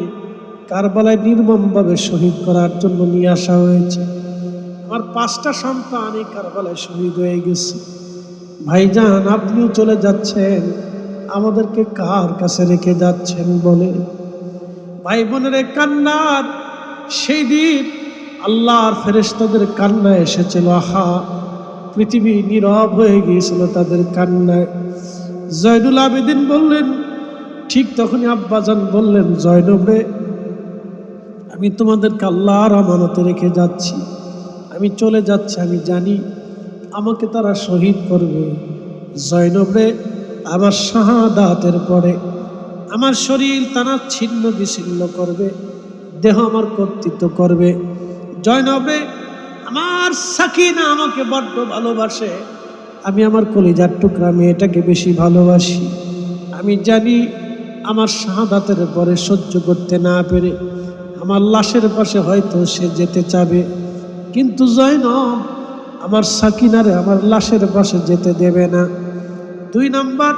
Speaker 1: কারবালায় নির্মমভাবে শহীদ করার জন্য নিয়ে আসা হয়েছে। আমার 5টা সন্তান এই কারবালায় শহীদ হয়ে গেছে। ভাইজান, আপনিও চলে যাচ্ছেন, আমাদেরকে কার কাছে রেখে যাচ্ছেন বলে। ভাই বোনের কান্নার সেই দিন আল্লাহর ফেরেশতাদের কান্না এসেছিল। আহা, পৃথিবী নীরব হয়ে গিয়েছিল তাদের কান্নায়। জয়নুল আবেদিন বললেন, ঠিক তখনই আব্বাজান বললেন, জয়নব রে, আমি তোমাদেরকে আল্লাহর আমানতে রেখে যাচ্ছি, আমি চলে যাচ্ছি, আমি জানি আমাকে তারা শহীদ করবে। জয়নব রে, আমার শাহাদাতের পরে আমার শরীর তারা ছিন্ন বিচ্ছিন্ন করবে, দেহ আমার কর্তৃত্ব করবে। জয়নব রে, আমার সাকিনা আমাকে বড্ড ভালোবাসে, আমি আমার কলিজার টুকরা মেয়েটাকে বেশি ভালোবাসি। আমি জানি আমার শাহাদাতের পরে সহ্য করতে না পেরে আমার লাশের পাশে হয়তো সে যেতে চাবে, কিন্তু জয়নব আমার সাকিনারে আমার লাশের পাশে যেতে দেবে না। 2 নাম্বার,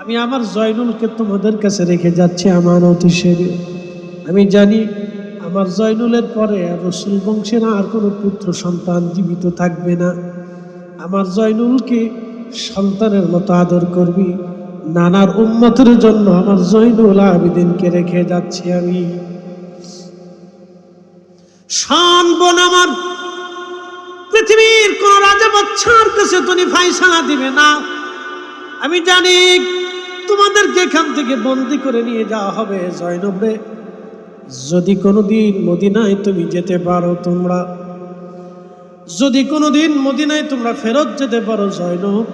Speaker 1: আমি আমার জয়নুলকে তোমাদের কাছে রেখে যাচ্ছি আমানত হিসেবে। আমি জানি আমার জয়নুলের পরে রসুল বংশের আর কোনো পুত্র সন্তান জীবিত থাকবে না। আমার জয়নুলকে সন্তানের মতো আদর করবি, নানার উম্মতের জন্য আমার জয়নুল আবেদিনকে রেখে যাচ্ছি আমি। শান বোন আমার, পৃথিবীর কোন রাজা বাদশার কাছে তুমি ফায়সালা দিবে না। আমি জানি তোমাদেরকে এখান থেকে বন্দি করে নিয়ে যাওয়া হবে। জয়নব রে, যদি কোনোদিন মদিনায় তুমি যেতে পারো, তোমরা যদি কোনোদিন মদিনায় তোমরা ফেরত যেতে পারো, জয়নব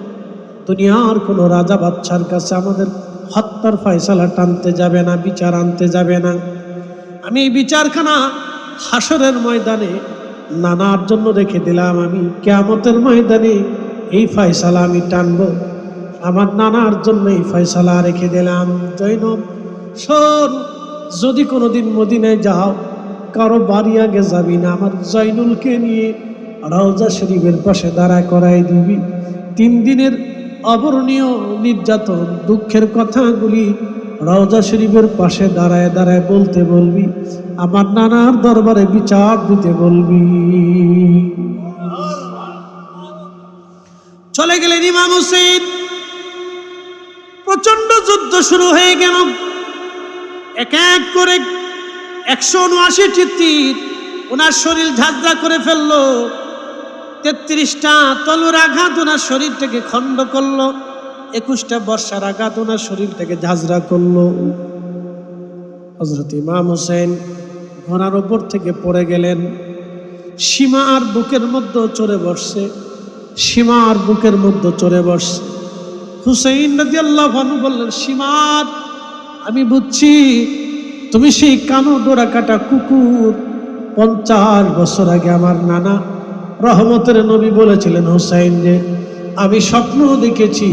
Speaker 1: দুনিয়ার কোনো রাজা বাদশার কাছে আমাদের হত্যার ফয়সালা টানতে যাবে না, বিচার আনতে যাবে না। আমি এই বিচারখানা হাসরের ময়দানে নানার জন্য রেখে দিলাম। আমি কিয়ামতের ময়দানে এই ফয়সালা আমি টানবো, আমার নানার জন্য এই ফয়সালা রেখে দিলাম। জয়নব শোন, যদি কোনোদিন মদিনায় যাও, কারো বাড়ি আগে যাবি না, আমার জয়নুলকে নিয়ে রওজা শরীফের পাশে দাঁড়া করাই দিবি। 3 দিনের অবর্ণীয় নির্যাতন দুঃখের কথাগুলি রওজা শরীফের পাশে দাঁড়ায় দাঁড়ায় বলতে বলবি, আমার নানার দরবারে বিচার দিতে বলবি। চলে গেলেন ইমাম হুসেন। প্রচন্ড যুদ্ধ শুরু হয়ে গেল। এক এক করে 179টি তীর ওনার শরীর ঝাঁঝরা করে ফেললো। 33টা তলোয়ার আঘাত ওনার শরীরটাকে খণ্ড করলো। 21টা বর্ষার আঘাত ওনার শরীরটাকে ঝাঁঝরা করলো। হযরত ইমাম হুসেন ঘোড়ার উপর থেকে পড়ে গেলেন। সীমা আর বুকের মধ্যে চড়ে বসছে, সীমা আর বুকের মধ্যে চড়ে বসছে। হুসাইন রাদিয়াল্লাহু আনহু বললেন, সীমা, আমি বুঝছি তুমি সেই কানো ডোরা কাটা কুকুর। 50 বছর আগে আমার নানা রহমতের নবী বলেছিলেন, হুসাইন রে, আমি স্বপ্ন দেখেছি,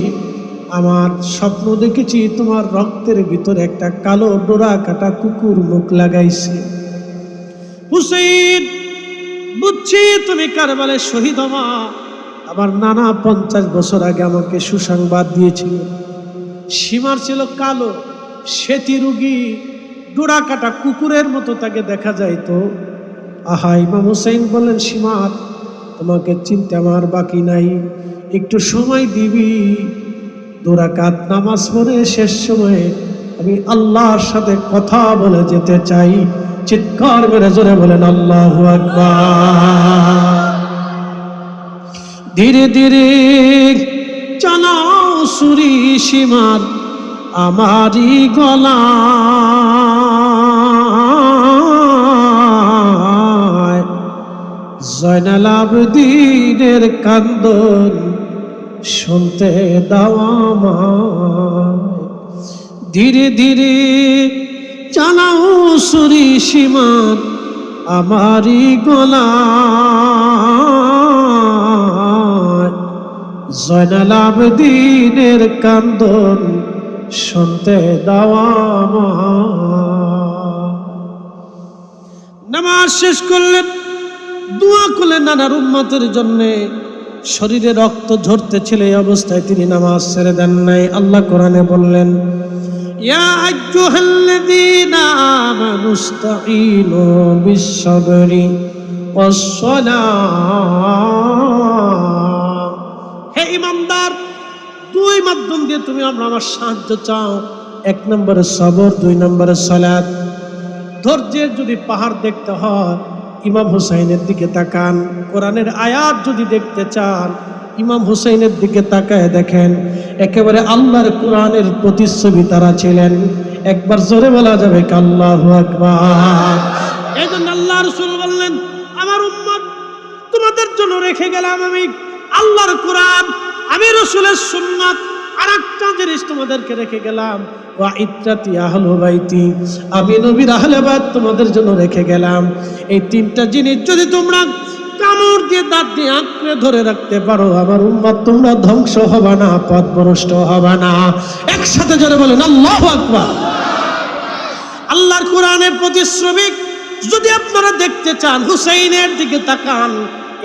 Speaker 1: আমার স্বপ্ন দেখেছি তোমার রক্তের ভিতরে একটা কালো ডোরা কাটা কুকুর মুখ লাগাইছে। হুসাইন, বুঝছি তুমি কারবালায় শহীদ হবা। আমার নানা 50 বছর আগে আমাকে সুসংবাদ দিয়েছিল। সীমার ছিল কালো, সেতি রোগী, ডোরা কাটা কুকুরের মতো তাকে দেখা যাইতো। আহা, ইমাম হুসাইন বললেন, সীমার, তোমাকে চিনতে আমার বাকি নাই, একটু সময় দিবি। 2 রাকাত নামাজ পড়ে শেষ সময়ে আমি আল্লাহর সাথে কথা বলে যেতে চাই। চিৎকার মেরে জোরে বলেন আল্লাহু আকবার। ধীরে ধীরে চালাও সুরি সীমার আমারি গলা, জয়নাল আবেদিনের কান্দন শুনতে দাও আমায়, ধীরে ধীরে চালাও সুরি সীমান আমারি গলায়, জয়নাল আবেদিনের কান্দন শুনতে দাও আমায়। নামাজ শেষ করলেন, দোয়া করলেন নানার উম্মতের জন্য। শরীরে রক্ত ঝরতেছিল, এই অবস্থায় তিনি নামাজ ছেড়ে দেন নাই। আল্লাহ কোরআনে বললেন, ইয়া আইয়ুহাল্লাযীনা আমানু ইসতাঈনু বিস-সাবরি ওয়াস-সালাহ। হে ঈমানদার, দুই মাধ্যম দিয়ে তুমি আমার সাহায্য চাও। এক নম্বরে সবর, দুই নম্বরে সালাত। ধৈর্যের যদি পাহাড় দেখতে হয়, ইমাম হুসাইনের দিকে তাকান। কোরআনের আয়াত যদি দেখতে চান, ইমাম হুসাইনের দিকে তাকায় দেখেন। একেবারে আল্লাহর কোরআনের প্রতিচ্ছবি তারা ছিলেন। একবার জোরে বলা যাবে আল্লাহু আকবার। এই জন্য আল্লাহ রাসূল বললেন, আমার উম্মত তোমাদের জন্য রেখে গেলাম আমি আল্লাহর কোরআন, আমি রাসূলের সুন্নাত। আরেকটা জিনিস তোমাদেরকে রেখে গেলাম, ওয়া ইত্রাতি আহলু বাইতি, আমি নবীর আহলে বাইত তোমাদের জন্য রেখে গেলাম। এই তিনটা জিনিস যদি তোমরা কামড় দিয়ে দাঁত দিয়ে আঁকড়ে ধরে রাখতে পারো, আমার উম্মত তোমরা ধ্বংস হবে না, পথভ্রষ্ট হবে না। একসাথে জোরে বলেন আল্লাহু আকবার। আল্লাহর কোরআনের প্রতিশ্রুতি যদি আপনারা দেখতে চান, হুসাইনের দিকে তাকান।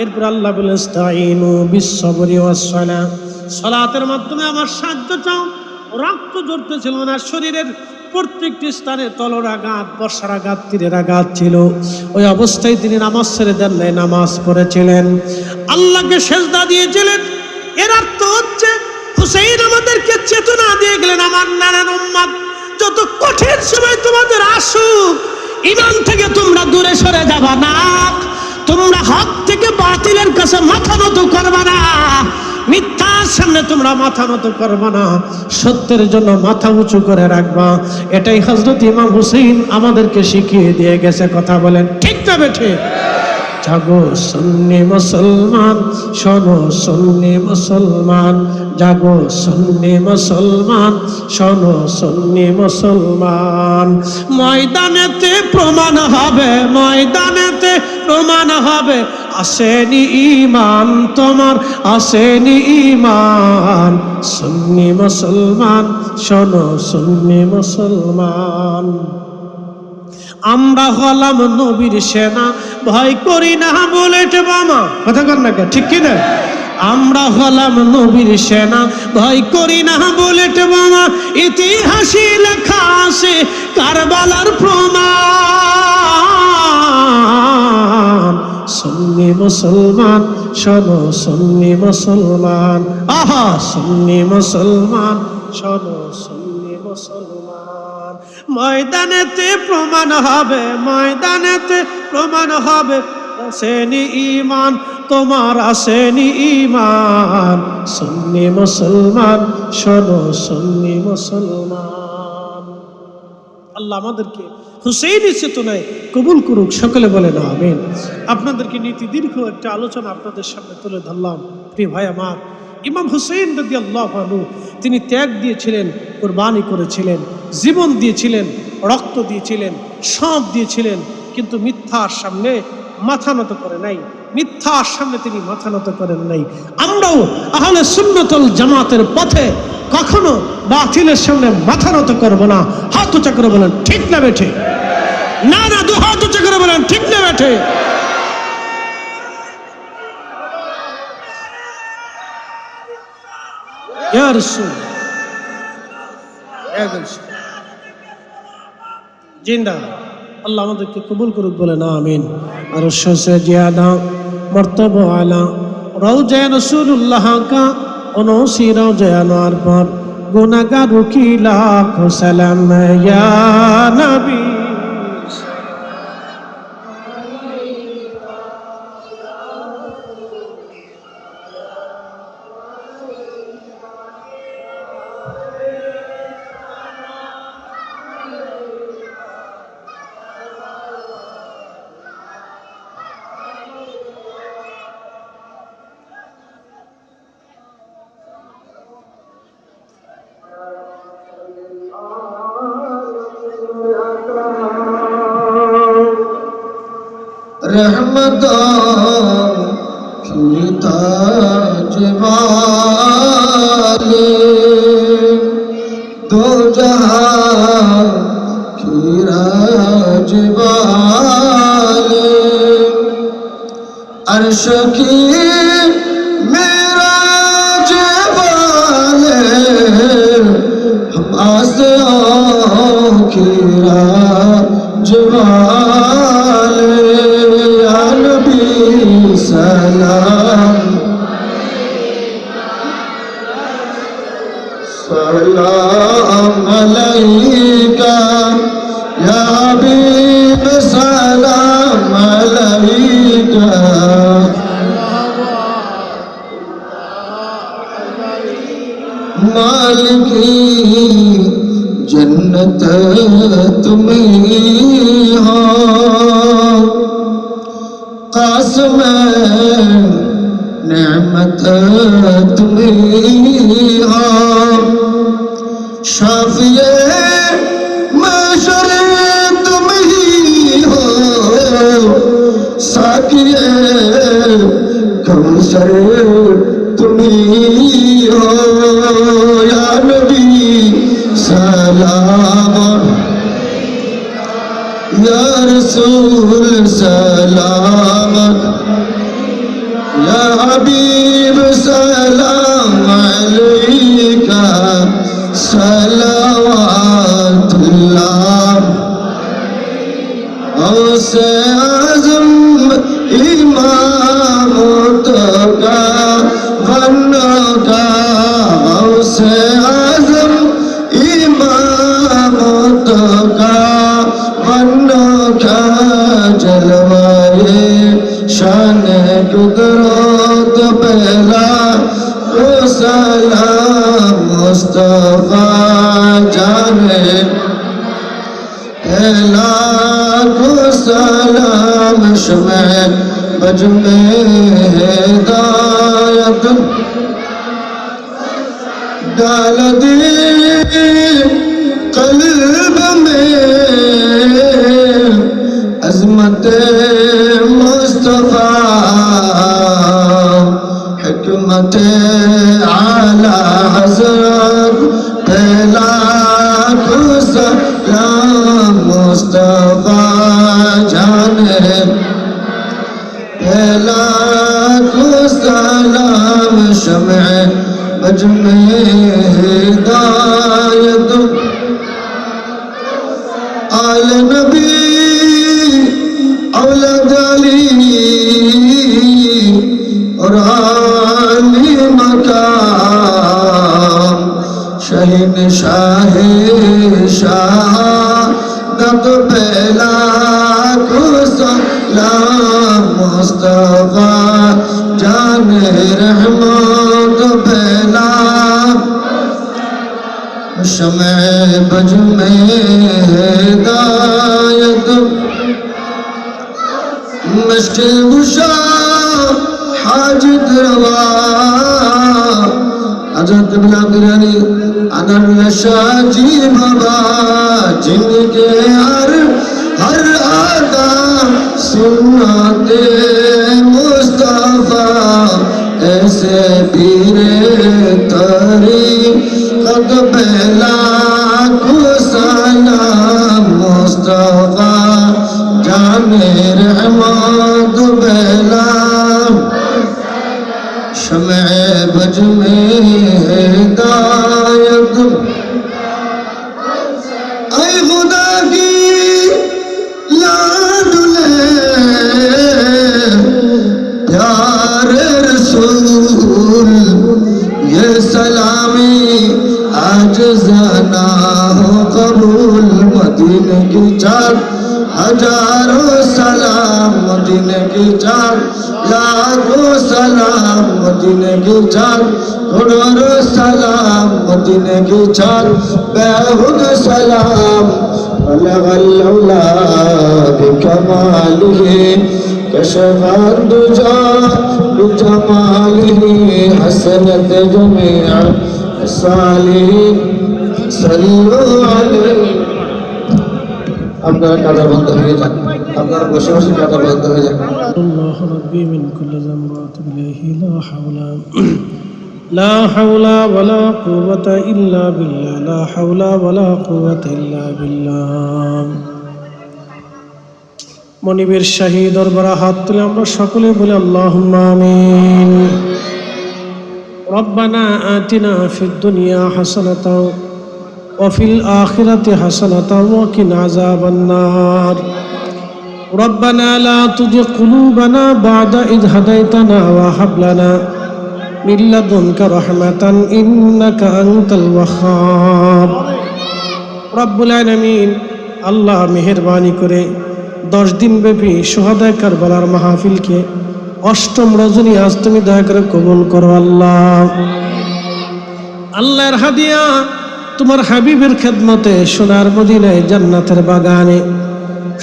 Speaker 1: এরপর আল্লাহ বলেন, ইসতাঈনু বিস-সাবরি ওয়াস-সালাহ, সালাতের মাধ্যমে আমার সাহায্য চাও। রক্ত ঝরতেছিল না, শরীরের প্রত্যেকটি স্থানে তলর আঘাত, বর্ষার আঘাত, তীরের আঘাত ছিল। ওই অবস্থায় তিনি নামাজ ছেড়ে দেন নাই, নামাজ পড়েছিলেন, আল্লাহকে সেজদা দিয়েছিলেন। এর অর্থ হচ্ছে হুসাইন আমাদেরকে চেতনা দিয়ে গেলেন, আমার নানার উম্মত যত কঠিন সময় তোমাদের আসুক, ঈমান থেকে তোমরা দূরে সরে যাবা না, তোমরা হক থেকে বাতিলের কাছে মাথা নত করবা না, মিথ্যার সামনে তোমরা মাথা নত করবা না, সত্যের জন্য মাথা উঁচু করে রাখবা। এটাই হযরত ইমাম হুসাইন আমাদেরকে শিখিয়ে দিয়ে গেছে। কথা বলেন ঠিক না বেঠে? জাগো সুন্নি মুসলমান, শোনো সুন্নি মুসলমান, জাগো সুন্নি মুসলমান, শোনো সুন্নি মুসলমান। ময়দানেতে প্রমাণ হবে, ময়দানেতে প্রমাণ হবে, আসেনি ঈমান তোমার, আসেনি ঈমান। সুন্নি মুসলমান, শোনো সুন্নি মুসলমান। আমরা হলাম নবীর সেনা, ভয় করি না বুলেট বোমা। কথা কন না, ঠিক কি না? আমরা হলাম নবীর সেনা, ভয় করি না বুলেট বোমা। ইতিহাসে লেখা আছে কারবালার প্রমাণ। সুন্নি মুসলমান, শোনো সুন্নি মুসলমান, আহা সুন্নি মুসলমান, শোনো সুন্নি মুসলমান। ময়দানেতে প্রমাণ হবে, ময়দানেতে প্রমাণ হবে, আসেনি ঈমান তোমার, আসেনি ঈমান। সুন্নি মুসলমান, শোনো সুন্নি মুসলমান। আল্লাহ আমাদেরকে হুসাইনি চেতনায় কবুল করুক, সকলে বলেন আমিন। আপনাদেরকে নীতি দীর্ঘ একটা আলোচনা আপনাদের সামনে তুলে ধরলাম। প্রিয় ভাই আমার, ইমাম হুসাইন রাদিয়াল্লাহু আনহু তিনি ত্যাগ দিয়েছিলেন, কুরবানি করেছিলেন, জীবন দিয়েছিলেন, রক্ত দিয়েছিলেন, সব দিয়েছিলেন, কিন্তু মিথ্যার সামনে মাথা নত করে নাই, মিথ্যার সামনে তিনি মাথা নত করেন নাই। আমরাও আহলে সুন্নাতুল জামাতের পথে কখনো বাতিলের সামনে মাথা নত করব না। হাত উঁচা করে বলেন ঠিক না বেঠে? না না, দু হাত উঁচা করে বলেন ঠিক না বেঠে? ইয়া রাসূল জিন্দা। আল্লাহ আমাদেরকে কবুল করুক, বলেন আমিন। আর সে জিয়াদা মর্তবা আলা রওজা রাসূলুল্লাহ কা অনসি রওজা আনোয়ার পর গুনাহগার কি লাখ সালাম ইয়া নবী।
Speaker 2: रहमतों की ताज वाले, दो जहां की राज वाले, अर्श की मेराज वाले, हम आसमां की राज वाले, या नबी सलाम सलाम अलैका, या हबीब सलाम अलैका, मालिकी जन्नत तुम ही हो, कासिम नेमत तुम ही हो, शाफिए महशर तुम ही हो, साकिए कौसर तुम ही हो, या नबी सलाम, या रसूल सलाम, या हबीब सलाम अलैका, सलावतुल्लाह औसे आज़म इमाम का वन्ना का, औसे आज़म इमाम का वन्ना का, जलवाए शान कुदरत पहला को सलाम मुस्तफा जाने, पहला को सलाम शमे बज में हिदायत डाल दी कल्ब में, अज़मत मुस्तफा हिकमत आला हज़रत, पहला को सलाम मुस्तफा जाने, पहला को सलाम शमे बज में हिदायत, आल नबी औलाद अली और आली मकाम, शहीद शाहे शहादत, पहला को सलाम मुस्तफा जाने रहमत, पहला शमे बज में हिदायत, मुश्किल कुशा हाजत रवा, हज़रत बिलाल अनर शाजी बाबा, जिनके हर आदा सुन्नते मुस्तफा, ऐसे पीरे तरीक़त, पहला को सलाम मुस्तफा जाने रहमत, पहला शमे बज में हिदायत, ऐ खुदा की लाडले प्यारे रसूल, ये सलामी आज ज़ना हो कबूल, मदीने की चाँद हजारों सलाम, मदीने की चाँद लाखों सलाम, मदीने की चाँद करोड़ों सलाम, मदीने की चाँद बेहुद सलाम, बलगल बिकमालिही कशफा दुजा बिजमालिही, हसनत जमीअ सालिहीन सल्लु अलैहि। আপনারা কাদা বন্ধ হয়ে যান। আপনারা বসে বসে কথা বলতে হয়ে যাবে।
Speaker 1: الله ربي من كل ذنب واتوب اليه لا حول ولا قوة إلا بالله لا حول ولا قوة إلا بالله মনিবের শাহী দরবারে হাত তুলে আমরা সকলে বলি আল্লাহুম্মা আমিন। রব্বানা আতিনা ফিদ দুনিয়া হাসানাতাও ওয়া ফিল আখিরাতি হাসানাতাও ওয়া কিনা আযাবান নার। রব্বানা লা তুযিগ কুলুবানা বা'দা ইয হাদাইতানা ওয়া হাব লানা মিন লাদুনকা রাহমাতান ইন্নাকা আনতাল ওয়াহ্হাব। রব্বুল আলামিন আল্লাহ মেহেরবানি করে 10 দিন ব্যাপী শুহাদায়ে কারবালার মাহফিলকে 8ম রজনী আজ তুমি দয়া করে কবুল করো আল্লাহ। আল্লাহর হাদিয়া তোমার হাবিবের খেদমতে সোনার মদিনায় জান্নাতের বাগানে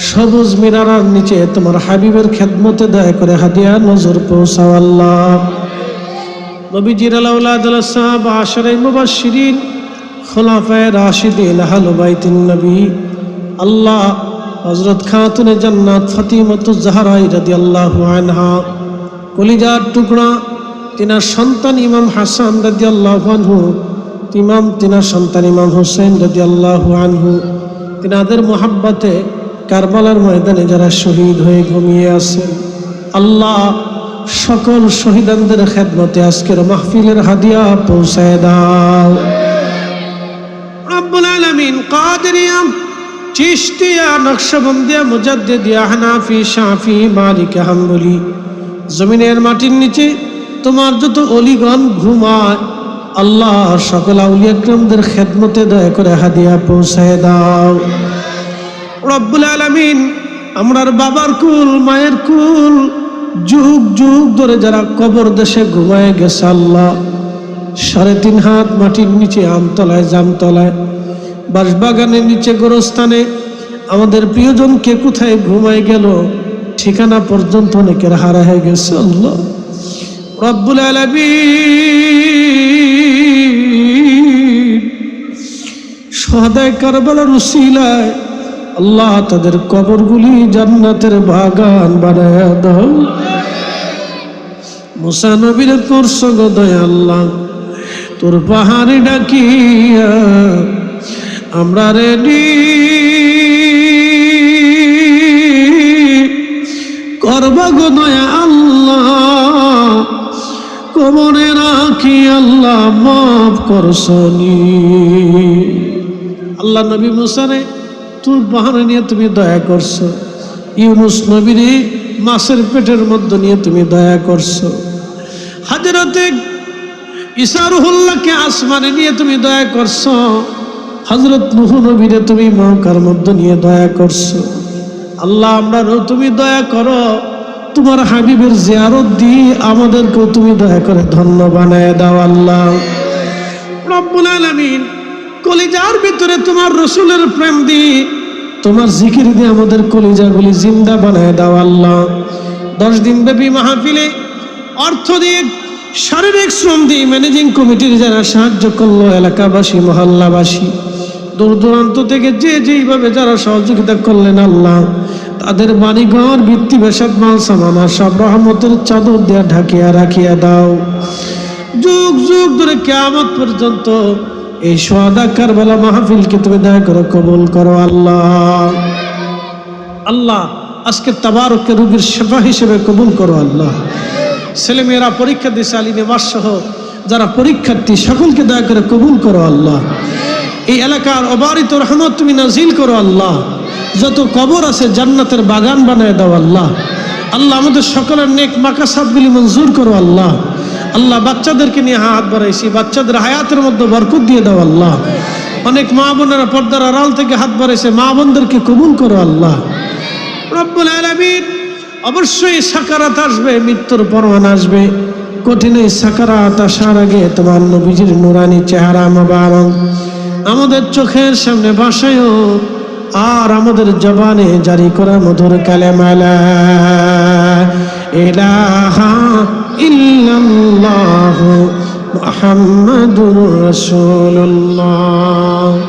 Speaker 1: সবুজ মিনারার নিচে তোমার হাবিবের খেদমতে দয়া করে হাদিয়া নজর পৌঁছাও আল্লাহ। নবীজির আউলাদুল সাহাবা আশারায়ে মুবাশশিরিন খুলাফায়ে রাশিদিন আহলে বাইতিন নবী আল্লাহ হযরত খাতুনে জান্নাত ফাতিমাতুজ জাহরা রাদিয়াল্লাহু আনহা কলিজার টুকরা তিনার সন্তান ইমাম হাসান রাদিয়াল্লাহু আনহু তিনার সন্তান ইমাম হোসেন রাদিয়াল্লাহু আনহু তিনাদের মোহাব্বতে কারবালার ময়দানে যারা শহীদ হয়ে ঘুমিয়ে আছেন আল্লাহ সকল শহীদদের খেদমতে আজকের মাহফিলের হাদিয়া পৌঁছায় দাও। রব্বুল আলামিন কাদেরিয়া চিশতিয়া নকশবন্দিয়া মুজাদ্দিদিয়া হানাফি শাফি মালিকি হাম্বলি জমিনের মাটির নিচে তোমার যত অলিগণ ঘুমায় আল্লাহ সকল আউলিয়া কিরামদের খেদমতে দয়া করে হাদিয়া পৌঁছায় দাও। রব্বুল আলামিন আমরার বাবার কুল মায়ের কুল যুগ যুগ ধরে যারা কবর দেশে ঘুমায় গেছে আল্লাহ 3.5 হাত মাটির নিচে আমতলায় জামতলায় বাঁশবাগানের নিচে গোরস্থানে আমাদের প্রিয়জন কে কোথায় ঘুমায় গেল ঠিকানা পর্যন্ত অনেকের হারা হয়ে গেছে আল্লাহ। রব্বুল আলামিন শুহাদায়ে কারবালার উসিলায় আল্লাহ তাদের কবরগুলি জান্নাতের বাগান বানায়া দাও। মুসা নবীর করছো গো দয়া আল্লাহ তোর পাহাড়ে ডাকিয়া আমরা রেডি করবা গো দয়া আল্লাহ কবরে রাখি আল্লাহ মাফ করছনি। আল্লাহ নবী মুসারে তোর পাহাড়ে নিয়ে তুমি দয়া করছো, ইউনুস নবীরে মাছের পেটের মধ্যে নিয়ে তুমি দয়া করছো, হযরতে ঈসা রুহুল্লাহকে আসমানে নিয়ে তুমি দয়া করছো, হযরত নূহ নবীরে তুমি নৌকার মধ্যে নিয়ে দয়া করছো। আল্লাহ আমরাও তুমি দয়া করো, তোমার হাবিবের জিয়ারত দিয়ে আমাদেরকেও তুমি দয়া করে ধন্য বানায় দাও আল্লাহ। রব্বুল আলামিন কলিজার ভিতরে তোমার রসুলের প্রেম দিয়ে তোমার জিকির দিয়ে আমাদের কলিজাগুলি জিন্দা বানায় দাও আল্লাহ। 10 দিন ব্যাপী মাহফিলে অর্থ দিয়ে শারীরিক শ্রম দিয়ে ম্যানেজিং কমিটির যারা সাহায্য করলো, এলাকাবাসী মহল্লাবাসী দূর দূরান্ত থেকে যে যেইভাবে যারা সহযোগিতা করলেন আল্লাহ তাদের বাড়িঘর ভিত্তি বেসাদ মাল সামানা সব রহমতের চাদর দেয়া ঢাকিয়া রাখিয়া দাও। যুগ যুগ ধরে কিয়ামত পর্যন্ত এই শুহাদা কারবালা মাহফিলকে তুমি দয়া করে কবুল করো আল্লাহ। আল্লাহ আজকে তাবারক রোগীর সেবা হিসেবে কবুল করো আল্লাহ। ছেলেমেয়েরা পরীক্ষা দিচ্ছে আলিমে মাস সহ যারা পরীক্ষার্থী সকলকে দয়া করে কবুল করো আল্লাহ। এই এলাকার অবারিত রহমত তুমি নাজিল করো আল্লাহ। যত কবর আছে জান্নাতের বাগান বানায় দাও আল্লাহ। আল্লাহ আমাদের সকলের নেক মাকাসাদগুলি মঞ্জুর করো আল্লাহ। আল্লাহ বাচ্চাদেরকে নিয়ে হাত বাড়াইছি, বাচ্চাদের হায়াতের মধ্যে বরকত দিয়ে দাও আল্লাহ। অনেক মা বোনেরা পর্দার আড়াল থেকে হাত বাড়াইছে, মা বোনদেরকে কবুল করো আল্লাহ। রব্বুল আলামিন অবশ্যই সাকারাত আসবে, মৃত্যুর পরওয়ানা আসবে। কঠিন এই সাকারাত আসার আগে তোমার নবীজির নুরানি চেহারা মোবারক আমাদের চোখের সামনে ভাসায়ো আর আমাদের জবানে জারি করা মধুর কালেমা লা ইলাহা ইল্লাল্লাহু মুহাম্মাদুর রাসূলুল্লাহ।